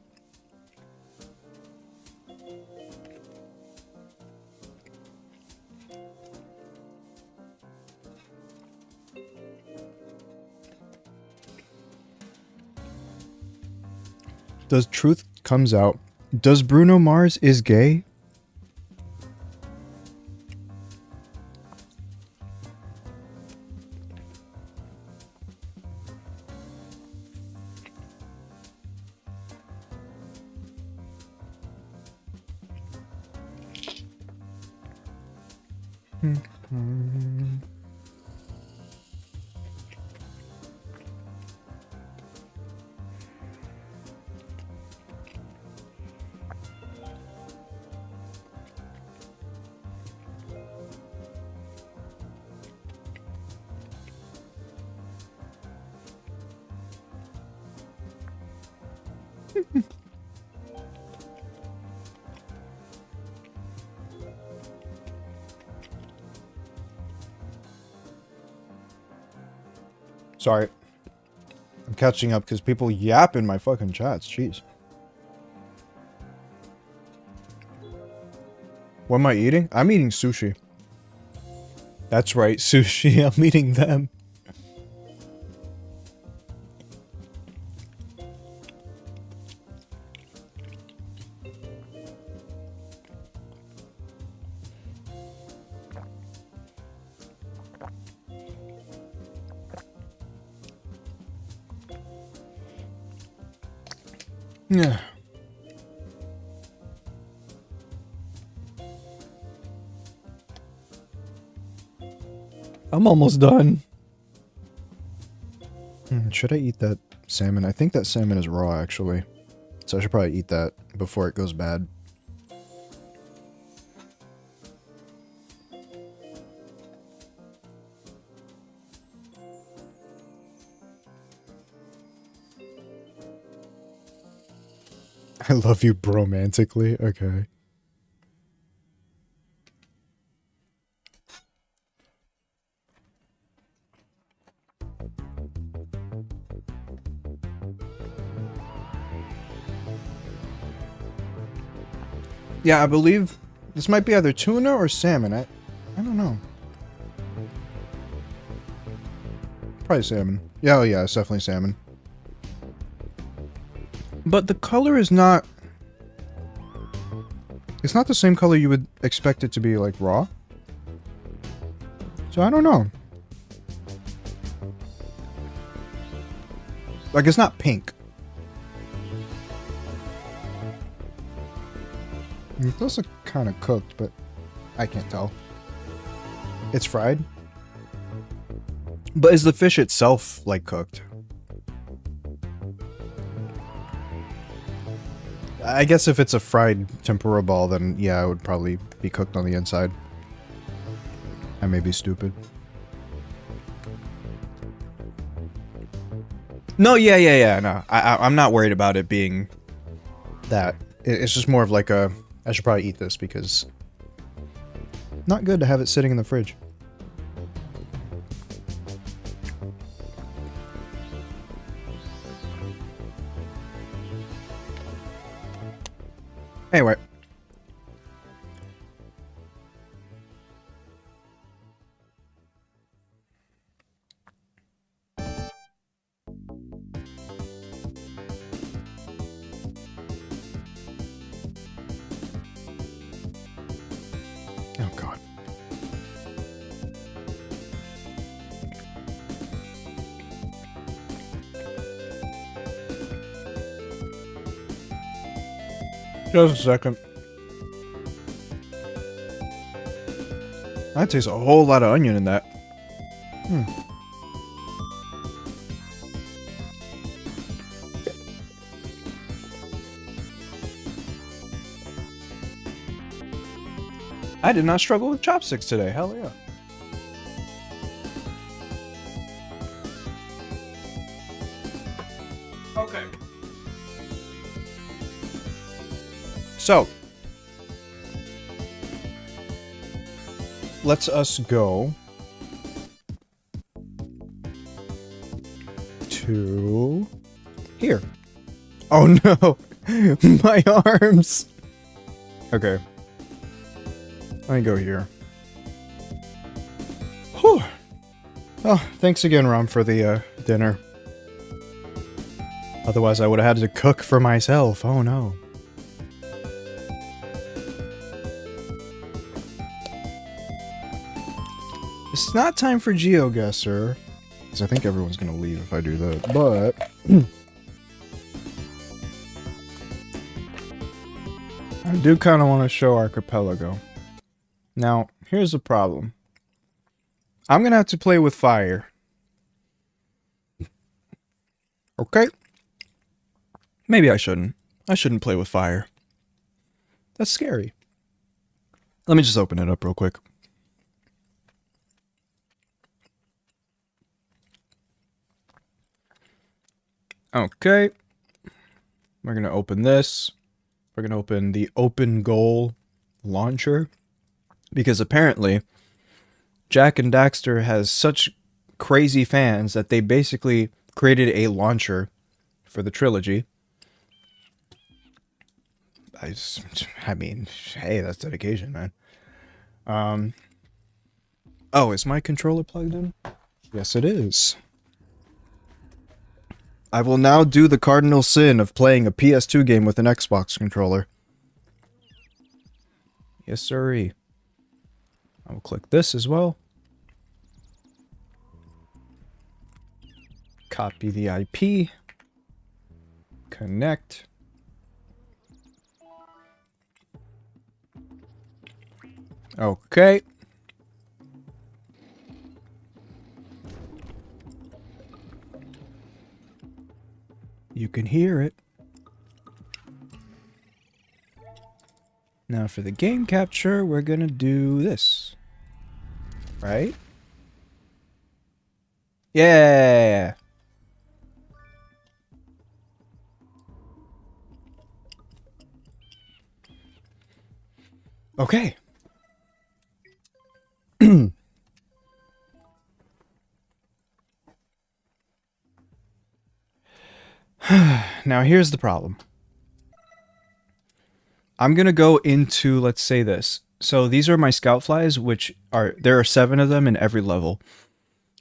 Does truth comes out? Does Bruno Mars is gay? Sorry. I'm catching up because people yap in my fucking chats. Jeez. What am I eating? I'm eating sushi. That's right, sushi. I'm eating them. Yeah. I'm almost done. Should I eat that salmon? I think that salmon is raw, actually. So I should probably eat that before it goes bad. I love you bromantically. Okay. Yeah, I believe this might be either tuna or salmon. I don't know. Probably salmon. Yeah, oh yeah, it's definitely salmon. But the color is not... It's not the same color you would expect it to be, like, raw. So I don't know. Like, it's not pink. It does look kind of cooked, but I can't tell. It's fried. But is the fish itself, like, cooked? I guess if it's a fried tempura ball, then yeah, it would probably be cooked on the inside. I may be stupid. No, yeah, no. I'm not worried about it being that. It's just more of like a... I should probably eat this because... Not good to have it sitting in the fridge. Anyway. Oh god. Just a second. That tastes a whole lot of onion in that. I did not struggle with chopsticks today. Hell yeah. Okay. So, let's us go to here. Oh no, my arms. Okay. Let me go here. Whew. Oh, thanks again, Rom, for the dinner. Otherwise, I would have had to cook for myself. Oh no. It's not time for GeoGuessr, because I think everyone's gonna leave if I do that, but... I do kind of want to show Archipelago. Now, here's the problem. I'm gonna have to play with fire. Okay? Maybe I shouldn't. I shouldn't play with fire. That's scary. Let me just open it up real quick. Okay. We're gonna open this. We're gonna open the Open Goal launcher. Because apparently, Jak and Daxter has such crazy fans that they basically created a launcher for the trilogy. I mean, hey, that's dedication, man. Oh, is my controller plugged in? Yes, it is. I will now do the cardinal sin of playing a PS2 game with an Xbox controller. Yes, sirree. I will click this as well. Copy the IP. Connect. Okay. You can hear it. Now for the game capture, we're gonna do this. Right? Yeah! Okay. Now here's the problem. I'm gonna go into, let's say this. So these are my scout flies, which are, there are 7 of them in every level.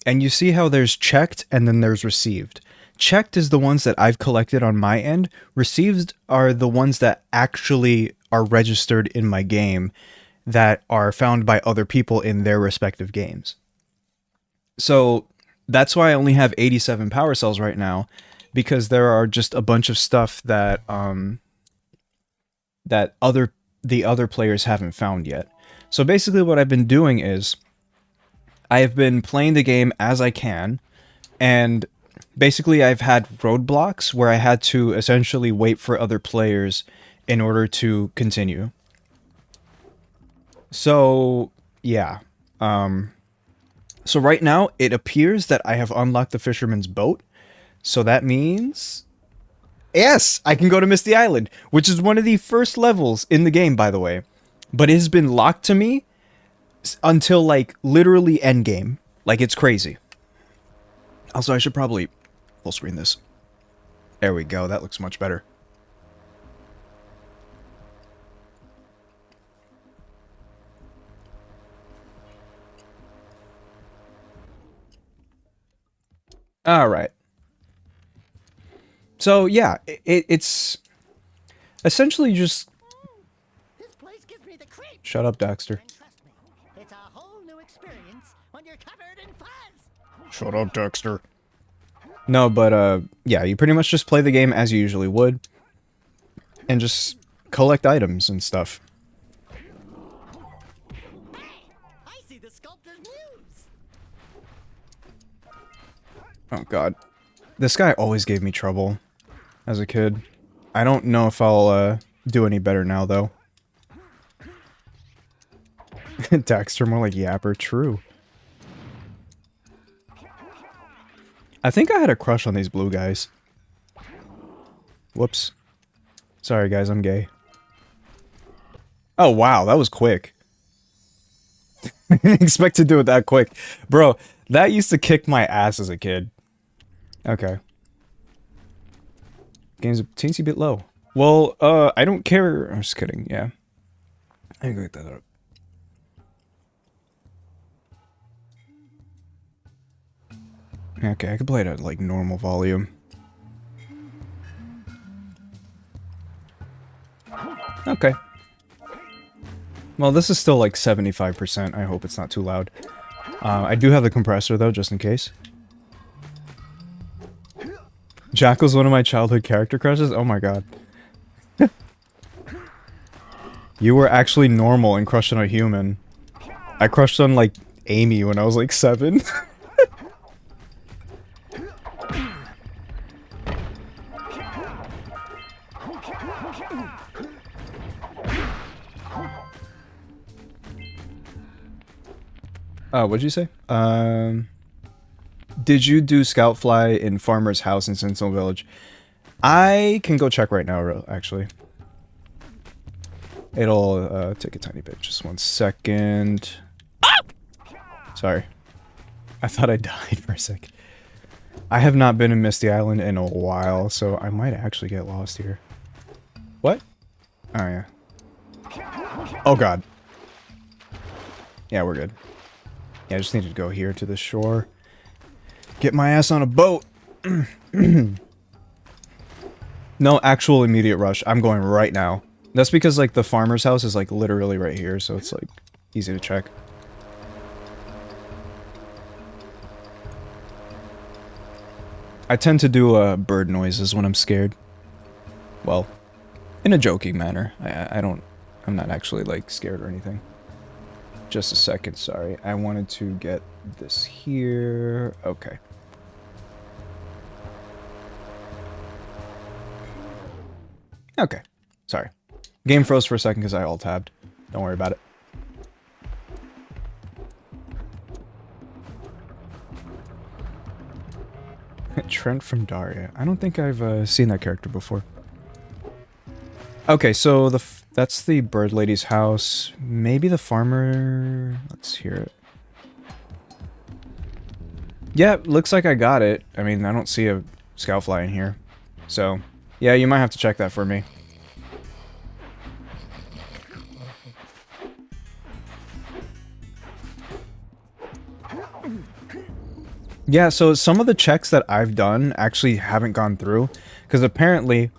And you see how there's checked and then there's received. Checked is the ones that I've collected on my end. Received are the ones that actually are registered in my game that are found by other people in their respective games. So that's why I only have 87 power cells right now, because there are just a bunch of stuff that that the other players haven't found yet. So basically what I've been doing is I have been playing the game as I can, and basically I've had roadblocks where I had to essentially wait for other players in order to continue. So, yeah. So right now it appears that I have unlocked the Fisherman's Boat. So that means, yes, I can go to Misty Island, which is one of the first levels in the game, by the way. But it has been locked to me until, like, literally endgame. Like, it's crazy. Also, I should probably full screen this. There we go, that looks much better. Alright. So, yeah, it's essentially just... This place gives me the creeps. Shut up, Daxter. And trust me, it's a whole new experience when you're covered in fuzz. Shut up, Daxter. No, but, yeah, you pretty much just play the game as you usually would. And just collect items and stuff. Hey, I see the sculptor's muse. Oh, God. This guy always gave me trouble as a kid. I don't know if I'll, do any better now, though. Daxter, more like Yapper, true. I think I had a crush on these blue guys. Whoops. Sorry, guys, I'm gay. Oh, wow, that was quick. I didn't expect to do it that quick. Bro, that used to kick my ass as a kid. Okay. Game's a teensy bit low. Well, I don't care. I'm just kidding, yeah. I can go get that up. Okay, I can play it at, like, normal volume. Okay. Well, this is still, like, 75%. I hope it's not too loud. I do have the compressor, though, just in case. Jack was one of my childhood character crushes? Oh my god. You were actually normal and crushed on a human. I crushed on, like, Amy when I was, like, 7. What'd you say? Did you do Scout Fly in Farmer's House in Sentinel Village? I can go check right now, actually. It'll, take a tiny bit. Just 1 second. Sorry. I thought I died for a second. I have not been in Misty Island in a while, so I might actually get lost here. What? Oh, yeah. Oh, God. Yeah, we're good. Yeah, I just need to go here to the shore. Get my ass on a boat! No actual immediate rush. I'm going right now. That's because, like, the farmer's house is, like, literally right here, so it's, like, easy to check. I tend to do, bird noises when I'm scared. Well, in a joking manner. I'm not actually, like, scared or anything. Just a second, sorry. I wanted to get this here. Okay. Okay. Sorry. Game froze for a second because I alt-tabbed. Don't worry about it. Trent from Daria. I don't think I've seen that character before. Okay, so that's the bird lady's house. Maybe the farmer... Let's hear it. Yeah, looks like I got it. I mean, I don't see a scoutfly in here. So, yeah, you might have to check that for me. Yeah, so some of the checks that I've done actually haven't gone through, because apparently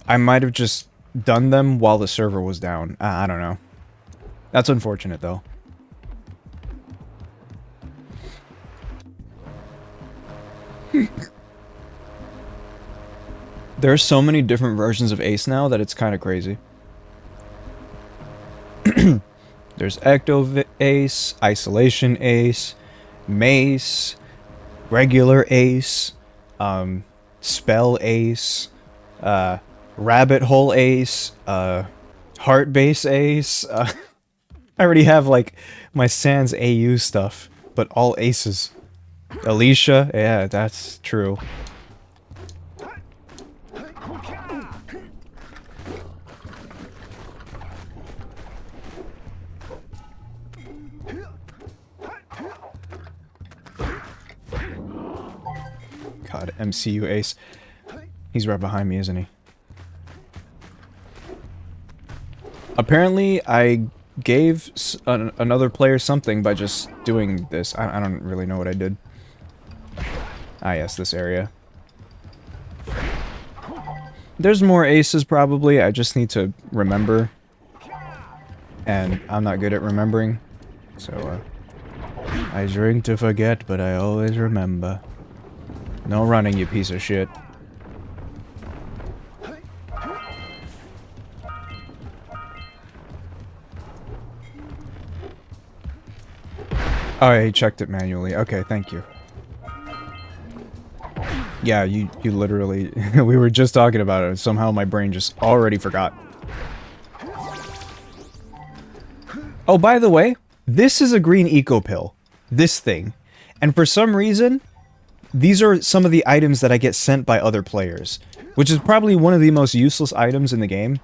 I might have just done them while the server was down. I don't know. That's unfortunate, though. There are so many different versions of Ace now that it's kind of crazy. There's Ecto Ace, Isolation Ace, Mace, Regular Ace, Spell Ace, Rabbit Hole Ace, Heart Base Ace. I already have, like, my Sans AU stuff, but all aces. Alicia, yeah, that's true. God, MCU Ace. He's right behind me, isn't he? Apparently, I gave another player something by just doing this. I don't really know what I did. Ah, yes, this area. There's more aces, probably. I just need to remember. And I'm not good at remembering. So, I drink to forget, but I always remember. No running, you piece of shit. Oh, yeah, he checked it manually. Okay, thank you. Yeah, you literally... we were just talking about it, and somehow my brain just already forgot. Oh, by the way, this is a green eco pill. This thing. And for some reason, these are some of the items that I get sent by other players. Which is probably one of the most useless items in the game.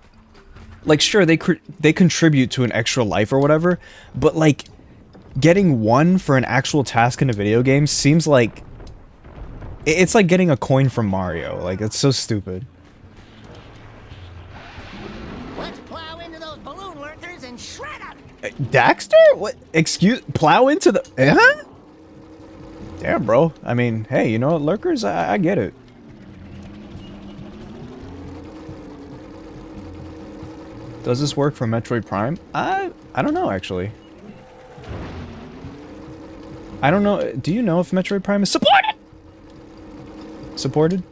Like, sure, they contribute to an extra life or whatever, but, like, getting one for an actual task in a video game seems like... It's like getting a coin from Mario. Like, it's so stupid. Let's plow into those balloon lurkers and shred them. Daxter? What? Excuse... Plow into the... Huh? Damn, bro. I mean, hey, you know what? Lurkers, I get it. Does this work for Metroid Prime? I don't know, actually. I don't know. Do you know if Metroid Prime is supported? Supported?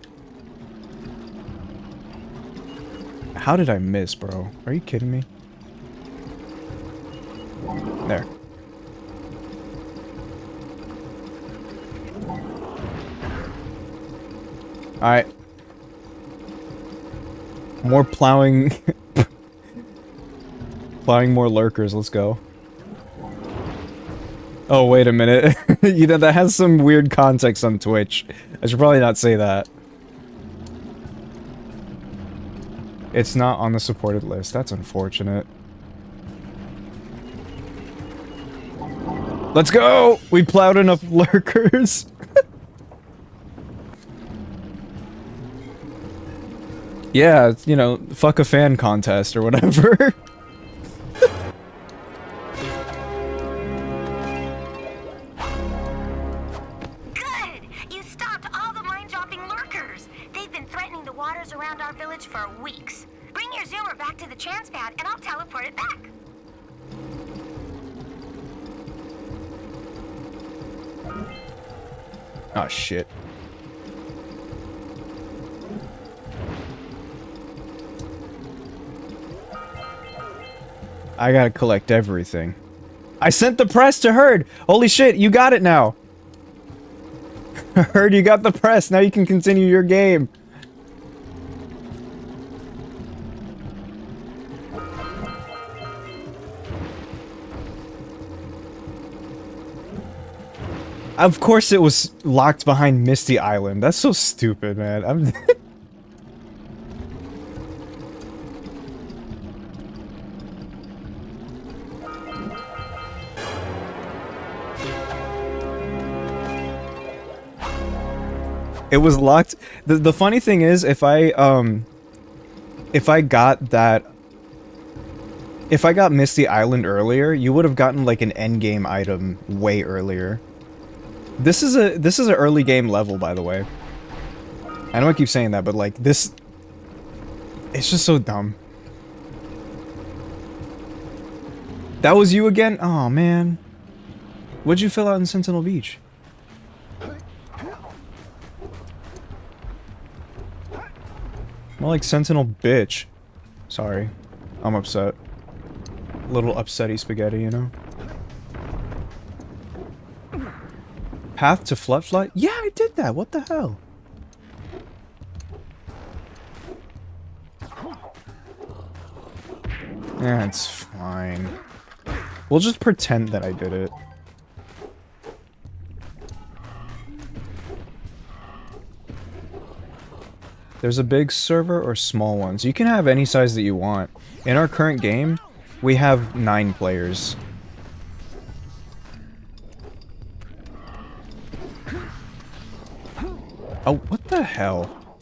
How did I miss, bro? Are you kidding me? There. Alright. More plowing. Plowing more lurkers, let's go. Oh, wait a minute. You know, that has some weird context on Twitch. I should probably not say that. It's not on the supported list. That's unfortunate. Let's go! We plowed enough lurkers. Yeah, you know, fuck a fan contest or whatever. wanders around our village for weeks. Bring your zoomer back to the chance pad and I'll teleport it back. Oh shit. I gotta collect everything. I sent the press to Herd! Holy shit, you got it now! Herd, you got the press, now you can continue your game. Of course it was locked behind Misty Island. That's so stupid, man. I'm It was locked. The funny thing is, if I got that, if I got Misty Island earlier, you would have gotten like an endgame item way earlier. This is an early game level, by the way. I know I keep saying that, but like this, it's just so dumb. That was you again? Oh man, what'd you fill out in Sentinel Beach? More like Sentinel bitch. Sorry. I'm upset. Little upsetty spaghetti, you know? Path to Flutfly? Yeah, I did that. What the hell? Yeah, it's fine. We'll just pretend that I did it. There's a big server or small ones. You can have any size that you want. In our current game, we have 9 players. Oh, what the hell?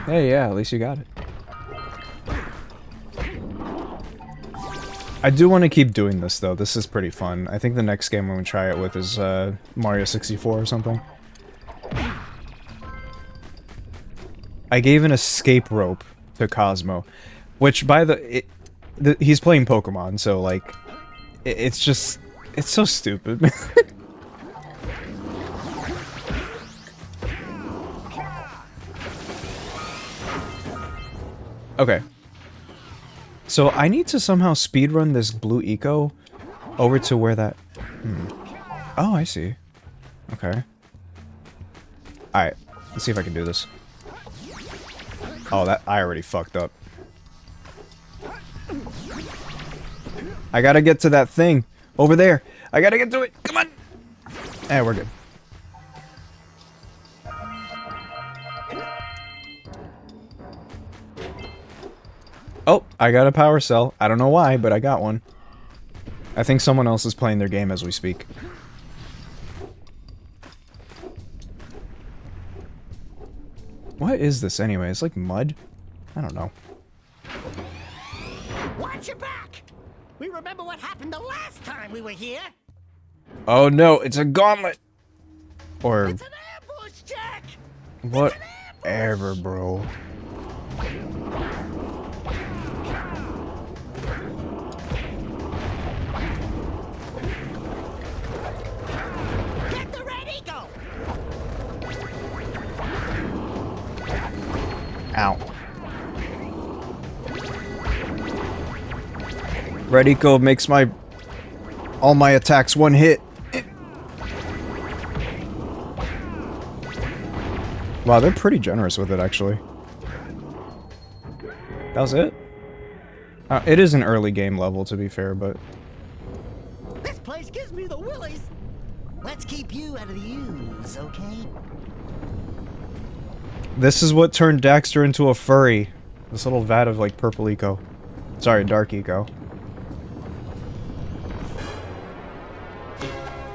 Hey, yeah, at least you got it. I do want to keep doing this, though. This is pretty fun. I think the next game I'm going to try it with is Mario 64 or something. I gave an escape rope to Cosmo, which by he's playing Pokemon, so like, it's just, it's so stupid. Okay. So I need to somehow speedrun this blue eco over to where that... Oh, I see. Okay. Alright, let's see if I can do this. Oh, that... I already fucked up. I gotta get to that thing. Over there. I gotta get to it. Come on! Eh, we're good. Oh, I got a power cell. I don't know why, but I got one. I think someone else is playing their game as we speak. What is this anyway? It's like mud? I don't know. Watch your back! We remember what happened the last time we were here. Oh no, it's a gauntlet! Or... It's an ambush, Jack! Whatever, bro. Get the red eagle! Ow. Red eco makes all my attacks one hit. Wow, they're pretty generous with it, actually. That was it? It is an early game level, to be fair, but... This place gives me the willies! Let's keep you out of the ooze, okay? This is what turned Daxter into a furry. This little vat of, like, purple eco. Sorry, dark eco.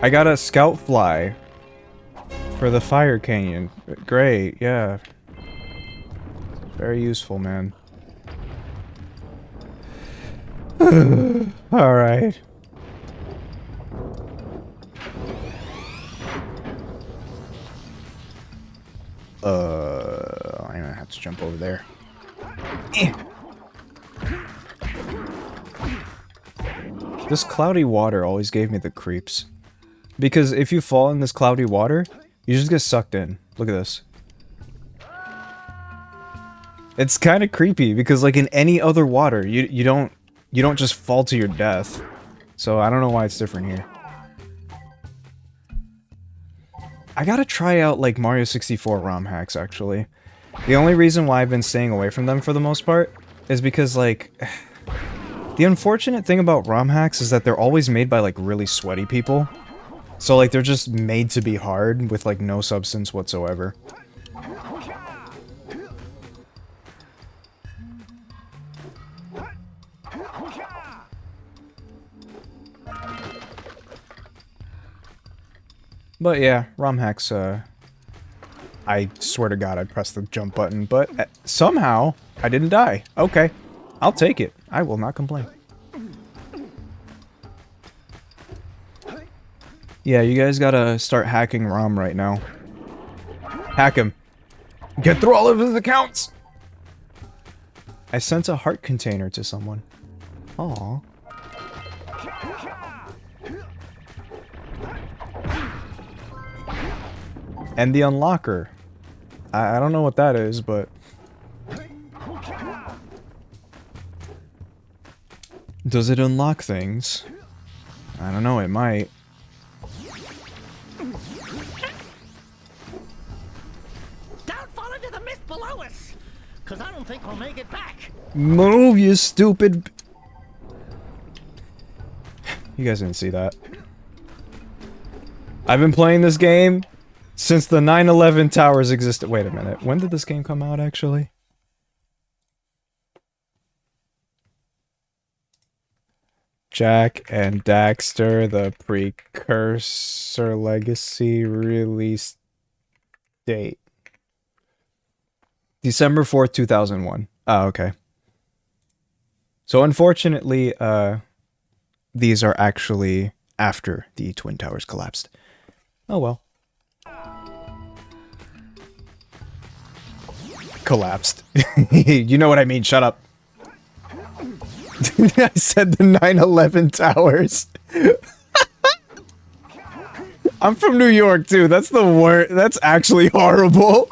I got a scout fly for the fire canyon. Great, yeah. Very useful, man. Alright. I'm gonna have to jump over there. Eh. This cloudy water always gave me the creeps. Because if you fall in this cloudy water, you just get sucked in. Look at this. It's kind of creepy because like in any other water, you don't just fall to your death. So I don't know why it's different here. I gotta try out like Mario 64 ROM hacks actually. The only reason why I've been staying away from them for the most part is because like the unfortunate thing about ROM hacks is that they're always made by like really sweaty people. So like they're just made to be hard with like no substance whatsoever. But yeah, ROM hacks, I swear to God I pressed the jump button, but somehow I didn't die. Okay, I'll take it. I will not complain. Yeah, you guys gotta start hacking ROM right now. Hack him. Get through all of his accounts! I sent a heart container to someone. Aww. And the unlocker. I don't know what that is, but... Does it unlock things? I don't know, it might. Don't fall into the mist below us! Cause I don't think we'll make it back. Move, you stupid... You guys didn't see that. I've been playing this game since the 9/11 towers existed. Wait a minute. When did this game come out, actually? Jak and Daxter, the precursor legacy release date. December 4th, 2001. Oh, okay. So unfortunately, these are actually after the Twin Towers collapsed. Oh well. Collapsed. You know what I mean, shut up. I said the 9/11 towers. I'm from New York too, that's the worst. That's actually horrible.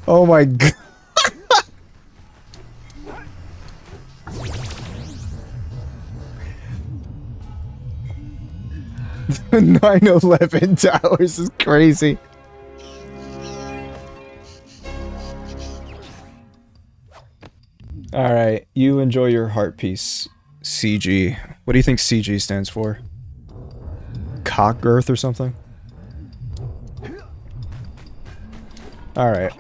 Oh my god. The 9/11 towers is crazy. Alright, you enjoy your heart piece, CG. What do you think CG stands for? Cock girth or something? Alright.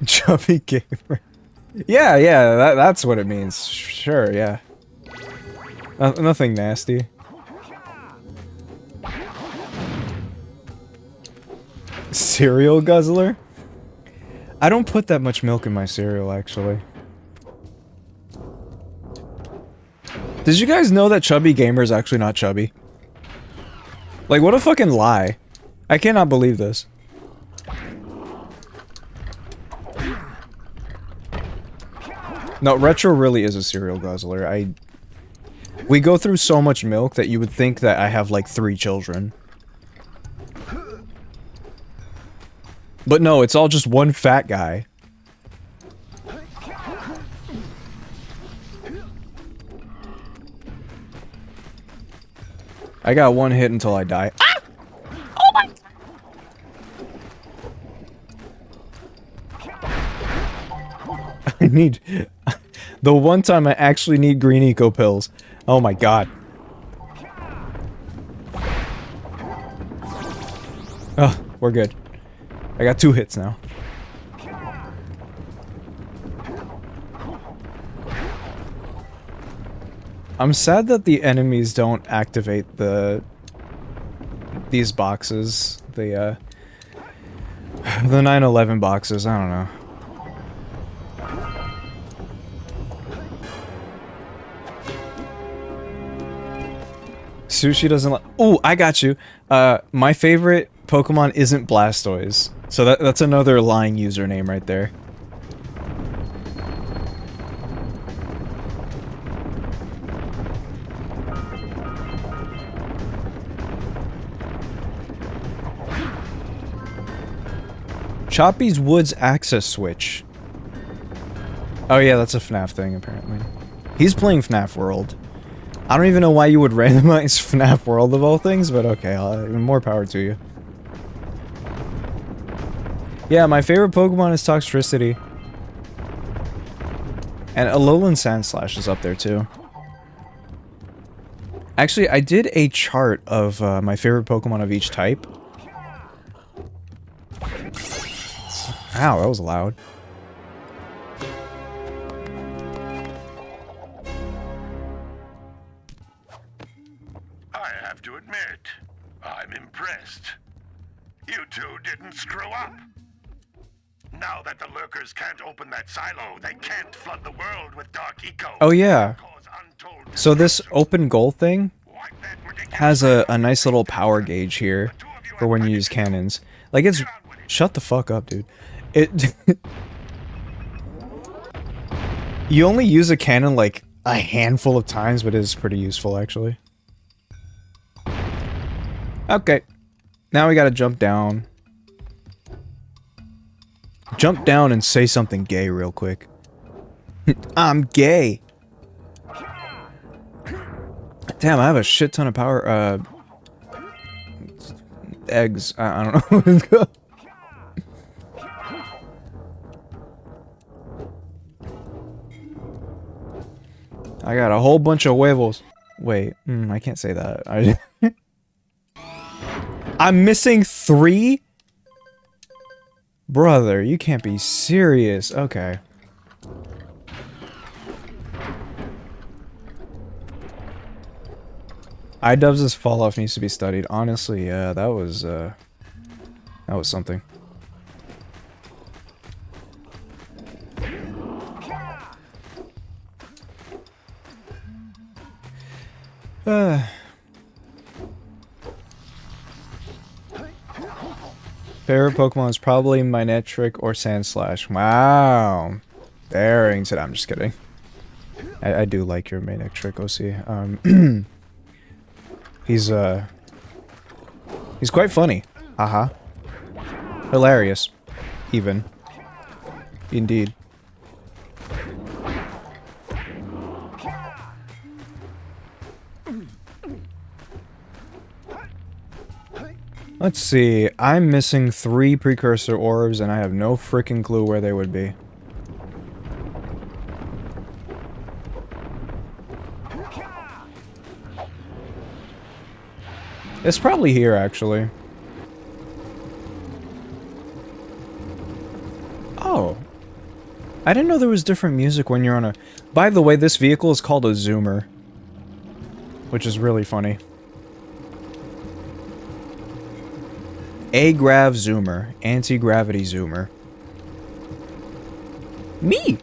Chubby gamer. Yeah, that's what it means. Sure, yeah. Nothing nasty. Cereal guzzler? I don't put that much milk in my cereal, actually. Did you guys know that chubby gamer is actually not chubby? Like, what a fucking lie. I cannot believe this. No, Retro really is a cereal guzzler. We go through so much milk that you would think that I have like 3 children. But no, it's all just one fat guy. I got one hit until I die. Ah! Oh my! I need... The one time I actually need green eco pills. Oh my god. Oh, we're good. I got 2 hits now. I'm sad that the enemies don't activate these boxes. The 9/11 boxes, I don't know. Sushi doesn't like... Ooh, I got you. My favorite Pokemon isn't Blastoise. So that's another lying username right there. Choppy's Woods access switch. Oh yeah, that's a FNAF thing apparently. He's playing FNAF World. I don't even know why you would randomize FNAF World of all things, but okay, more power to you. Yeah, my favorite Pokemon is Toxtricity. And Alolan Sandslash is up there too. Actually, I did a chart of my favorite Pokemon of each type. Ow, that was loud. I have to admit, I'm impressed. You two didn't screw up. Now that the lurkers can't open that silo, they can't flood the world with dark eco. Oh yeah. So this open goal thing has a nice little power gauge here for when you use cannons. Like it's... Shut the fuck up, dude. It... You only use a cannon like a handful of times, but it is pretty useful actually. Okay. Now we gotta jump down. Jump down and say something gay real quick. I'm gay. Damn, I have a shit ton of power. Eggs. I don't know. I got a whole bunch of huevos. Wait, I can't say that. I'm missing 3? Brother, you can't be serious. Okay. iDubbbz's fall off needs to be studied. Honestly, yeah, that was something. Favorite Pokemon is probably Manectric or Sandslash. Wow. Darrington. I'm just kidding. I do like your Manectric, OC. He's quite funny. Haha. Hilarious. Even. Indeed. Let's see, I'm missing 3 precursor orbs and I have no freaking clue where they would be. It's probably here, actually. Oh. I didn't know there was different music when you're on a... By the way, this vehicle is called a Zoomer. Which is really funny. A-Grav Zoomer. Anti-gravity Zoomer. Me!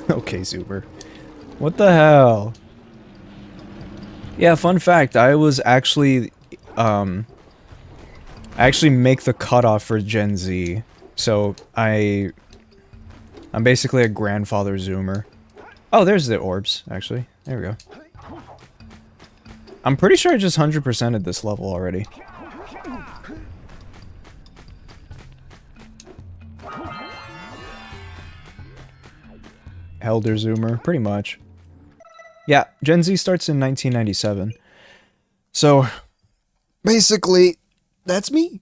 Okay, Zoomer. What the hell? Yeah, fun fact, I was actually, I actually make the cutoff for Gen Z. So, I'm basically a grandfather Zoomer. Oh, there's the orbs, actually. There we go. I'm pretty sure I just 100%ed this level already. Elder Zoomer, pretty much. Yeah, Gen Z starts in 1997. So, basically, that's me.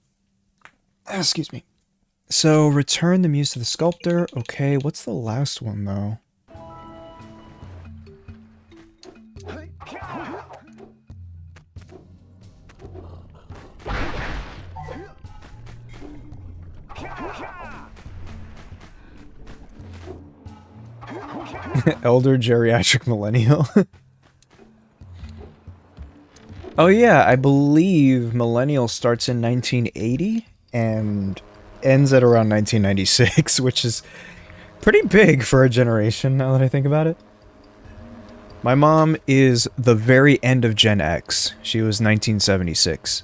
Excuse me. So, return the muse to the sculptor. Okay, what's the last one, though? Elder geriatric millennial. Oh yeah, I believe millennial starts in 1980 and ends at around 1996, which is pretty big for a generation now that I think about it. My mom is the very end of Gen X. She was 1976.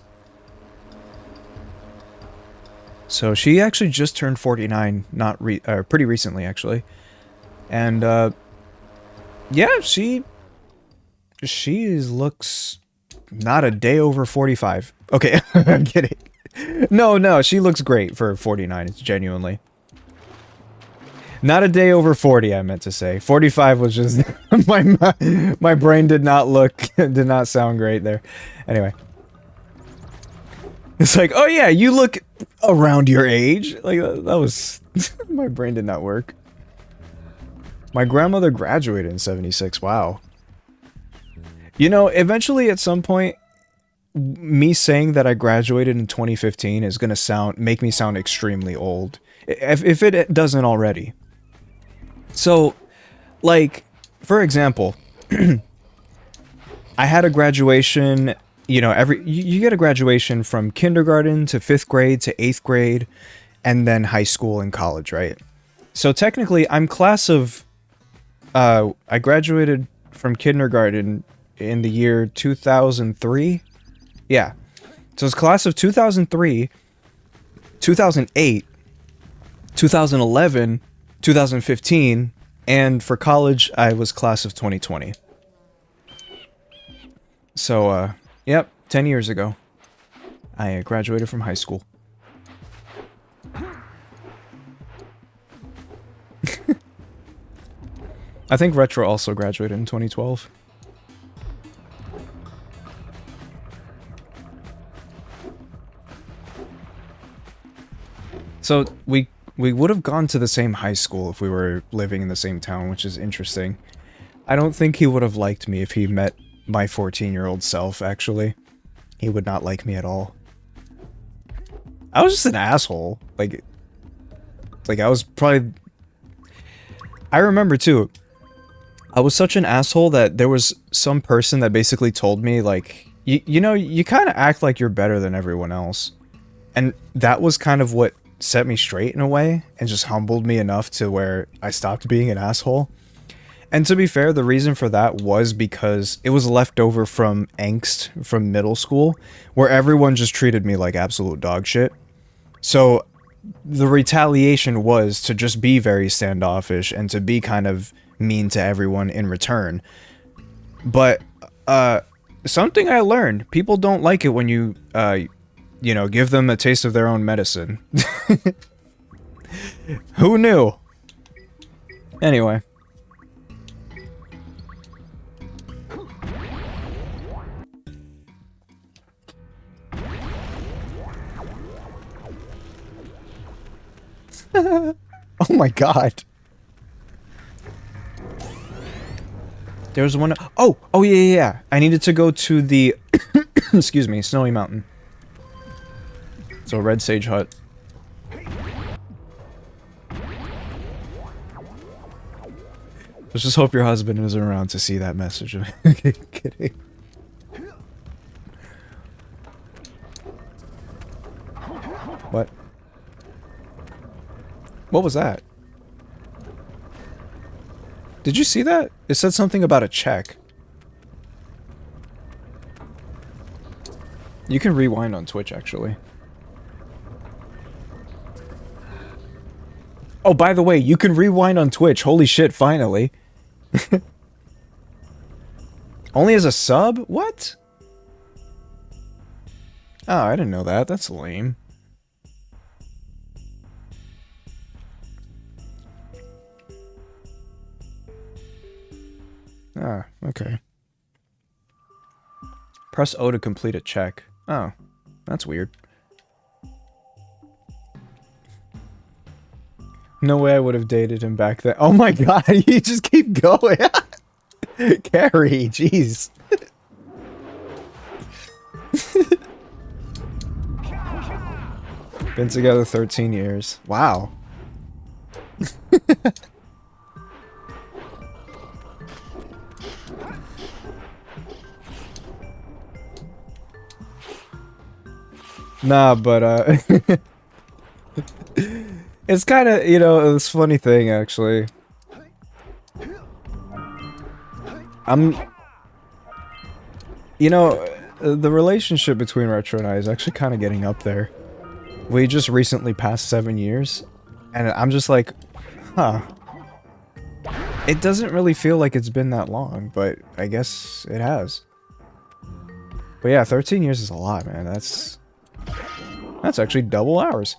So she actually just turned 49, pretty recently actually. And yeah, she looks not a day over 45. Okay, I'm kidding. No, she looks great for 49, it's genuinely. Not a day over 40, I meant to say. 45 was just my brain did not sound great there. Anyway. It's like, oh yeah, you look around your age. Like that was my brain did not work. My grandmother graduated in 76. Wow. You know, eventually at some point me saying that I graduated in 2015 is going to make me sound extremely old. If it doesn't already. So, like, for example, I had a graduation, you know, you get a graduation from kindergarten to 5th grade to 8th grade, and then high school and college, right? So technically, I'm class of, I graduated from kindergarten in the year 2003. Yeah. So it's class of 2003, 2008, 2011, 2015, and for college, I was class of 2020. So, yep, 10 years ago, I graduated from high school. I think Retro also graduated in 2012. So, we would have gone to the same high school if we were living in the same town, which is interesting. I don't think he would have liked me if he met my 14-year-old self, actually. He would not like me at all. I was just an asshole. Like I was probably... I remember, too. I was such an asshole that there was some person that basically told me, like, you know, you kind of act like you're better than everyone else. And that was kind of what set me straight in a way, and just humbled me enough to where I stopped being an asshole. And to be fair, the reason for that was because it was left over from angst from middle school, where everyone just treated me like absolute dog shit. So the retaliation was to just be very standoffish and to be kind of mean to everyone in return. But something I learned, people don't like it when you you know, give them a taste of their own medicine. Who knew? Anyway. Oh my god. There's one... Oh yeah. I needed to go to the... excuse me, Snowy Mountain. So, Red Sage Hut. Let's just hope your husband isn't around to see that message. Kidding. What? What was that? Did you see that? It said something about a check. You can rewind on Twitch, actually. Oh, by the way, you can rewind on Twitch. Holy shit, finally. Only as a sub? What? Oh, I didn't know that. That's lame. Ah, okay. Press O to complete a check. Oh, that's weird. No way I would have dated him back then. Oh my god, you just keep going. Carrie, jeez. Been together 13 years. Wow. Nah, but it's kind of, you know, this funny thing, actually. You know, the relationship between Retro and I is actually kind of getting up there. We just recently passed 7 years, and I'm just like, huh. It doesn't really feel like it's been that long, but I guess it has. But yeah, 13 years is a lot, man. That's actually double hours.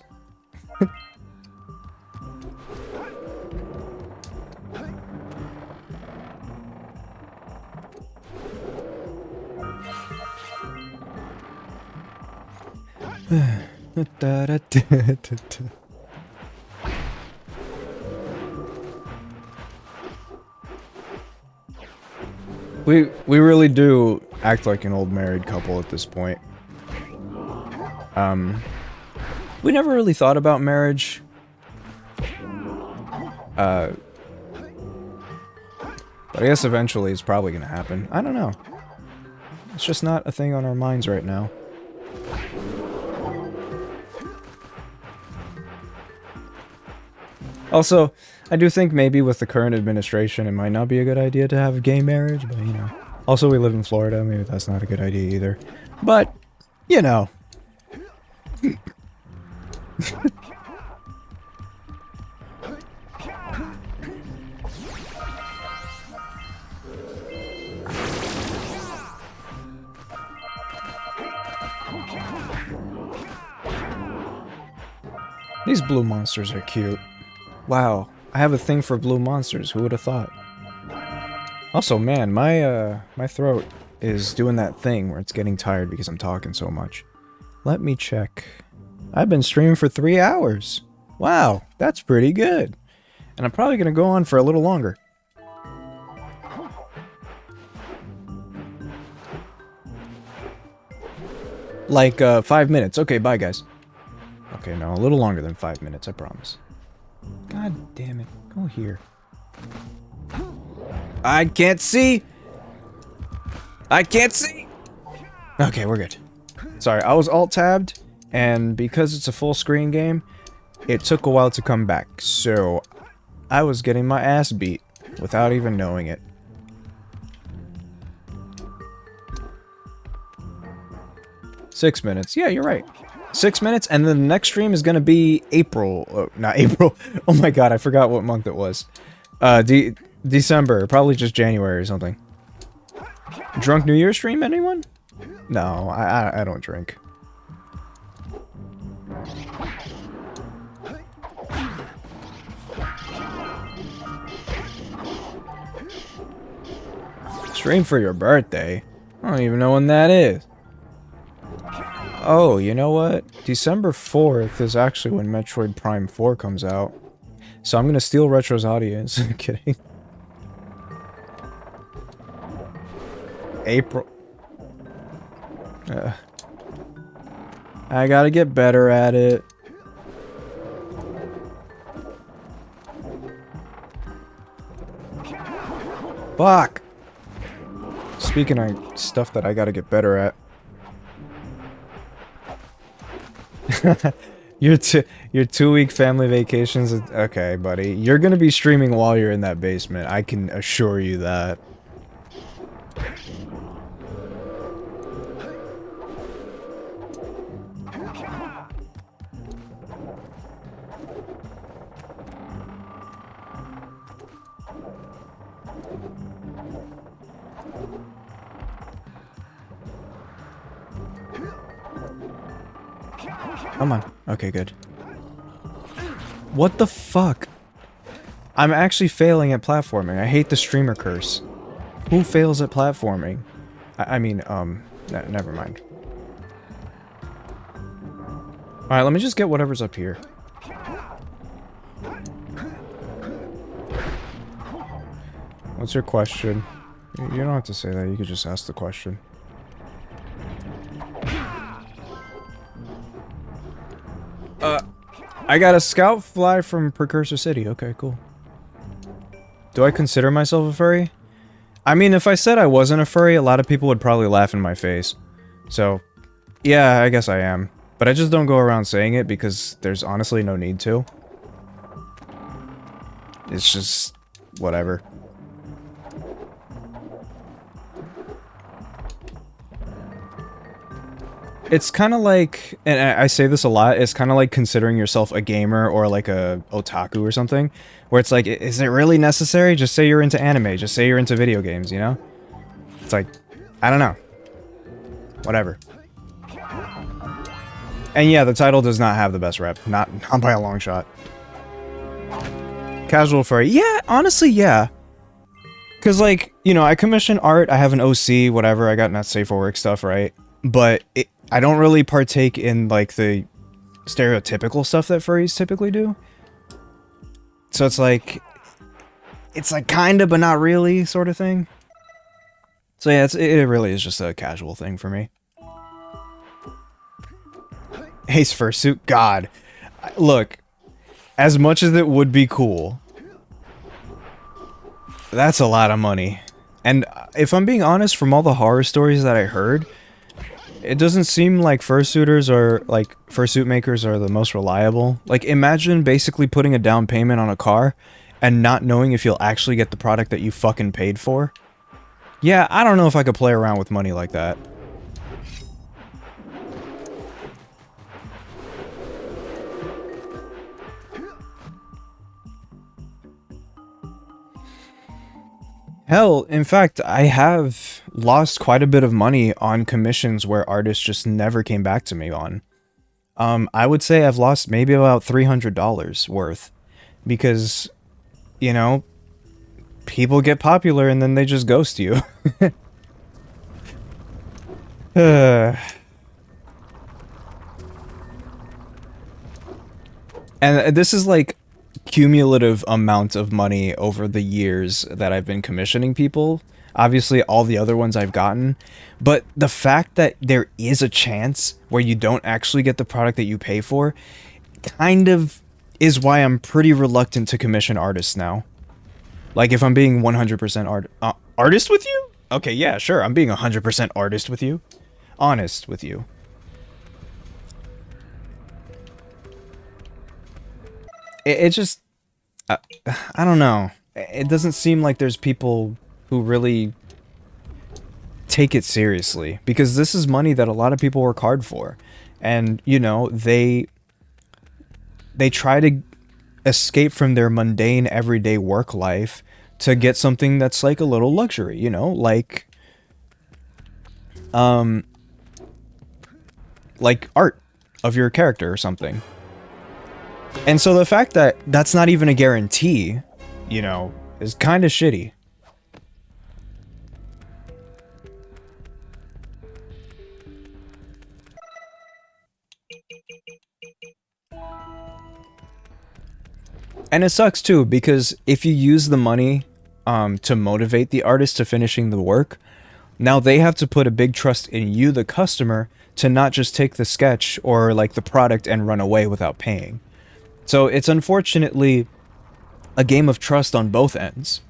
We really do act like an old married couple at this point. We never really thought about marriage. But I guess eventually it's probably gonna happen. I don't know. It's just not a thing on our minds right now. Also, I do think maybe with the current administration it might not be a good idea to have a gay marriage, but you know. Also, we live in Florida, maybe that's not a good idea either. But, you know. These blue monsters are cute. Wow, I have a thing for blue monsters, who would have thought? Also, man, my throat is doing that thing where it's getting tired because I'm talking so much. Let me check. I've been streaming for 3 hours. Wow, that's pretty good. And I'm probably gonna go on for a little longer. Like, 5 minutes. Okay, bye, guys. Okay, no, a little longer than 5 minutes, I promise. God damn it. Go here. I can't see! I can't see! Okay, we're good. Sorry, I was alt-tabbed, and because it's a full-screen game, it took a while to come back, so I was getting my ass beat without even knowing it. Six minutes. Yeah, you're right. 6 minutes, and then the next stream is gonna be April. Not April. Oh my god, I forgot what month it was. December. Probably just January or something. Drunk New Year stream, anyone? No, I don't drink. Stream for your birthday? I don't even know when that is. Oh, you know what? December 4th is actually when Metroid Prime 4 comes out. So I'm gonna steal Retro's audience. Kidding. April. I gotta get better at it. Fuck! Speaking of stuff that I gotta get better at. your 2-week family vacations. Okay, buddy. You're gonna be streaming while you're in that basement. I can assure you that. Come on. Okay, good. What the fuck? I'm actually failing at platforming. I hate the streamer curse. Who fails at platforming? I mean, never mind. Alright, let me just get whatever's up here. What's your question? You don't have to say that, you could just ask the question. I got a scout fly from Precursor City. Okay, cool. Do I consider myself a furry? I mean, if I said I wasn't a furry, a lot of people would probably laugh in my face. So, yeah, I guess I am. But I just don't go around saying it because there's honestly no need to. It's just... whatever. It's kind of like, and I say this a lot, it's kind of like considering yourself a gamer or like a otaku or something, where it's like, is it really necessary? Just say you're into anime, just say you're into video games, you know? It's like, I don't know. Whatever. And yeah, the title does not have the best rep, not by a long shot. Casual furry, yeah, honestly, yeah. Cause like, you know, I commission art, I have an OC, whatever, I got not safe for work stuff, right? But I don't really partake in, like, the stereotypical stuff that furries typically do. So it's like kinda, but not really, sort of thing. So yeah, it really is just a casual thing for me. Ace fursuit, God. Look, as much as it would be cool, that's a lot of money. And if I'm being honest, from all the horror stories that I heard, it doesn't seem like fursuiters or like fursuit makers are the most reliable. Like, imagine basically putting a down payment on a car and not knowing if you'll actually get the product that you fucking paid for. Yeah, I don't know if I could play around with money like that. Hell, in fact, I have lost quite a bit of money on commissions where artists just never came back to me on. I would say I've lost maybe about $300 worth. Because, you know, people get popular and then they just ghost you. And this is like cumulative amount of money over the years that I've been commissioning people. Obviously, all the other ones I've gotten. But the fact that there is a chance where you don't actually get the product that you pay for kind of is why I'm pretty reluctant to commission artists now. Like, if I'm being 100% artist with you? Okay, yeah, sure, I'm being 100% artist with you. Honest with you. It just... I don't know. It doesn't seem like there's people who really take it seriously. Because this is money that a lot of people work hard for. And, you know, they try to escape from their mundane everyday work life to get something that's like a little luxury, you know? Like art of your character or something. And so the fact that that's not even a guarantee, you know, is kind of shitty. And it sucks too, because if you use the money to motivate the artist to finishing the work, now they have to put a big trust in you, the customer, to not just take the sketch or like the product and run away without paying. So it's unfortunately a game of trust on both ends.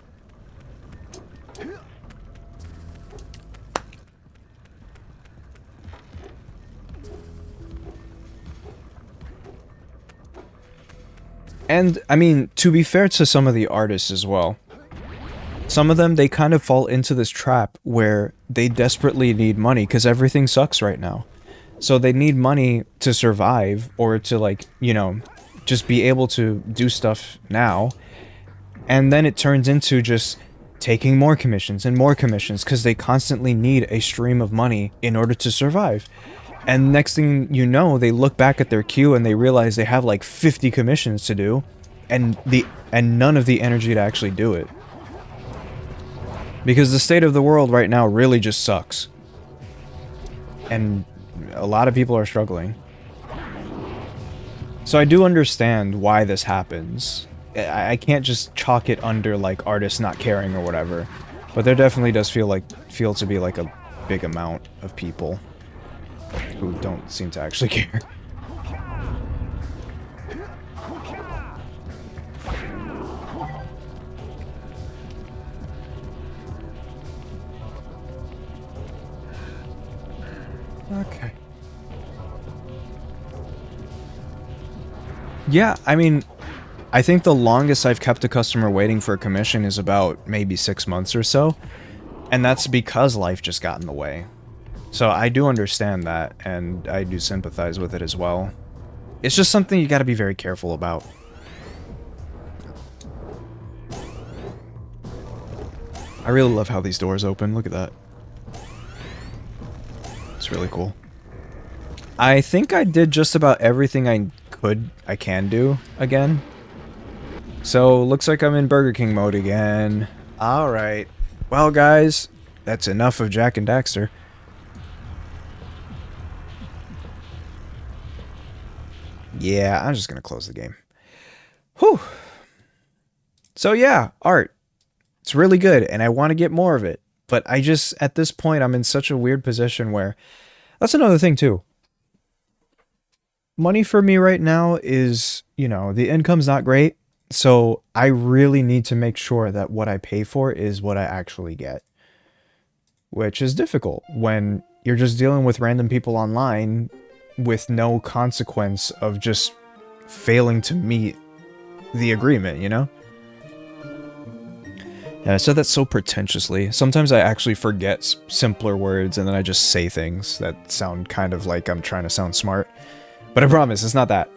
And, I mean, to be fair to some of the artists as well, some of them, they kind of fall into this trap where they desperately need money because everything sucks right now. So they need money to survive or to, like, you know, just be able to do stuff now. And then it turns into just taking more commissions and more commissions because they constantly need a stream of money in order to survive. And next thing you know, they look back at their queue and they realize they have like 50 commissions to do and none of the energy to actually do it. Because the state of the world right now really just sucks. And a lot of people are struggling. So I do understand why this happens. I can't just chalk it under like artists not caring or whatever. But there definitely does feel to be like a big amount of people who don't seem to actually care. Okay. Yeah, I mean, I think the longest I've kept a customer waiting for a commission is about maybe 6 months or so. And that's because life just got in the way. So I do understand that, and I do sympathize with it as well. It's just something you gotta be very careful about. I really love how these doors open. Look at that. It's really cool. I think I did just about everything I can do again. So, looks like I'm in Burger King mode again. Alright. Well, guys, that's enough of Jak and Daxter. Yeah, I'm just gonna close the game. Whew. So yeah, art. It's really good, and I want to get more of it. But I just, at this point, I'm in such a weird position where... That's another thing, too. Money for me right now is, you know, the income's not great. So I really need to make sure that what I pay for is what I actually get. Which is difficult when you're just dealing with random people online with no consequence of just failing to meet the agreement, you know? Yeah, I said that so pretentiously. Sometimes I actually forget simpler words and then I just say things that sound kind of like I'm trying to sound smart. But I promise, it's not that.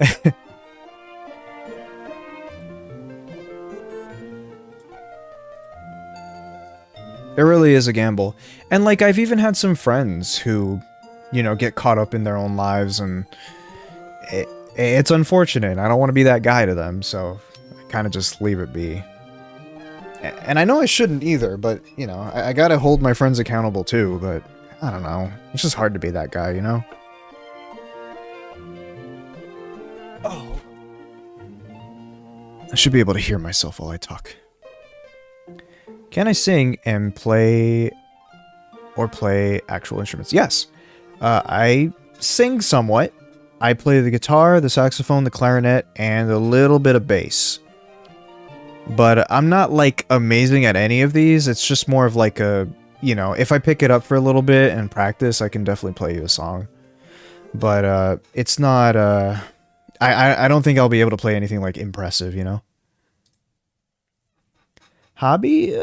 It really is a gamble. And like, I've even had some friends who, you know, get caught up in their own lives, and it's unfortunate. I don't want to be that guy to them, so I kind of just leave it be. And I know I shouldn't either, but, you know, I gotta hold my friends accountable too, but I don't know. It's just hard to be that guy, you know? Oh. I should be able to hear myself while I talk. Can I sing and play actual instruments? Yes. I sing somewhat. I play the guitar, the saxophone, the clarinet, and a little bit of bass. But I'm not, like, amazing at any of these. It's just more of like a, you know, if I pick it up for a little bit and practice, I can definitely play you a song. But, it's not, I don't think I'll be able to play anything, like, impressive, you know? Hobby?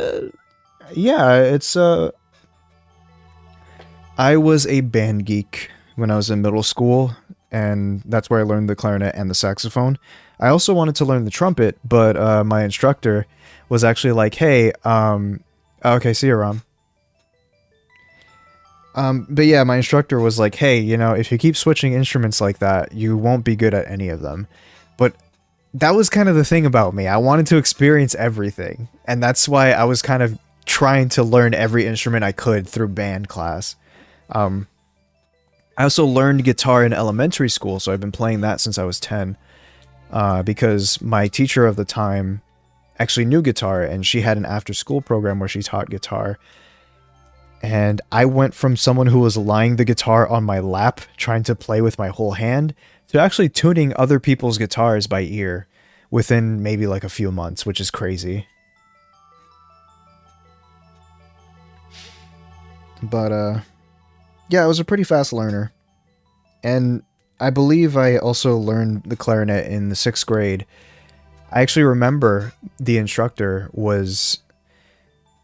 Yeah, it's, I was a band geek when I was in middle school, and that's where I learned the clarinet and the saxophone. I also wanted to learn the trumpet, but my instructor was actually like, hey, okay, see you, Rom. But yeah, my instructor was like, hey, you know, if you keep switching instruments like that, you won't be good at any of them. But that was kind of the thing about me. I wanted to experience everything, and that's why I was kind of trying to learn every instrument I could through band class. I also learned guitar in elementary school, so I've been playing that since I was 10. Because my teacher of the time actually knew guitar, and she had an after-school program where she taught guitar. And I went from someone who was laying the guitar on my lap, trying to play with my whole hand, to actually tuning other people's guitars by ear within maybe like a few months, which is crazy. But, yeah, I was a pretty fast learner. And I believe I also learned the clarinet in the 6th grade. I actually remember the instructor was...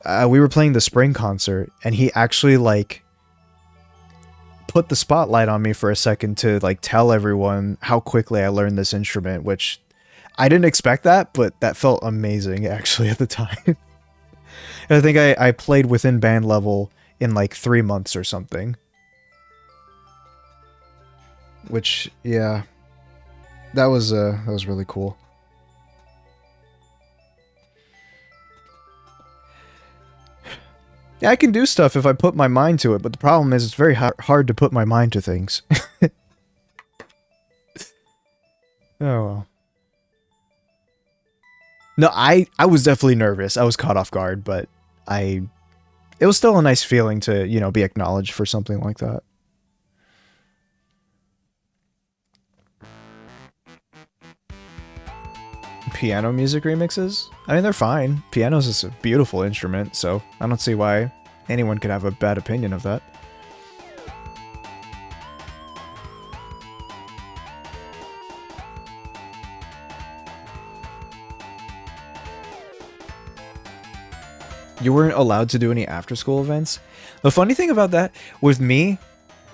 we were playing the spring concert, and he actually, like, put the spotlight on me for a second to, like, tell everyone how quickly I learned this instrument, which I didn't expect that, but that felt amazing, actually, at the time. And I think I played within band level in, like, 3 months or something. Which, yeah, that was really cool. Yeah, I can do stuff if I put my mind to it, but the problem is it's very hard to put my mind to things. Oh, well. No, I was definitely nervous. I was caught off guard, but it was still a nice feeling to, you know, be acknowledged for something like that. Piano music remixes? I mean, they're fine. Piano's is a beautiful instrument, so I don't see why anyone could have a bad opinion of that. You weren't allowed to do any after-school events? The funny thing about that, with me,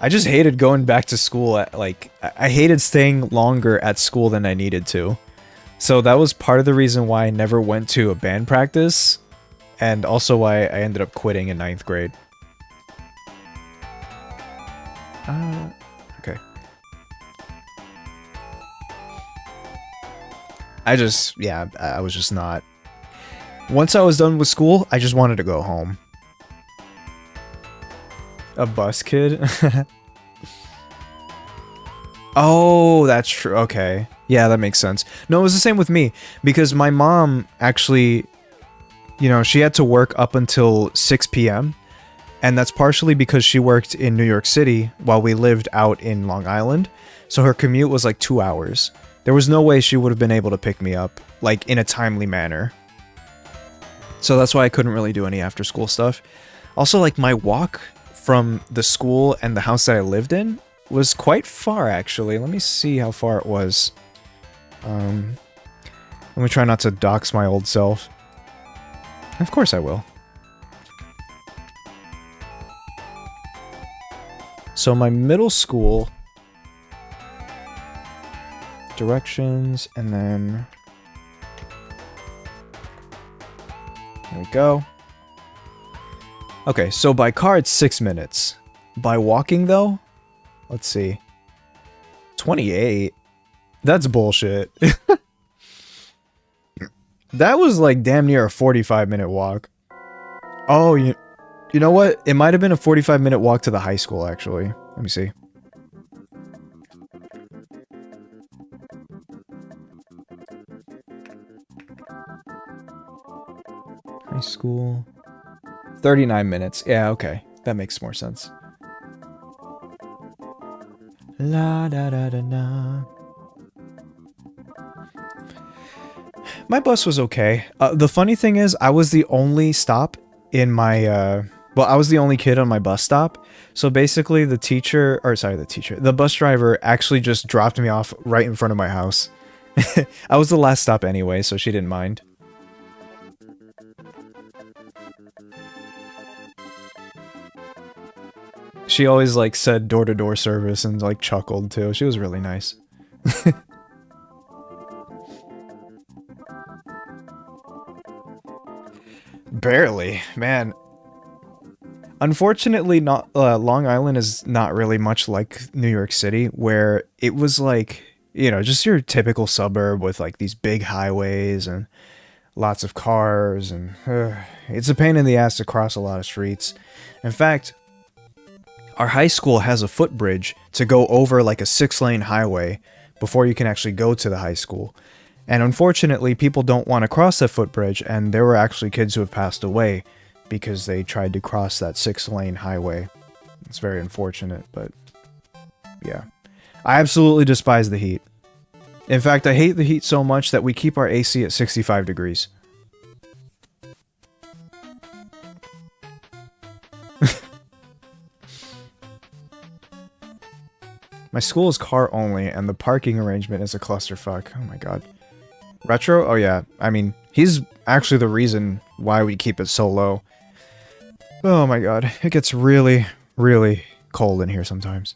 I just hated going back to school at, like, I hated staying longer at school than I needed to. So that was part of the reason why I never went to a band practice, and also why I ended up quitting in 9th grade. Okay. I was just not. Once I was done with school, I just wanted to go home. A bus kid? Oh, that's true. Okay. Yeah, that makes sense. No, it was the same with me, because my mom actually, you know, she had to work up until 6 p.m. And that's partially because she worked in New York City while we lived out in Long Island. So her commute was like 2 hours. There was no way she would have been able to pick me up, like, in a timely manner. So that's why I couldn't really do any after school stuff. Also, like, my walk from the school and the house that I lived in was quite far, actually. Let me see how far it was. Let me try not to dox my old self. Of course I will. So my middle school... directions, and then... there we go. Okay, so by car it's 6 minutes. By walking, though? Let's see. 28? That's bullshit. That was like damn near a 45-minute walk. Oh, you know what? It might have been a 45-minute walk to the high school, actually. Let me see. High school. 39 minutes. Yeah, okay. That makes more sense. La da da da da. My bus was okay. The funny thing is, I was the only stop in my, well, I was the only kid on my bus stop. So basically the bus driver actually just dropped me off right in front of my house. I was the last stop anyway, so she didn't mind. She always, like, said door-to-door service and, like, chuckled, too. She was really nice. Barely. Man. Unfortunately, Long Island is not really much like New York City, where it was, like, you know, just your typical suburb with, like, these big highways and lots of cars, and it's a pain in the ass to cross a lot of streets. In fact... our high school has a footbridge to go over like a 6-lane highway before you can actually go to the high school. And unfortunately, people don't want to cross that footbridge, and there were actually kids who have passed away because they tried to cross that 6-lane highway. It's very unfortunate, but yeah. I absolutely despise the heat. In fact, I hate the heat so much that we keep our AC at 65 degrees. My school is car only, and the parking arrangement is a clusterfuck. Oh my god. Retro? Oh yeah. I mean, he's actually the reason why we keep it so low. Oh my god. It gets really, really cold in here sometimes.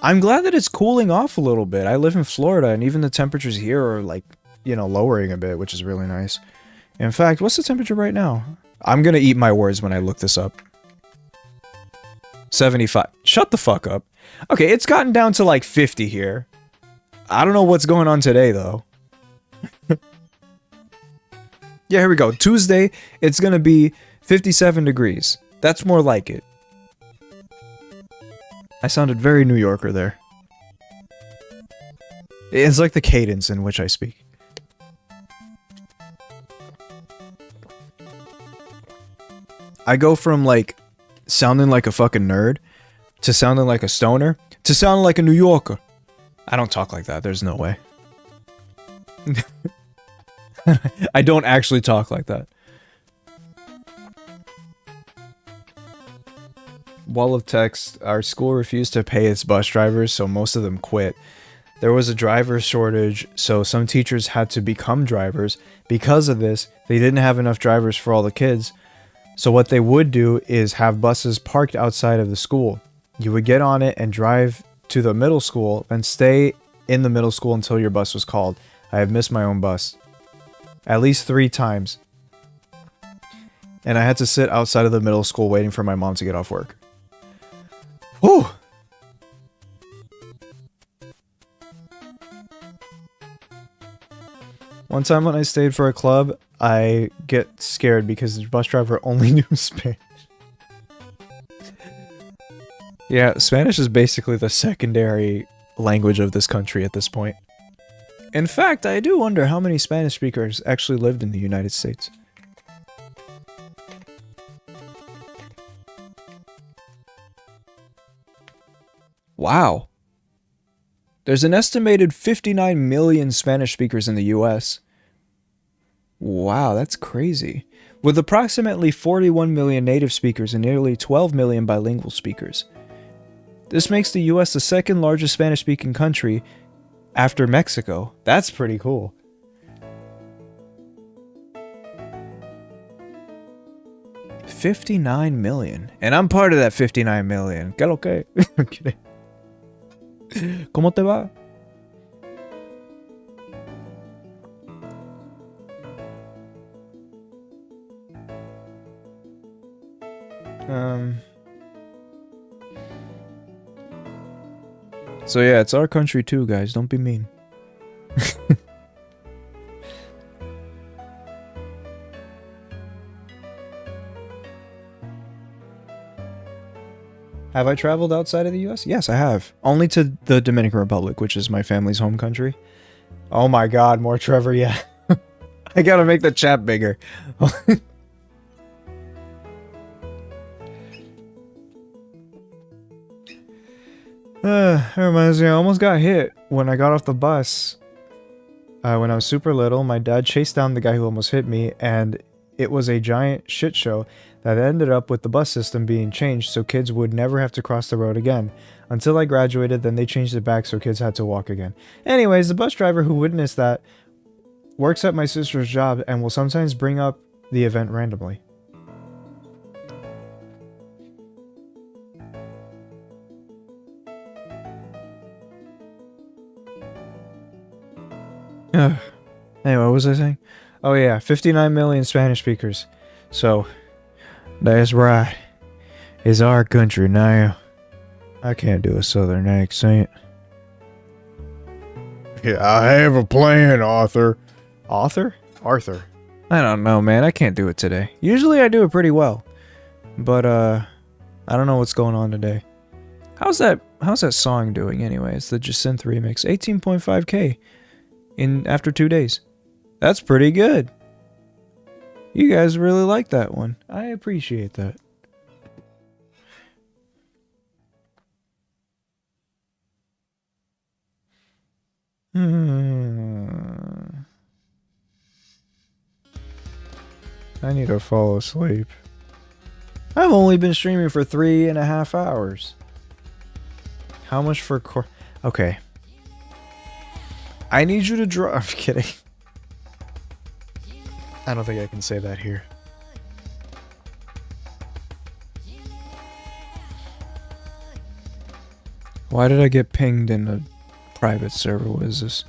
I'm glad that it's cooling off a little bit. I live in Florida, and even the temperatures here are, like, you know, lowering a bit, which is really nice. In fact, what's the temperature right now? I'm gonna eat my words when I look this up. 75. Shut the fuck up. Okay, it's gotten down to like 50 here. I don't know what's going on today, though. Yeah, here we go. Tuesday, it's gonna be 57 degrees. That's more like it. I sounded very New Yorker there. It's like the cadence in which I speak. I go from, like, sounding like a fucking nerd, to sounding like a stoner, to sounding like a New Yorker. I don't talk like that, there's no way. I don't actually talk like that. Wall of text, our school refused to pay its bus drivers, so most of them quit. There was a driver shortage, so some teachers had to become drivers. Because of this, they didn't have enough drivers for all the kids. So what they would do is have buses parked outside of the school. You would get on it and drive to the middle school and stay in the middle school until your bus was called. I have missed my own bus at least 3 times. And I had to sit outside of the middle school waiting for my mom to get off work. Whew! One time when I stayed for a club, I get scared because the bus driver only knew Spanish. Yeah, Spanish is basically the secondary language of this country at this point. In fact, I do wonder how many Spanish speakers actually lived in the United States. Wow. There's an estimated 59 million Spanish speakers in the US. Wow, that's crazy. With approximately 41 million native speakers and nearly 12 million bilingual speakers. This makes the US the second largest Spanish-speaking country after Mexico. That's pretty cool. $59 million. And I'm part of that 59 million. ¿Qué lo que? I'm kidding. ¿Cómo te va? So yeah, it's our country too, guys. Don't be mean. Have I traveled outside of the US? Yes, I have. Only to the Dominican Republic, which is my family's home country. Oh my god, more Trevor, yeah. I gotta make the chat bigger. That reminds me, I almost got hit when I got off the bus. When I was super little, my dad chased down the guy who almost hit me, and it was a giant shit show that ended up with the bus system being changed so kids would never have to cross the road again. Until I graduated, then they changed it back so kids had to walk again. Anyways, the bus driver who witnessed that works at my sister's job and will sometimes bring up the event randomly. Anyway, what was I saying? Oh yeah, 59 million Spanish speakers. So, that's right. It's our country now. I can't do a southern accent. Yeah, I have a plan, Arthur. Arthur? Arthur. I don't know, man. I can't do it today. Usually I do it pretty well. But, I don't know what's going on today. How's that song doing anyway? It's the Jacinth remix. 18.5K after 2 days. That's pretty good. You guys really like that one. I appreciate that. I need to fall asleep. I've only been streaming for 3.5 hours. How much for okay. I need you to draw. I'm kidding. I don't think I can say that here. Why did I get pinged in a private server? What is this?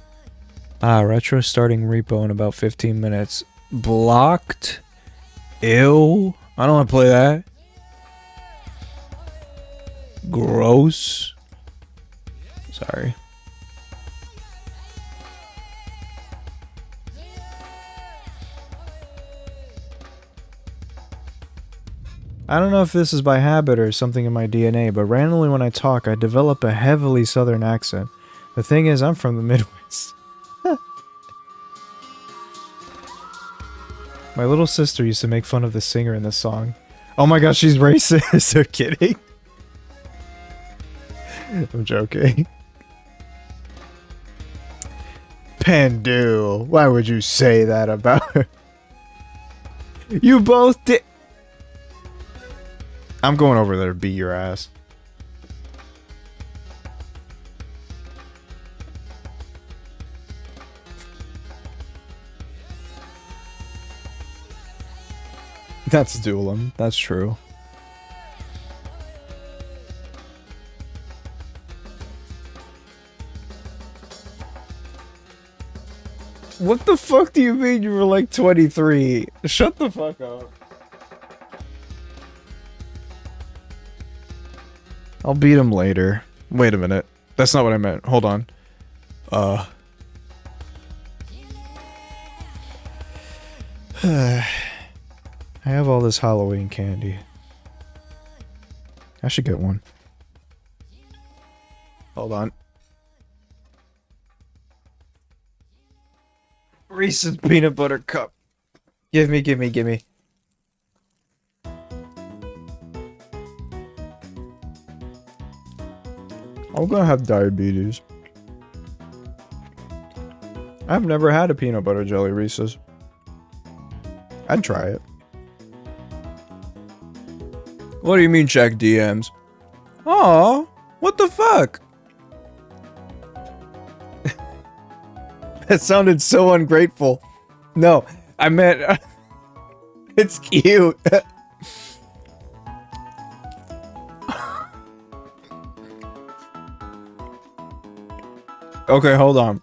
Retro starting repo in about 15 minutes. Blocked? Ew. I don't want to play that. Gross. Sorry. I don't know if this is by habit or something in my DNA, but randomly when I talk, I develop a heavily southern accent. The thing is, I'm from the Midwest. My little sister used to make fun of the singer in this song. Oh my gosh, she's racist. I'm kidding. I'm joking. Pandu, why would you say that about her? You both did. I'm going over there to beat your ass. That's Duelim. That's true. What the fuck do you mean you were like 23? Shut the fuck up. I'll beat him later. Wait a minute. That's not what I meant. Hold on. I have all this Halloween candy. I should get one. Hold on. Reese's peanut butter cup. Give me. I'm gonna have diabetes. I've never had a peanut butter jelly Reese's. I'd try it. What do you mean check DMs? Aw, what the fuck? That sounded so ungrateful. No, I meant... it's cute. Okay, hold on.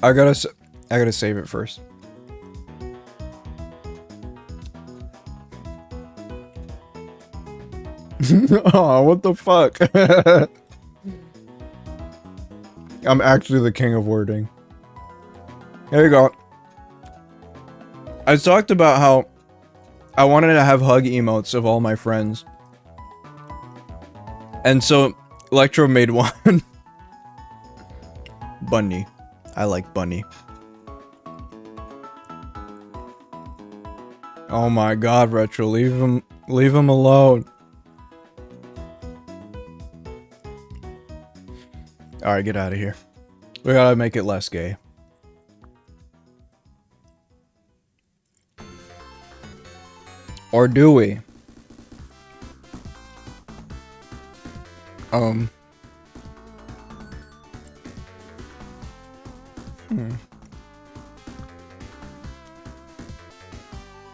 I gotta save it first. Oh, what the fuck? I'm actually the king of wording. There you go. I talked about how I wanted to have hug emotes of all my friends. And so Electro made one. Bunny. I like Bunny. Oh my god, Retro, leave him alone. Alright, get out of here. We gotta make it less gay. Or do we?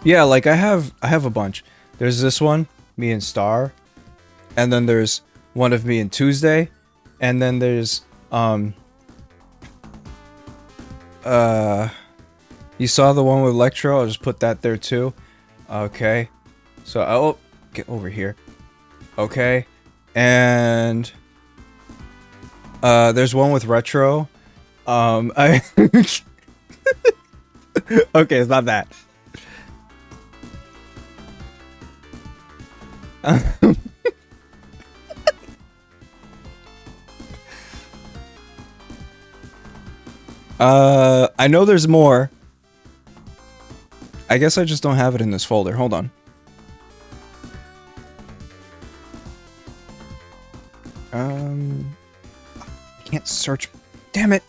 Yeah, like I have a bunch. There's this one, me and Star, and then there's one of me and Tuesday, and then there's you saw the one with Electro, I'll just put that there too. Okay. So I'll get over here. Okay. And there's one with Retro. Okay, it's not that. I know there's more. I guess I just don't have it in this folder. Hold on. I can't search. Damn it.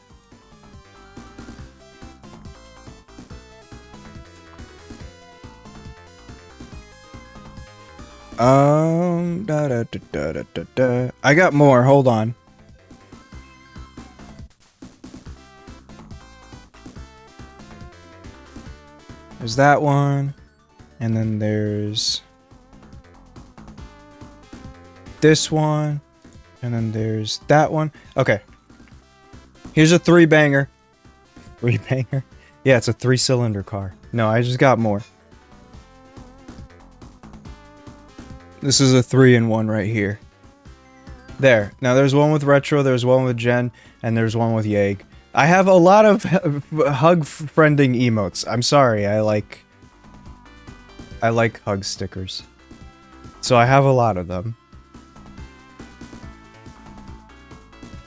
I got more. Hold on. There's that one, and then there's this one, and then there's that one. Okay. Here's a 3-banger. 3-banger? Yeah, it's a 3-cylinder car. No, I just got more. This is a 3-in-1 right here. There. Now there's one with Retro, there's one with Jen, and there's one with Yag. I have a lot of hug-friending emotes. I'm sorry, I like hug stickers. So I have a lot of them.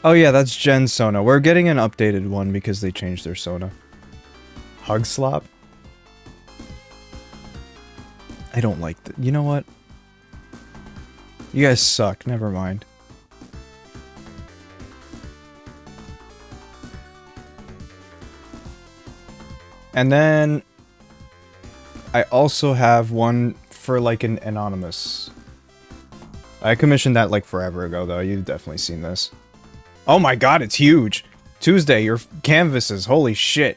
Oh yeah, that's Jen's Sona. We're getting an updated one because they changed their Sona. Hug slop? I don't like that. You know what? You guys suck. Never mind. And then I also have one for like an anonymous. I commissioned that like forever ago though. You've definitely seen this. Oh my god, it's huge. Tuesday, your canvases. Holy shit.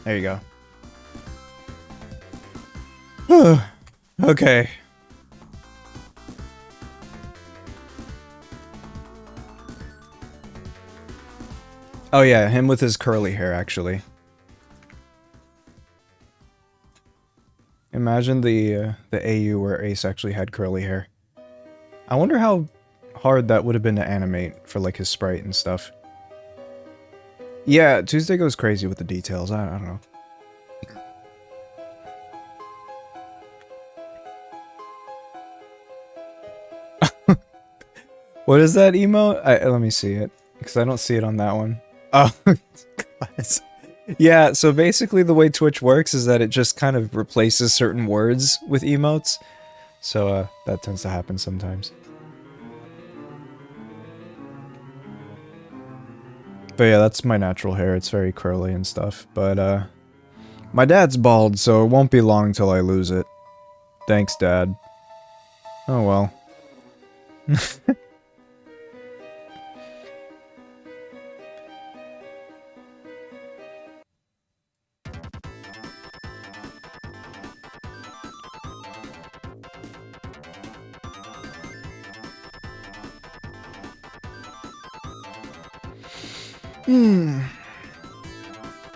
There you go. Okay. Oh yeah, him with his curly hair, actually. Imagine the AU where Ace actually had curly hair. I wonder how hard that would have been to animate for like his sprite and stuff. Yeah, Tuesday goes crazy with the details. I don't know. What is that emote? Let me see it, because I don't see it on that one. Oh, yeah, so basically the way Twitch works is that it just kind of replaces certain words with emotes. So that tends to happen sometimes. But yeah, that's my natural hair. It's very curly and stuff. But my dad's bald, so it won't be long till I lose it. Thanks, Dad. Oh well.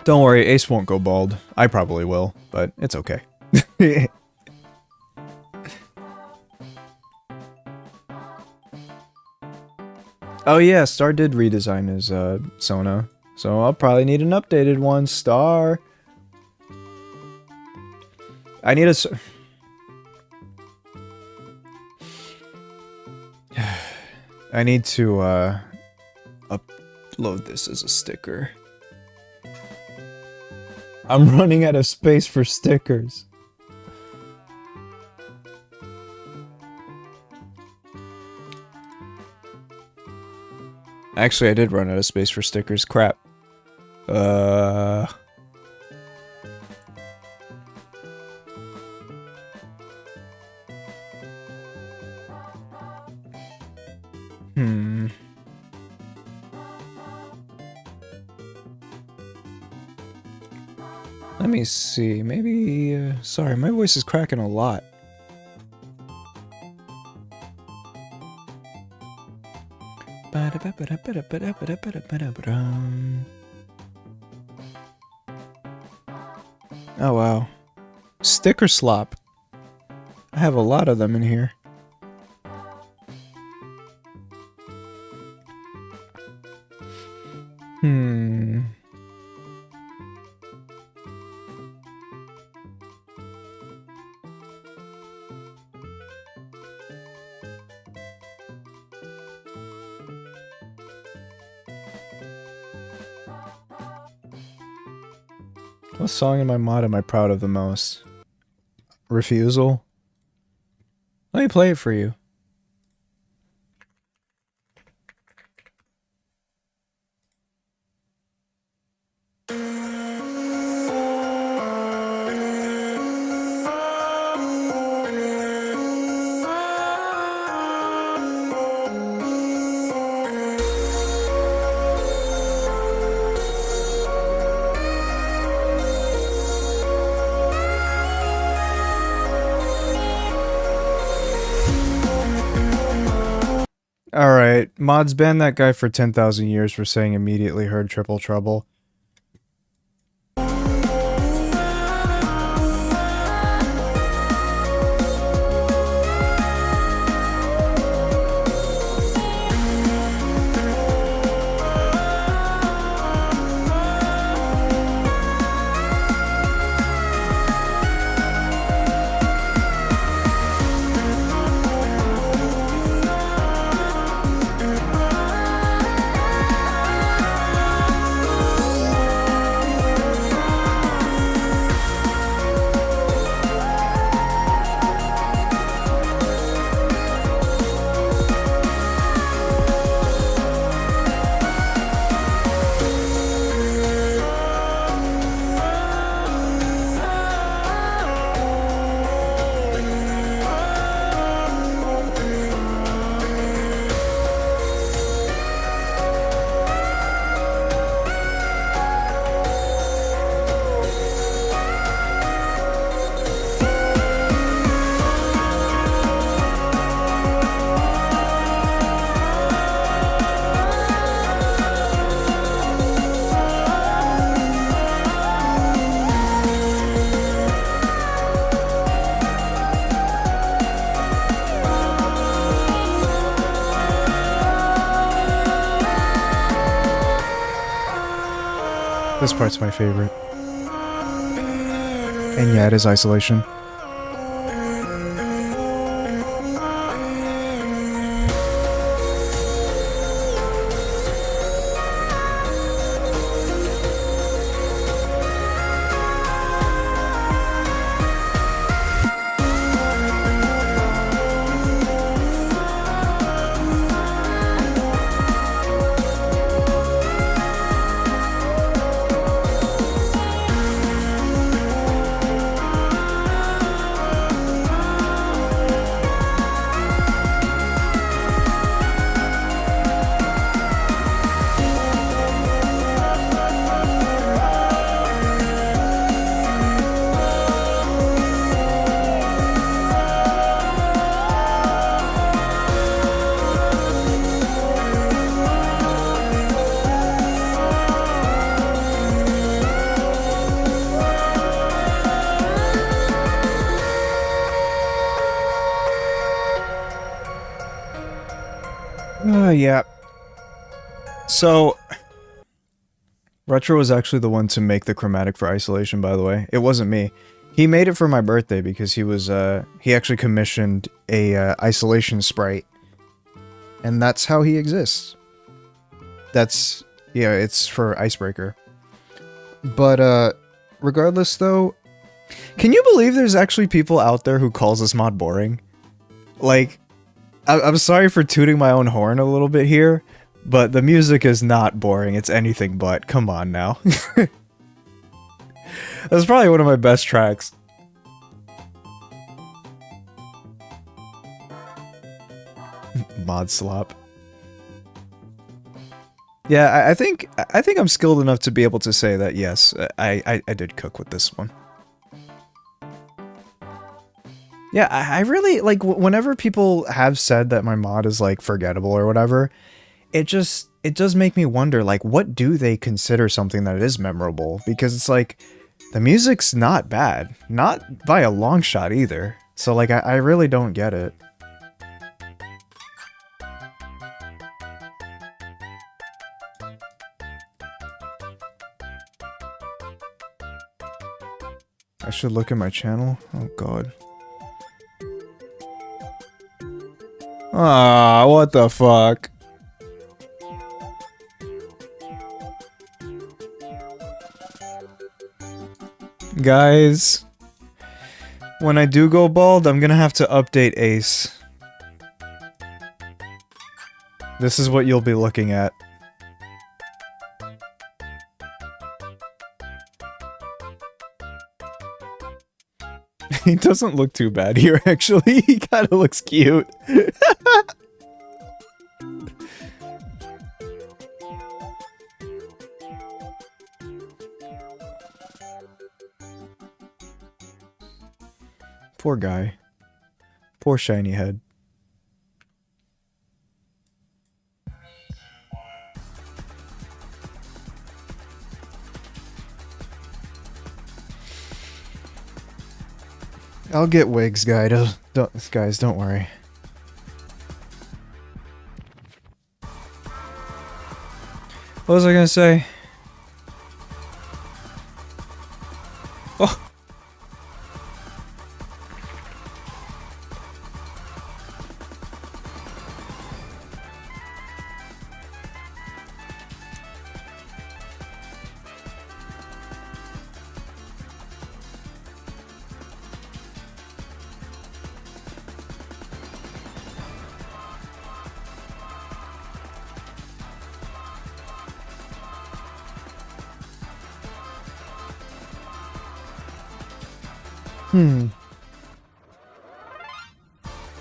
Don't worry, Ace won't go bald. I probably will, but it's okay. Oh yeah, Star did redesign his Sona, so I'll probably need an updated one. Star. I need a... I need to upload this as a sticker. I'm running out of space for stickers. Actually, I did run out of space for stickers. Crap. Let me see. Maybe, sorry, my voice is cracking a lot. Oh wow. Sticker slop. I have a lot of them in here. What song in my mod am I proud of the most? Refusal? Let me play it for you. Alright, mods ban that guy for 10,000 years for saying immediately heard Triple Trouble. This part's my favorite. And yeah, it is isolation. Yeah. So, Retro was actually the one to make the chromatic for isolation, by the way. It wasn't me. He made it for my birthday because he was, he actually commissioned a, isolation sprite. And that's how he exists. That's, yeah, it's for Icebreaker. But, regardless though, can you believe there's actually people out there who calls this mod boring? Like, I'm sorry for tooting my own horn a little bit here, but the music is not boring, it's anything but. Come on now. That's probably one of my best tracks. Mod slop. Yeah, I think I'm skilled enough to be able to say that yes, I did cook with this one. Yeah, I really, like, whenever people have said that my mod is, like, forgettable or whatever, it does make me wonder, like, what do they consider something that is memorable? Because it's like, the music's not bad. Not by a long shot either. So, like, I really don't get it. I should look at my channel? Oh, God. Ah, what the fuck? Guys, when I do go bald, I'm gonna have to update Ace. This is what you'll be looking at. He doesn't look too bad here, actually. He kind of looks cute. Poor guy. Poor shiny head. I'll get wigs, guys. Don't worry. What was I gonna say? Oh.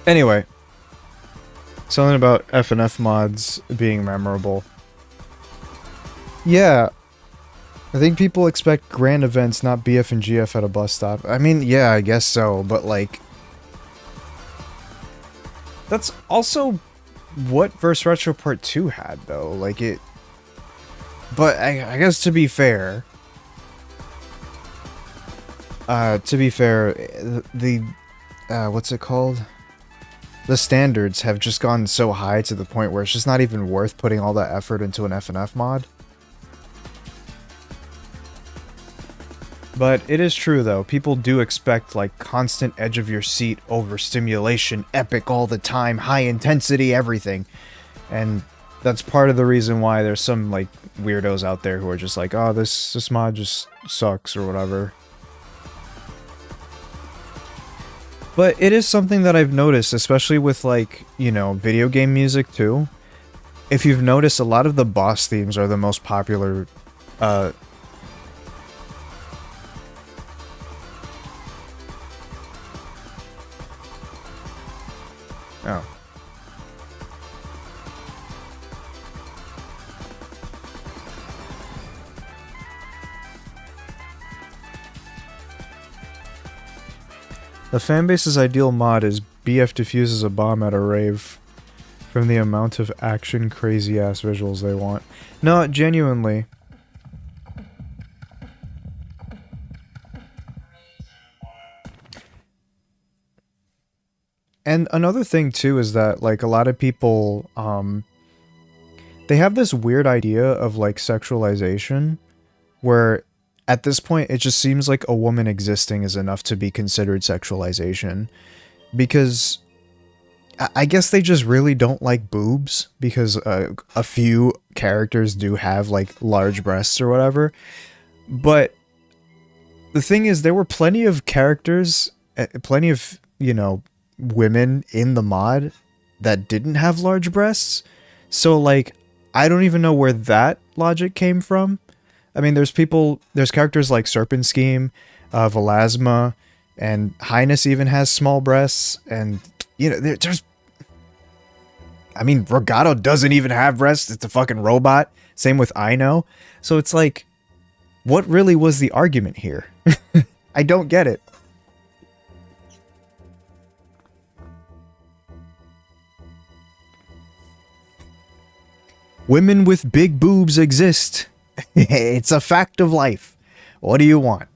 Anyway, something about FNF mods being memorable. Yeah, I think people expect grand events, not BF and GF at a bus stop. I mean, yeah, I guess so, but like... That's also what Verse Retro Part 2 had, though. Like, it... But I guess to be fair... the... what's it called? The standards have just gone so high to the point where it's just not even worth putting all that effort into an FNF mod. But it is true though, people do expect like constant edge of your seat, overstimulation, epic all the time, high intensity, everything. And that's part of the reason why there's some like weirdos out there who are just like, oh, this mod just sucks or whatever. But it is something that I've noticed, especially with like, you know, video game music too. If you've noticed, a lot of the boss themes are the most popular, Oh. The fanbase's ideal mod is BF defuses a bomb at a rave from the amount of action crazy ass visuals they want. No, genuinely. And another thing too is that like a lot of people they have this weird idea of like sexualization where at this point it just seems like a woman existing is enough to be considered sexualization, because I guess they just really don't like boobs, because a few characters do have like large breasts or whatever. But the thing is, there were plenty of characters, plenty of, you know, women in the mod that didn't have large breasts. So like, I don't even know where that logic came from. I mean, there's characters like Serpent Scheme, Velasma, and Highness even has small breasts, and you know, there's... I mean, Rogato doesn't even have breasts, it's a fucking robot. Same with Ino. So it's like, what really was the argument here? I don't get it. Women with big boobs exist. It's a fact of life. What do you want?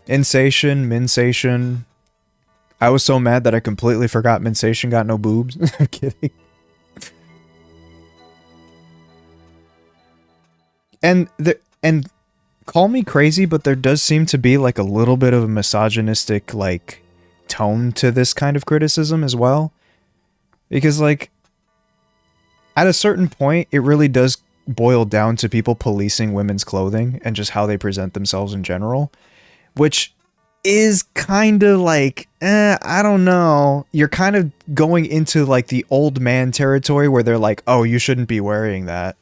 Insation, Minsation. I was so mad that I completely forgot Minsation got no boobs. I'm kidding. And call me crazy, but there does seem to be like a little bit of a misogynistic like tone to this kind of criticism as well. Because like at a certain point it really does boil down to people policing women's clothing and just how they present themselves in general, which is kind of like, I don't know. You're kind of going into like the old man territory where they're like, oh, you shouldn't be wearing that.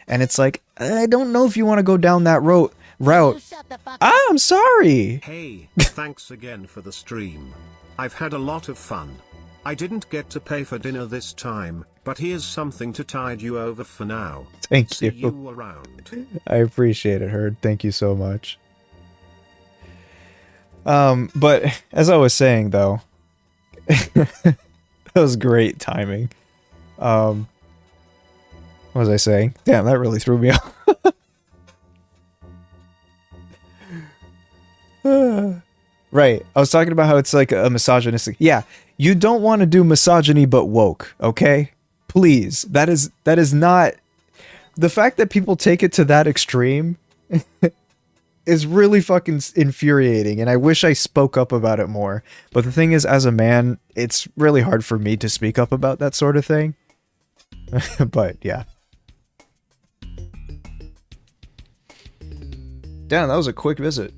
And it's like, I don't know if you want to go down that route. I'm sorry. Hey, thanks again for the stream. I've had a lot of fun. I didn't get to pay for dinner this time, but here's something to tide you over for now. Thank See you. you around. I appreciate it, Herd. Thank you so much. But as I was saying though, that was great timing. What was I saying? Damn, that really threw me off. Right. I was talking about how it's like a misogynistic. Yeah, you don't want to do misogyny but woke, okay? Please. That is not... The fact that people take it to that extreme is really fucking infuriating, and I wish I spoke up about it more. But the thing is, as a man, it's really hard for me to speak up about that sort of thing. But, yeah. Damn, that was a quick visit.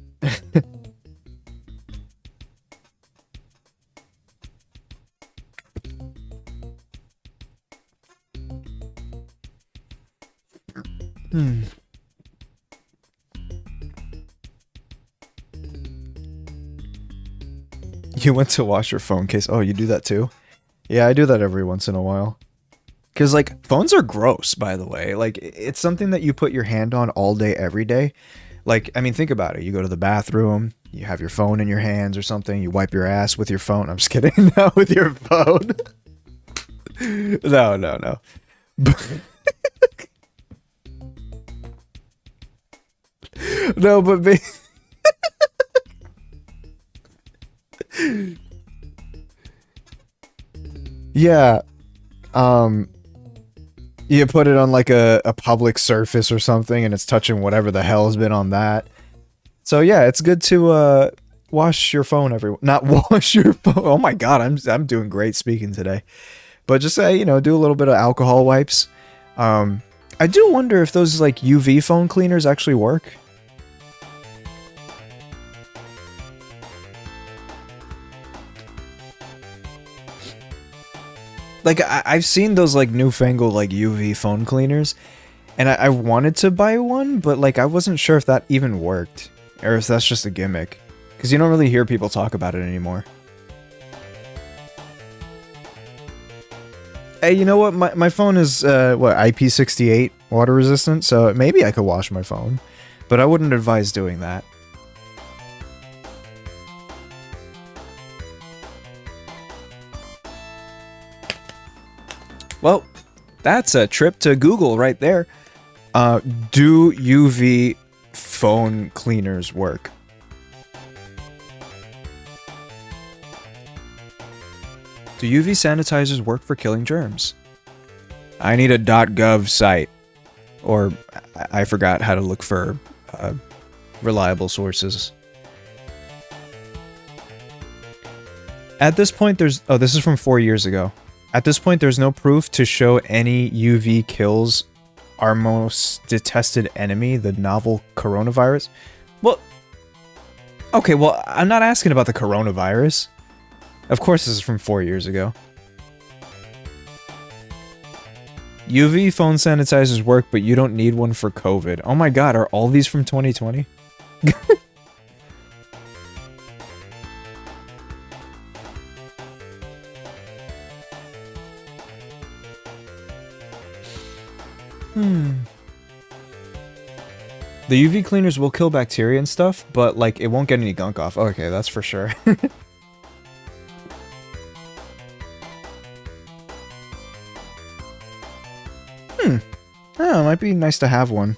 You went to wash your phone case. Oh, you do that too? Yeah, I do that every once in a while. Because, like, phones are gross, by the way. Like, it's something that you put your hand on all day, every day. Like, I mean, think about it. You go to the bathroom, you have your phone in your hands or something, you wipe your ass with your phone. I'm just kidding. Not with your phone. No. No, but... Yeah. You put it on like a public surface or something, and it's touching whatever the hell has been on that. So yeah, it's good to wash your phone not wash your phone. Oh my god, I'm doing great speaking today. But just say, you know, do a little bit of alcohol wipes. I do wonder if those like UV phone cleaners actually work. Like, I've seen those, like, newfangled, like, UV phone cleaners, and I wanted to buy one, but, like, I wasn't sure if that even worked, or if that's just a gimmick, because you don't really hear people talk about it anymore. Hey, you know what? My phone is, what, IP68 water resistant, so maybe I could wash my phone, but I wouldn't advise doing that. Well, that's a trip to Google right there. Do UV phone cleaners work? Do UV sanitizers work for killing germs? I need a .gov site. Or, I forgot how to look for reliable sources. At this point, there's... Oh, this is from 4 years ago. At this point, there's no proof to show any UV kills our most detested enemy, the novel coronavirus. Well, okay, well, I'm not asking about the coronavirus. Of course, this is from 4 years ago. UV phone sanitizers work, but you don't need one for COVID. Oh my god, are all these from 2020? The UV cleaners will kill bacteria and stuff, but, like, it won't get any gunk off. Okay, that's for sure. Oh, it might be nice to have one.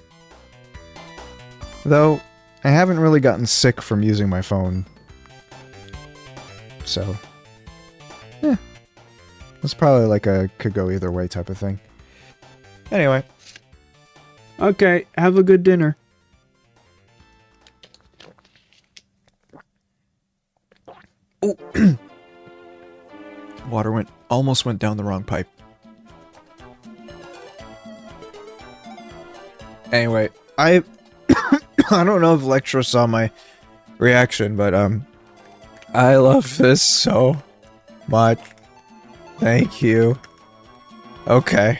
Though, I haven't really gotten sick from using my phone. So, yeah. It's probably like a could go either way type of thing. Anyway. Okay, have a good dinner. Oh. Water almost went down the wrong pipe. Anyway, I don't know if Electro saw my reaction, but I love this so much. Thank you. Okay.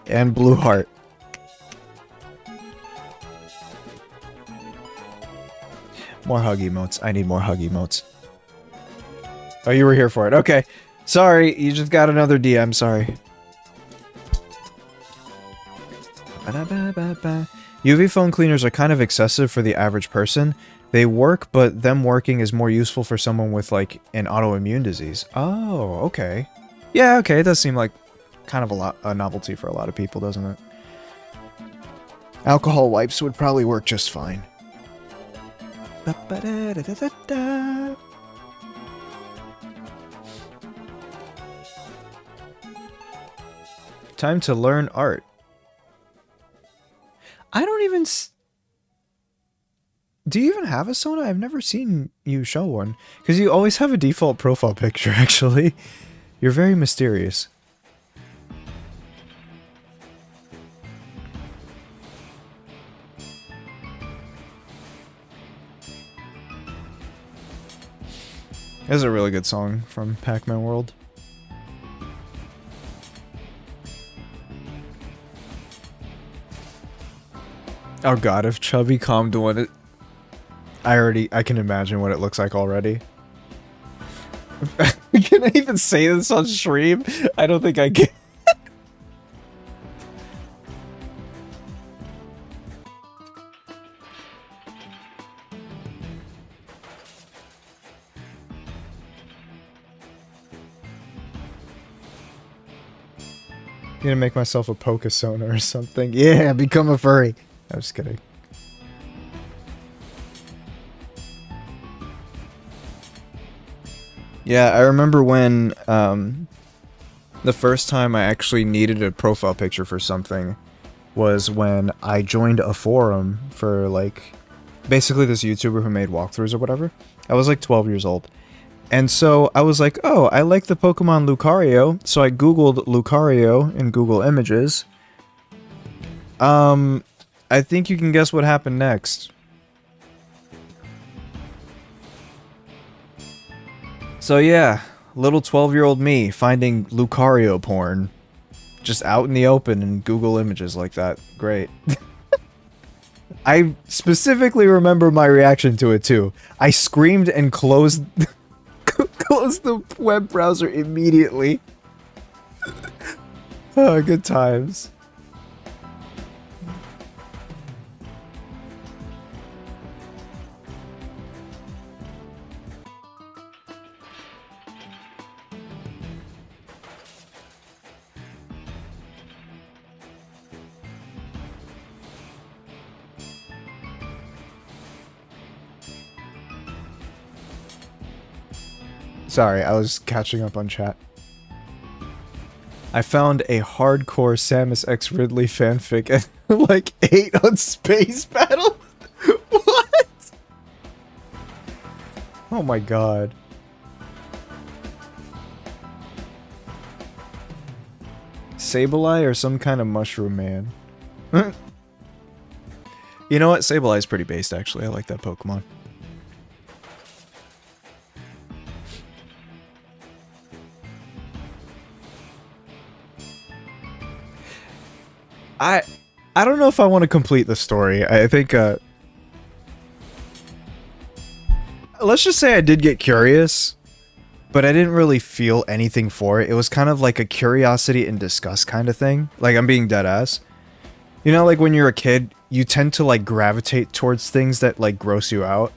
And blue heart. More hug emotes. I need more hug emotes. Oh, you were here for it. Okay. Sorry, you just got another DM. Sorry. UV phone cleaners are kind of excessive for the average person. They work, but them working is more useful for someone with, like, an autoimmune disease. Oh, okay. Yeah, okay, it does seem like kind of a novelty for a lot of people, doesn't it? Alcohol wipes would probably work just fine. Time to learn art. I don't even... Do you even have a Sona? I've never seen you show one. Because you always have a default profile picture, actually. You're very mysterious. This is a really good song from Pac-Man World. Oh god, if Chubby Calm doing it... I can imagine what it looks like already. Can I even say this on stream? I don't think I can. I'm gonna make myself a Pokesona or something. Yeah, become a furry. I'm just kidding. Yeah, I remember when The first time I actually needed a profile picture for something was when I joined a forum for, like, basically this YouTuber who made walkthroughs or whatever. I was like 12 years old. And so I was like, oh, I like the Pokemon Lucario. So I googled Lucario in Google Images. I think you can guess what happened next. So yeah, little 12-year-old me finding Lucario porn. Just out in the open in Google Images like that. Great. I specifically remember my reaction to it too. I screamed and closed closed the web browser immediately. Oh, good times. Sorry, I was catching up on chat. I found a hardcore Samus X Ridley fanfic at like 8 on Space Battle? What? Oh my god. Sableye or some kind of mushroom man? You know what? Sableye's pretty based actually. I like that Pokemon. I don't know if I want to complete the story. I think, let's just say I did get curious, but I didn't really feel anything for it. It was kind of like a curiosity and disgust kind of thing. Like, I'm being dead ass. You know, like when you're a kid, you tend to like gravitate towards things that like gross you out.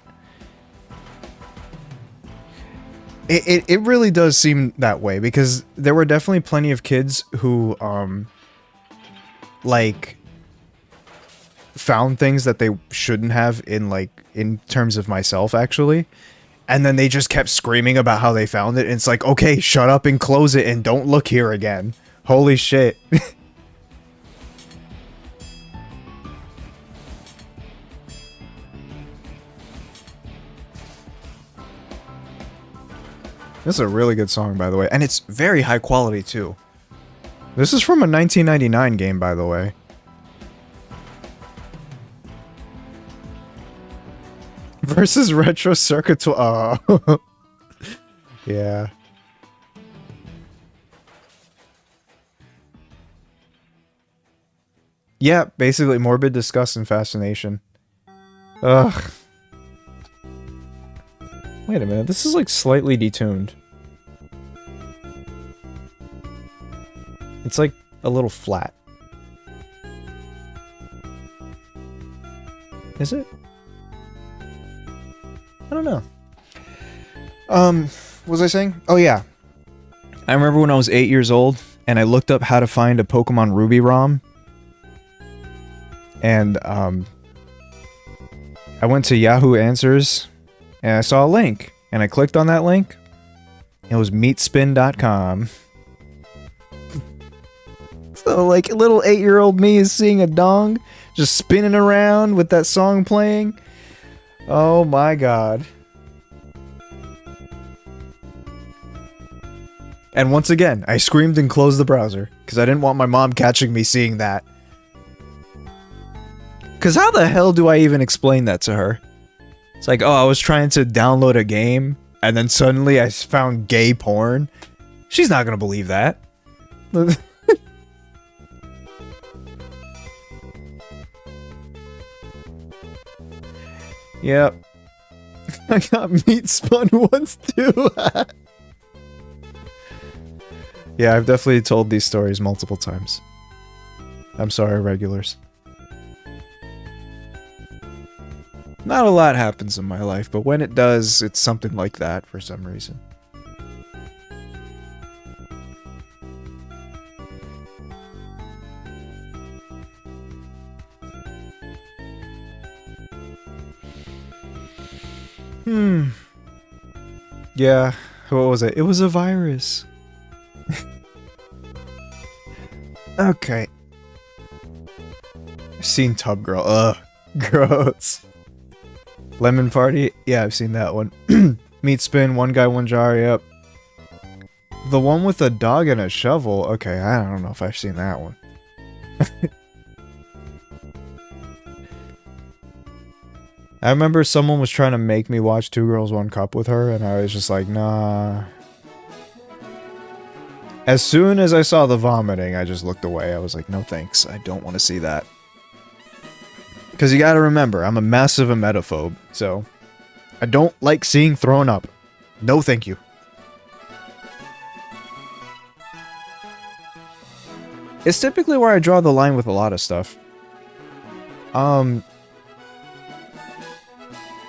It really does seem that way, because there were definitely plenty of kids who, like, found things that they shouldn't have in terms of myself, actually. And then they just kept screaming about how they found it. And it's like, okay, shut up and close it and don't look here again. Holy shit. This is a really good song, by the way. And it's very high quality, too. This is from a 1999 game, by the way. Versus Retro Circuit. Oh. Yeah. Yeah, basically morbid disgust and fascination. Ugh. Wait a minute, this is like slightly detuned. It's like a little flat. Is it? I don't know. What was I saying? Oh yeah. I remember when I was 8 years old and I looked up how to find a Pokemon Ruby ROM. And I went to Yahoo Answers and I saw a link. And I clicked on that link. It was meatspin.com. So like little 8-year-old me is seeing a dong just spinning around with that song playing. Oh my god. And once again, I screamed and closed the browser because I didn't want my mom catching me seeing that. Because how the hell do I even explain that to her? It's like, oh, I was trying to download a game and then suddenly I found gay porn. She's not gonna believe that. Yep. I got meat spun once too. Yeah, I've definitely told these stories multiple times. I'm sorry, regulars. Not a lot happens in my life, but when it does, it's something like that for some reason. Yeah, what was it? It was a virus. Okay. I've seen Tub Girl. Ugh. Gross. Lemon Party? Yeah, I've seen that one. Meat Spin, One Guy, One Jar, yep. The one with a dog and a shovel? Okay, I don't know if I've seen that one. I remember someone was trying to make me watch Two Girls, One Cup with her, and I was just like, nah. As soon as I saw the vomiting, I just looked away. I was like, no thanks, I don't want to see that. Because you gotta remember, I'm a massive emetophobe, so I don't like seeing thrown up. No thank you. It's typically where I draw the line with a lot of stuff. I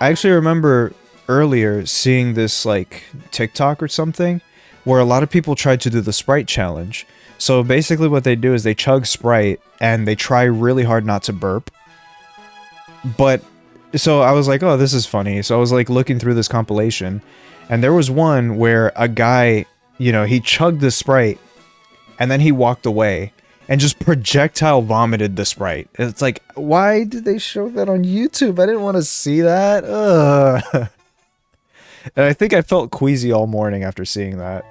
actually remember earlier seeing this, like, TikTok or something, where a lot of people tried to do the Sprite challenge. So basically what they do is they chug Sprite, and they try really hard not to burp. But, so I was like, oh, this is funny. So I was, like, looking through this compilation, and there was one where a guy, you know, he chugged the Sprite, and then he walked away, and just projectile vomited the Sprite. It's like, why did they show that on YouTube? I didn't want to see that. Ugh. And I think I felt queasy all morning after seeing that.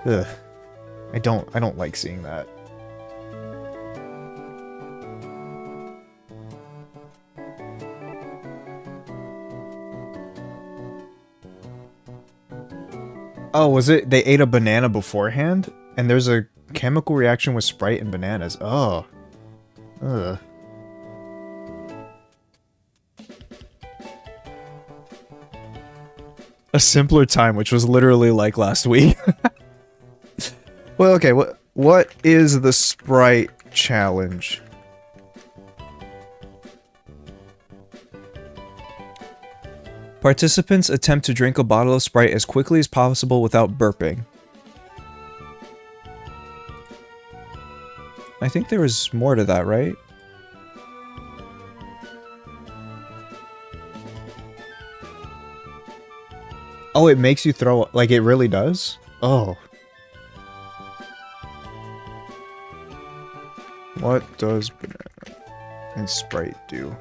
Ugh. I don't like seeing that. Oh, was it they ate a banana beforehand? And there's a chemical reaction with Sprite and bananas. Oh. Ugh. A Simpler Time, which was literally like last week. Well, okay, what is the Sprite challenge? Participants attempt to drink a bottle of Sprite as quickly as possible without burping. I think there was more to that, right? Oh, it makes you throw up. Like, it really does? Oh. What does banana and Sprite do?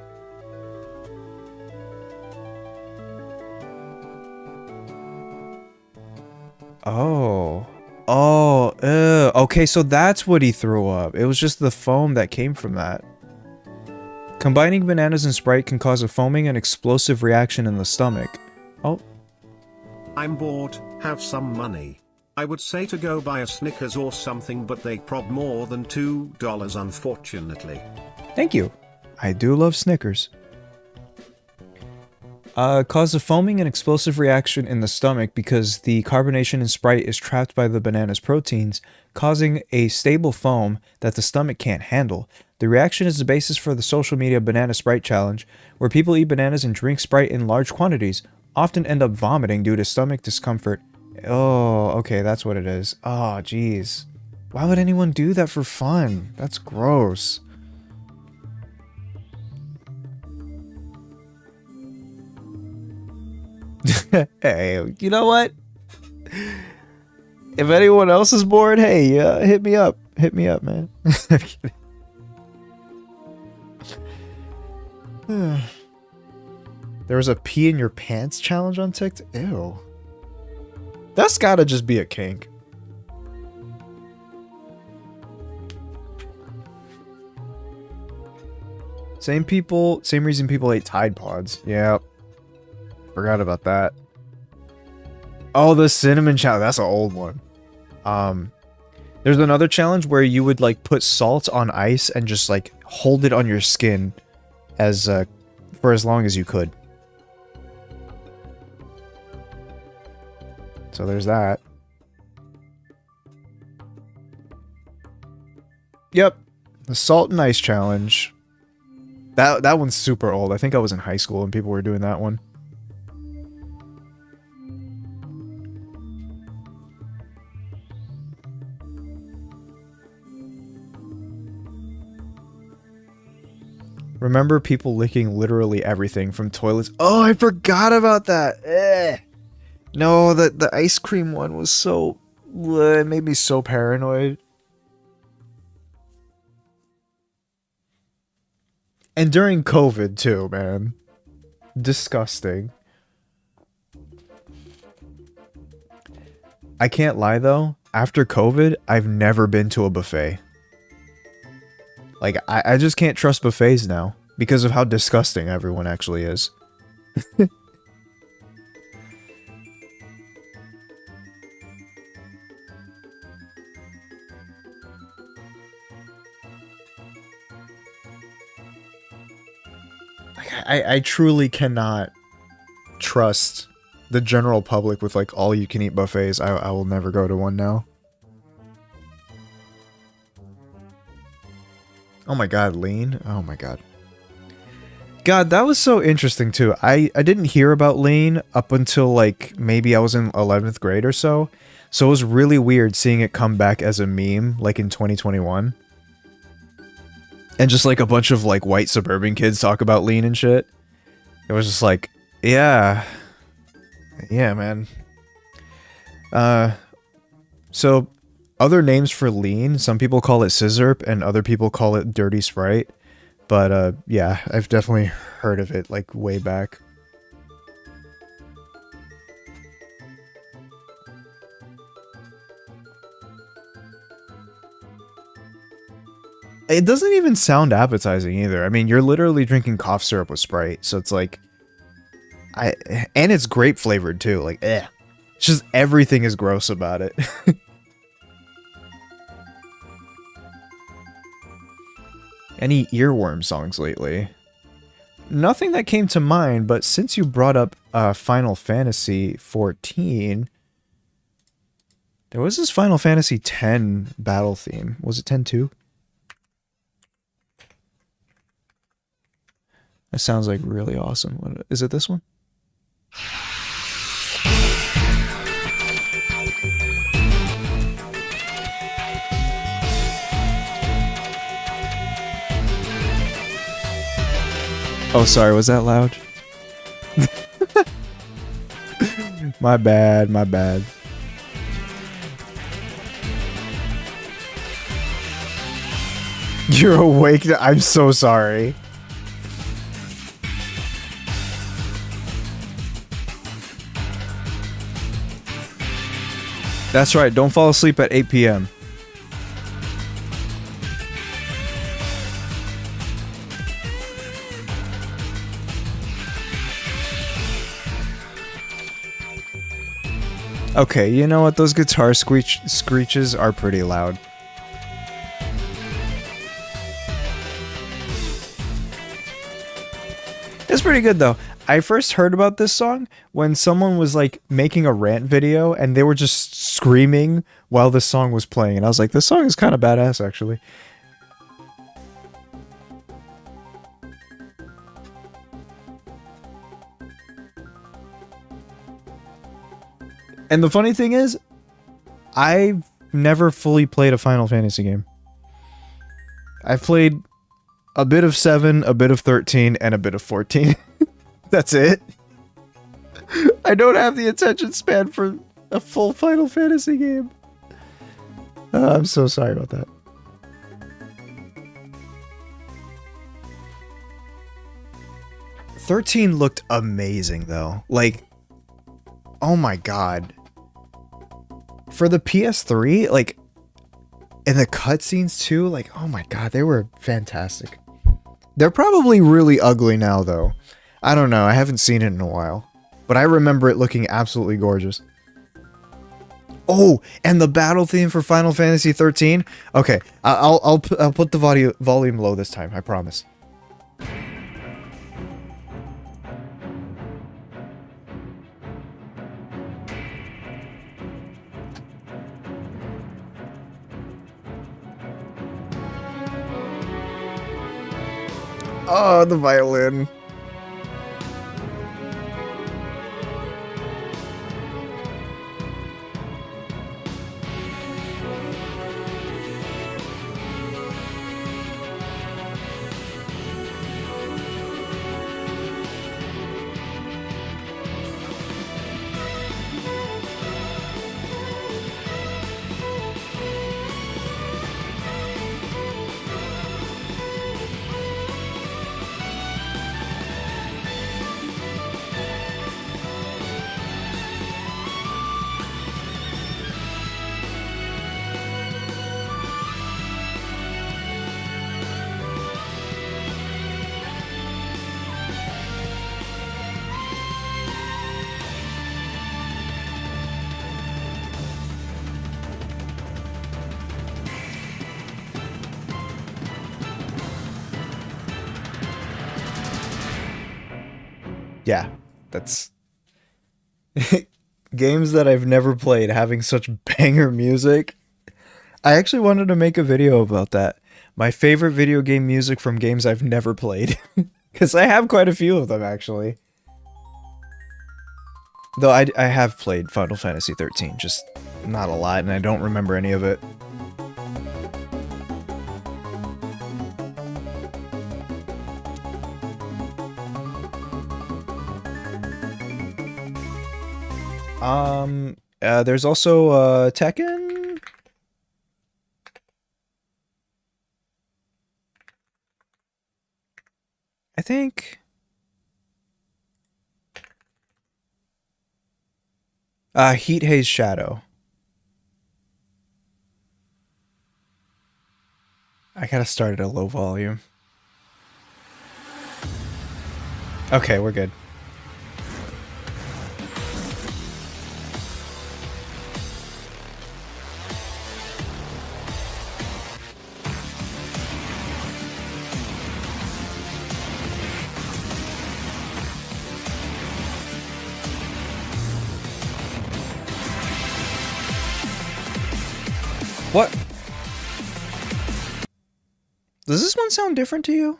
Oh. Oh, ew. Okay, so that's what he threw up. It was just the foam that came from that. Combining bananas and Sprite can cause a foaming and explosive reaction in the stomach. Oh. I'm bored, have some money. I would say to go buy a Snickers or something, but they prob more than $2 unfortunately. Thank you. I do love Snickers. Cause a foaming and explosive reaction in the stomach because the carbonation in Sprite is trapped by the banana's proteins, causing a stable foam that the stomach can't handle. The reaction is the basis for the social media Banana Sprite Challenge, where people eat bananas and drink Sprite in large quantities, often end up vomiting due to stomach discomfort. Oh, okay, that's what it is. Oh, jeez. Why would anyone do that for fun? That's gross. Hey, you know what? If anyone else is bored, hey, hit me up. Hit me up, man. I'm kidding. There was a pee in your pants challenge on TikTok? Ew. That's gotta just be a kink. Same reason people ate Tide Pods. Yeah. Forgot about that. Oh, the cinnamon challenge. That's an old one. There's another challenge where you would like put salt on ice and just like hold it on your skin as for as long as you could. So there's that. Yep. The salt and ice challenge. That one's super old. I think I was in high school and people were doing that one. Remember people licking literally everything from toilets? Oh, I forgot about that. Eh. No, the ice cream one was so... it made me so paranoid. And during COVID too, man. Disgusting. I can't lie though, after COVID, I've never been to a buffet. Like, I just can't trust buffets now because of how disgusting everyone actually is. I truly cannot trust the general public with like all you can eat buffets. I will never go to one now. Oh my god, lean? Oh my god. God, that was so interesting too. I didn't hear about lean up until like maybe I was in 11th grade or so. So it was really weird seeing it come back as a meme like in 2021. And just like a bunch of like white suburban kids talk about lean and shit. It was just like, yeah. Yeah, man. So other names for lean, some people call it scissorp and other people call it dirty Sprite. But yeah, I've definitely heard of it like way back. It doesn't even sound appetizing either. I mean, you're literally drinking cough syrup with Sprite, so it's like... And it's grape flavored too, like, eh. It's just everything is gross about it. Any earworm songs lately? Nothing that came to mind, but since you brought up Final Fantasy 14... There was this Final Fantasy 10 battle theme. Was it 10-2? That sounds like really awesome. What, is it this one? Oh, sorry, was that loud? My bad, my bad. You're awake? I'm so sorry. That's right, don't fall asleep at 8 p.m. Okay, you know what? Those guitar screeches are pretty loud. It's pretty good though. I first heard about this song when someone was like making a rant video and they were just screaming while the song was playing, and I was like, this song is kind of badass actually. And the funny thing is, I've never fully played a Final Fantasy game. I've played a bit of 7, a bit of 13, and a bit of 14. That's it. I don't have the attention span for a full Final Fantasy game. I'm so sorry about that. "13 looked amazing though. Like, oh my god. For the PS3, like, and the cutscenes too, like, oh my god, they were fantastic. They're probably really ugly now though. I don't know, I haven't seen it in a while. But I remember it looking absolutely gorgeous. Oh, and the battle theme for Final Fantasy 13? Okay, I'll put the volume low this time, I promise. Oh, the violin. Yeah, that's games that I've never played having such banger music. I actually wanted to make a video about that. My favorite video game music from games I've never played. Because I have quite a few of them, actually. Though I have played Final Fantasy 13, just not a lot, and I don't remember any of it. There's also, Tekken? I think... Heat Haze Shadow. I gotta start at a low volume. Okay, we're good. What? Does this one sound different to you?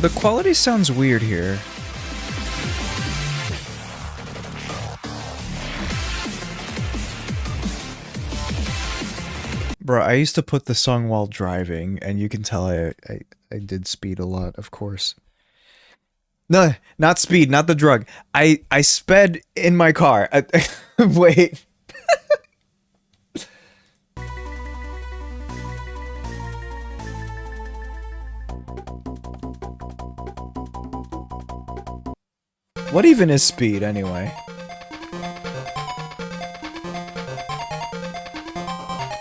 The quality sounds weird here. Bro, I used to put the song while driving, and you can tell I did speed a lot, of course. No, not speed, not the drug. I sped in my car. Wait. What even is speed, anyway?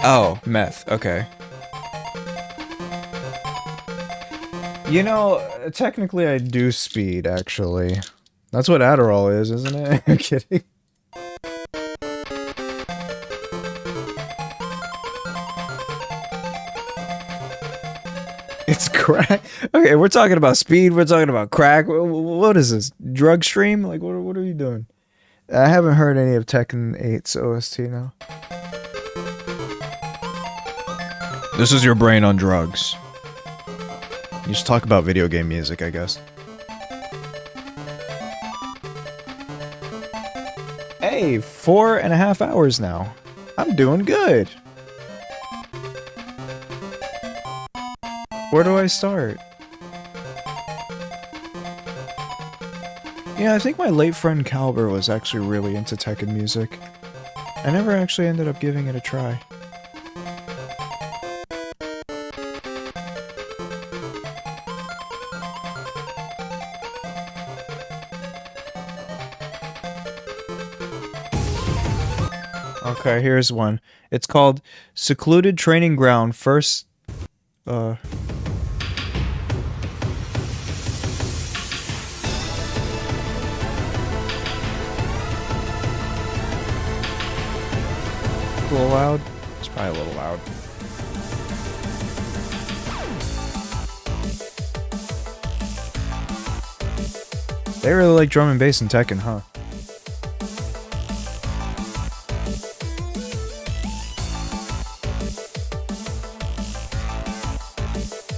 Oh, meth, okay. You know, technically I do speed, actually. That's what Adderall is, isn't it? I'm kidding. It's crack. Okay, we're talking about speed, we're talking about crack. What is this? Drug stream? Like, what are you doing? I haven't heard any of Tekken 8's OST now. This is your brain on drugs. You just talk about video game music, I guess. Hey, 4.5 hours now. I'm doing good. Where do I start? Yeah, I think my late friend Calber was actually really into Tekken music. I never actually ended up giving it a try. Okay, here's one. It's called Secluded Training Ground First... A little loud? It's probably a little loud. They really like drum and bass in Tekken, huh?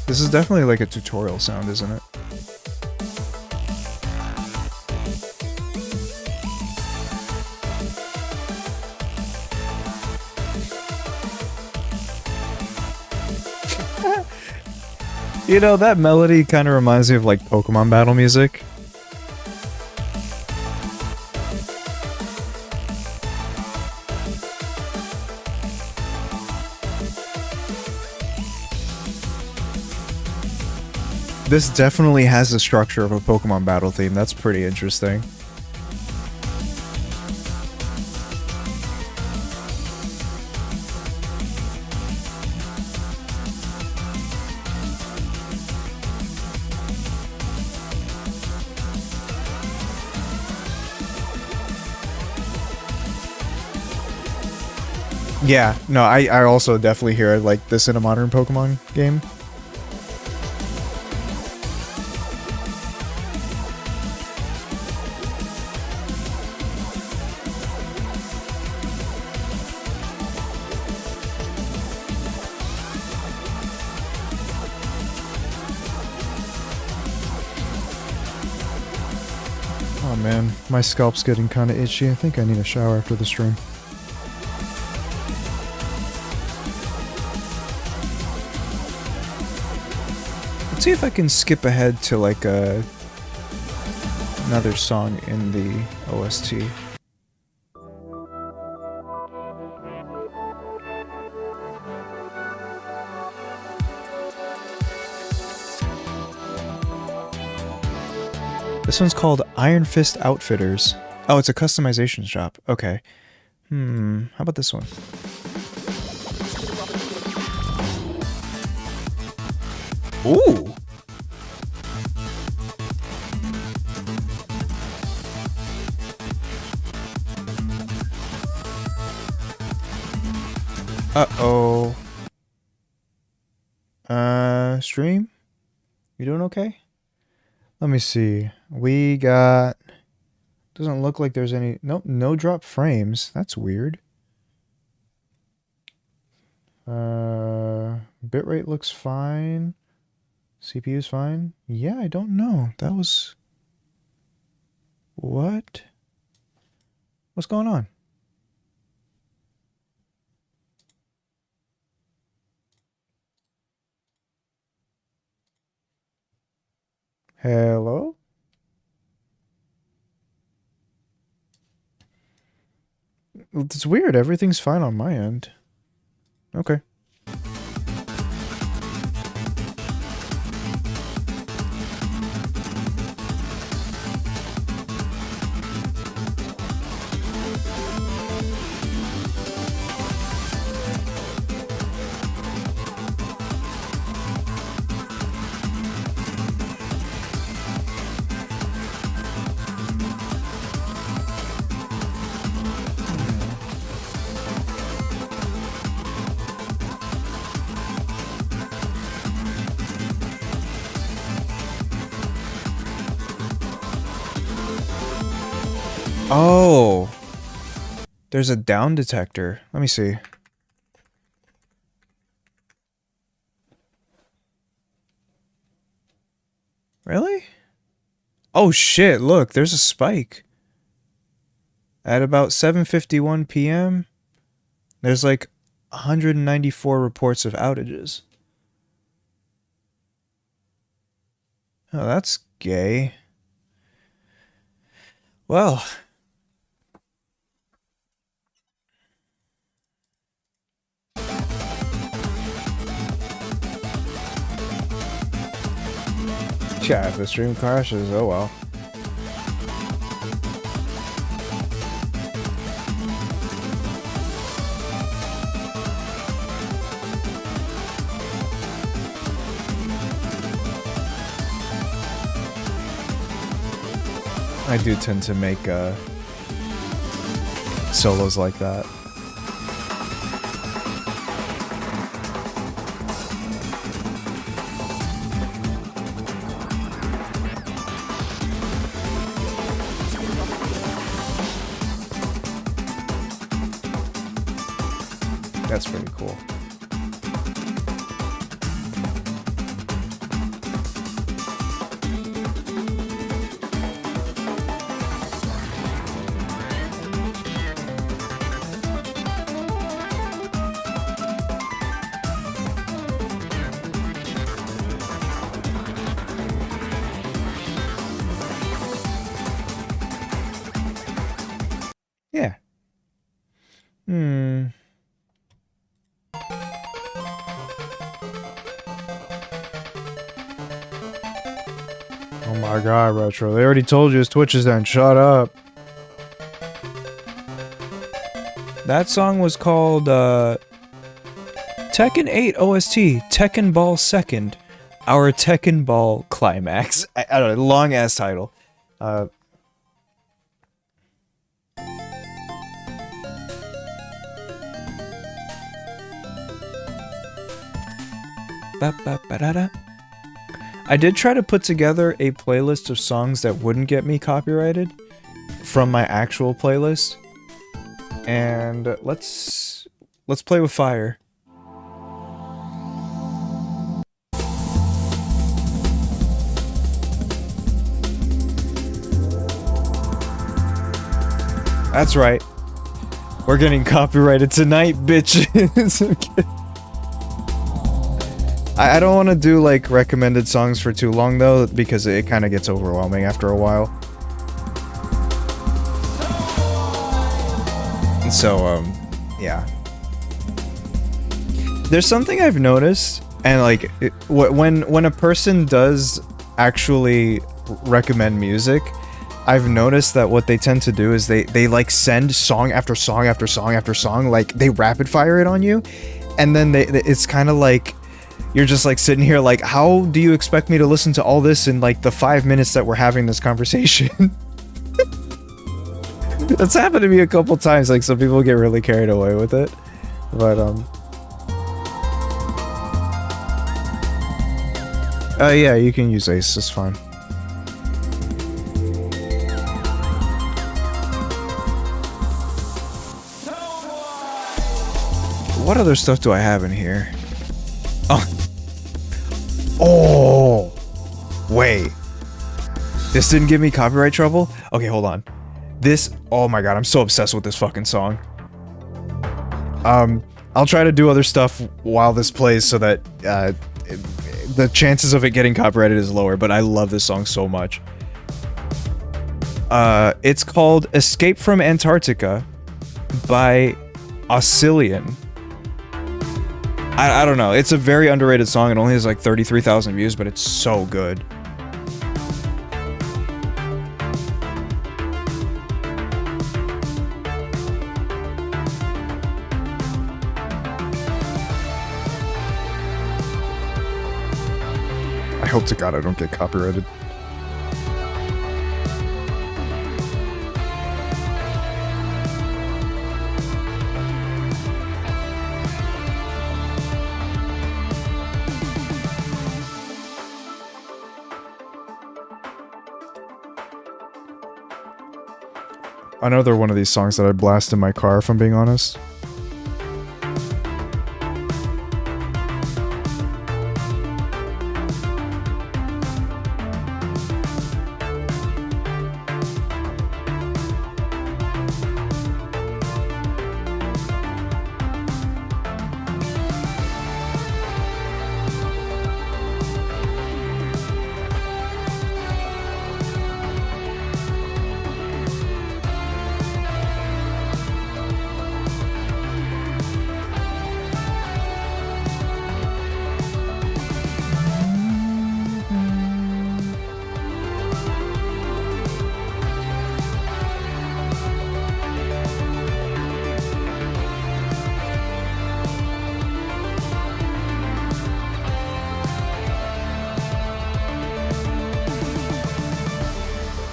This is definitely like a tutorial sound, isn't it? You know, that melody kind of reminds me of like Pokemon battle music. This definitely has the structure of a Pokemon battle theme. That's pretty interesting. Yeah, no, I also definitely hear like this in a modern Pokemon game. Oh man, my scalp's getting kind of itchy. I think I need a shower after the stream. Let's see if I can skip ahead to like another song in the OST. This one's called Iron Fist Outfitters. Oh, it's a customization shop. Okay. How about this one? Ooh! Uh-oh. Stream? You doing okay? Let me see. We got... Doesn't look like there's any... Nope, no drop frames. That's weird. Bitrate looks fine. CPU's fine. Yeah, I don't know. That was... What? What's going on? Hello? It's weird. Everything's fine on my end. Okay. Oh, there's a down detector. Let me see. Really? Oh shit, look, there's a spike. At about 7:51 p.m., there's like 194 reports of outages. Oh, that's gay. Well... Yeah, if the stream crashes, oh well. I do tend to make solos like that. That's pretty cool. Yeah. Oh my god, Retro. They already told you his Twitch is down. Shut up. That song was called Tekken 8 OST, Tekken Ball Second, Our Tekken Ball Climax. I don't know, long ass title. Ba-ba-ba-da-da. I did try to put together a playlist of songs that wouldn't get me copyrighted from my actual playlist. And let's play with fire. That's right. We're getting copyrighted tonight, bitches. I don't want to do like recommended songs for too long though, because it kind of gets overwhelming after a while. So, yeah. There's something I've noticed, and like, when a person does actually recommend music, I've noticed that what they tend to do is they like send song after song after song after song, like they rapid fire it on you, and then it's kind of like you're just like sitting here like, how do you expect me to listen to all this in like the 5 minutes that we're having this conversation? That's happened to me a couple times, like some people get really carried away with it, but yeah, you can use Ace, it's fine. What other stuff do I have in here? Oh! Wait. This didn't give me copyright trouble? Okay, hold on. This, oh my god, I'm so obsessed with this fucking song. I'll try to do other stuff while this plays so that, the chances of it getting copyrighted is lower, but I love this song so much. It's called Escape from Antarctica by Oscillion. I don't know, it's a very underrated song. It only has like 33,000 views, but it's so good. I hope to God I don't get copyrighted. Another one of these songs that I blast in my car, if I'm being honest.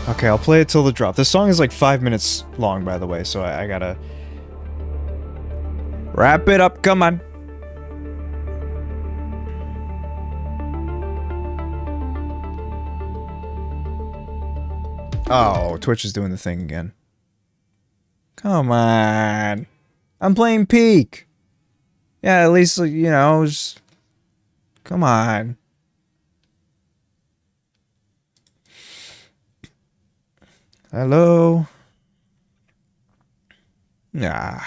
Okay, I'll play it till the drop. This song is like 5 minutes long, by the way, so I gotta wrap it up. Come on. Oh, Twitch is doing the thing again. Come on. I'm playing Peak. Yeah, at least, you know, just... Come on. Hello? Nah.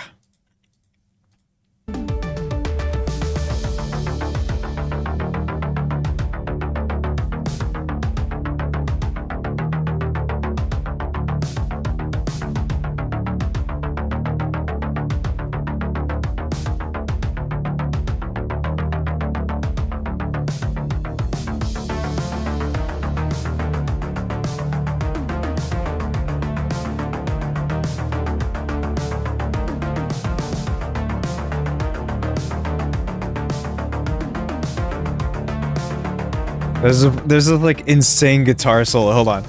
There's a like insane guitar solo. Hold on.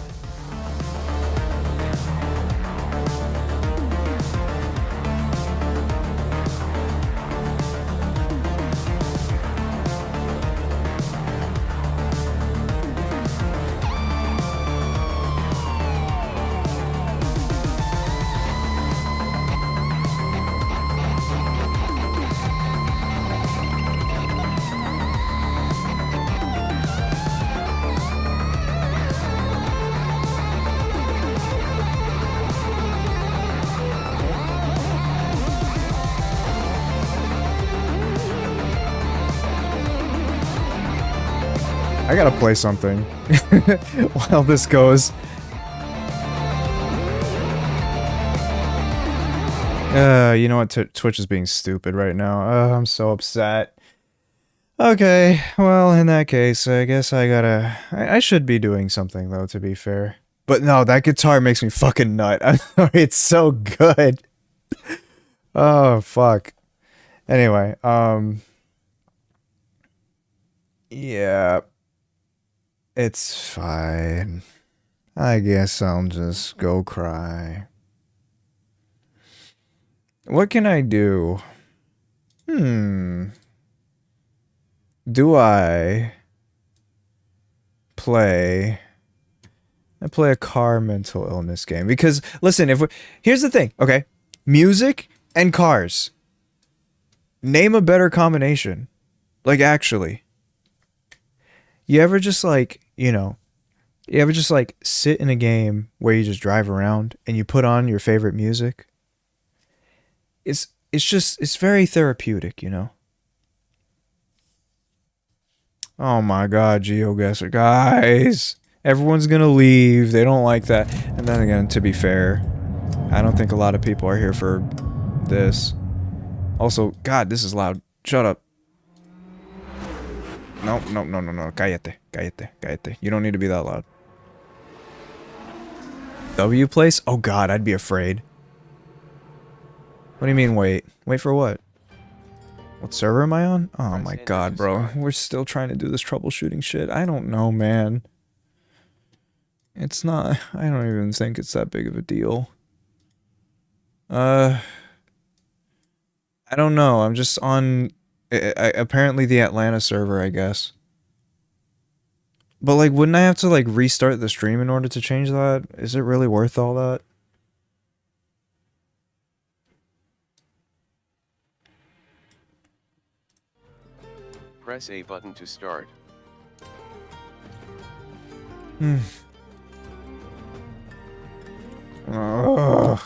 I gotta play something while this goes. You know what? Twitch is being stupid right now. I'm so upset. Okay, well, in that case, I guess I gotta... I should be doing something, though, to be fair. But no, that guitar makes me fucking nut. I'm sorry, it's so good. Oh, fuck. Anyway, yeah. It's fine. I guess I'll just go cry. What can I do? Do I play a car mental illness game? Because listen, here's the thing, okay? Music and cars. Name a better combination. Like, actually. You ever just like, you know, you ever just like sit in a game where you just drive around and you put on your favorite music? It's very therapeutic, you know? Oh my god, GeoGuessr. Guys! Everyone's gonna leave. They don't like that. And then again, to be fair, I don't think a lot of people are here for this. Also, god, this is loud. Shut up. No. Cállate. You don't need to be that loud. W place? Oh god, I'd be afraid. What do you mean, wait? Wait for what? What server am I on? Oh my god, bro. We're still trying to do this troubleshooting shit. I don't know, man. It's not... I don't even think it's that big of a deal. I don't know. I'm just on... apparently the Atlanta server, I guess. But, like, wouldn't I have to, like, restart the stream in order to change that? Is it really worth all that? Press A button to start. Ugh. I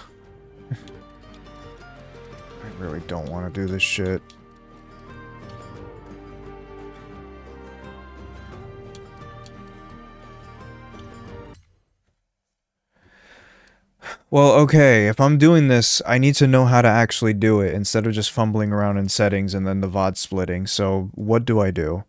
really don't want to do this shit. Well, okay, if I'm doing this, I need to know how to actually do it instead of just fumbling around in settings and then the VOD splitting. So, what do I do?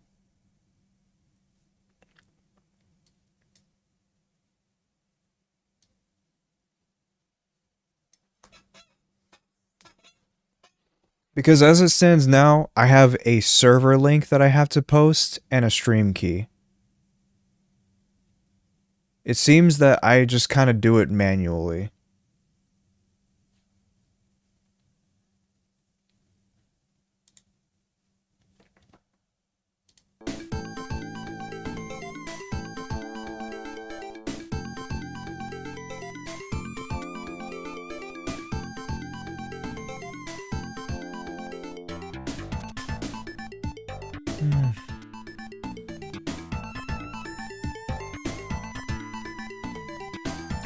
Because as it stands now, I have a server link that I have to post and a stream key. It seems that I just kind of do it manually.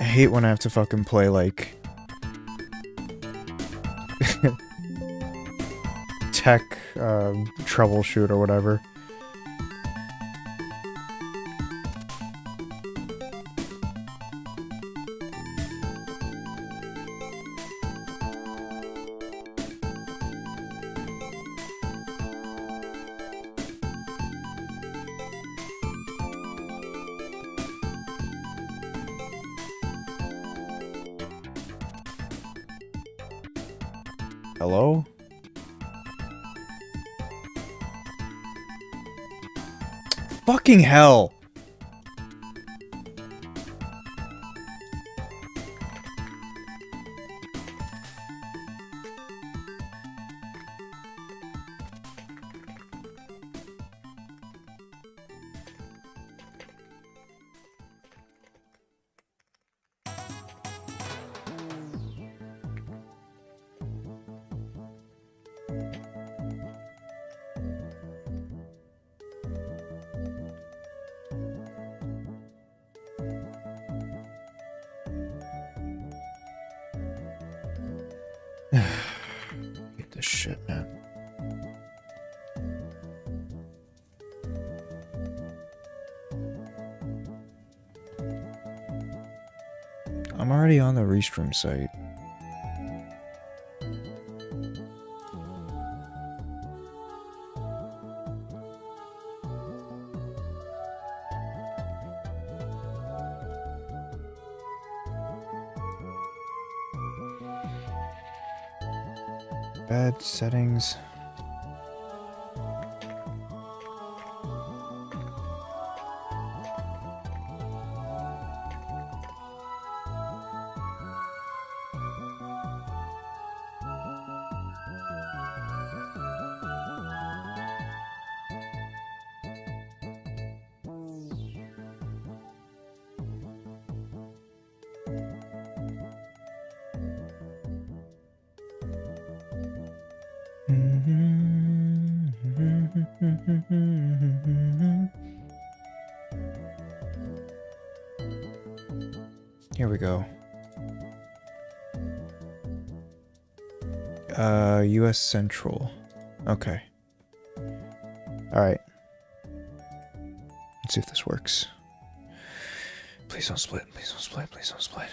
I hate when I have to fucking play, like... tech, troubleshoot or whatever. Hello? Fucking hell! Get this shit, man. I'm already on the Restream site. Bad settings. Here we go. US Central. Okay. Alright. Let's see if this works. Please don't split, please don't split, please don't split.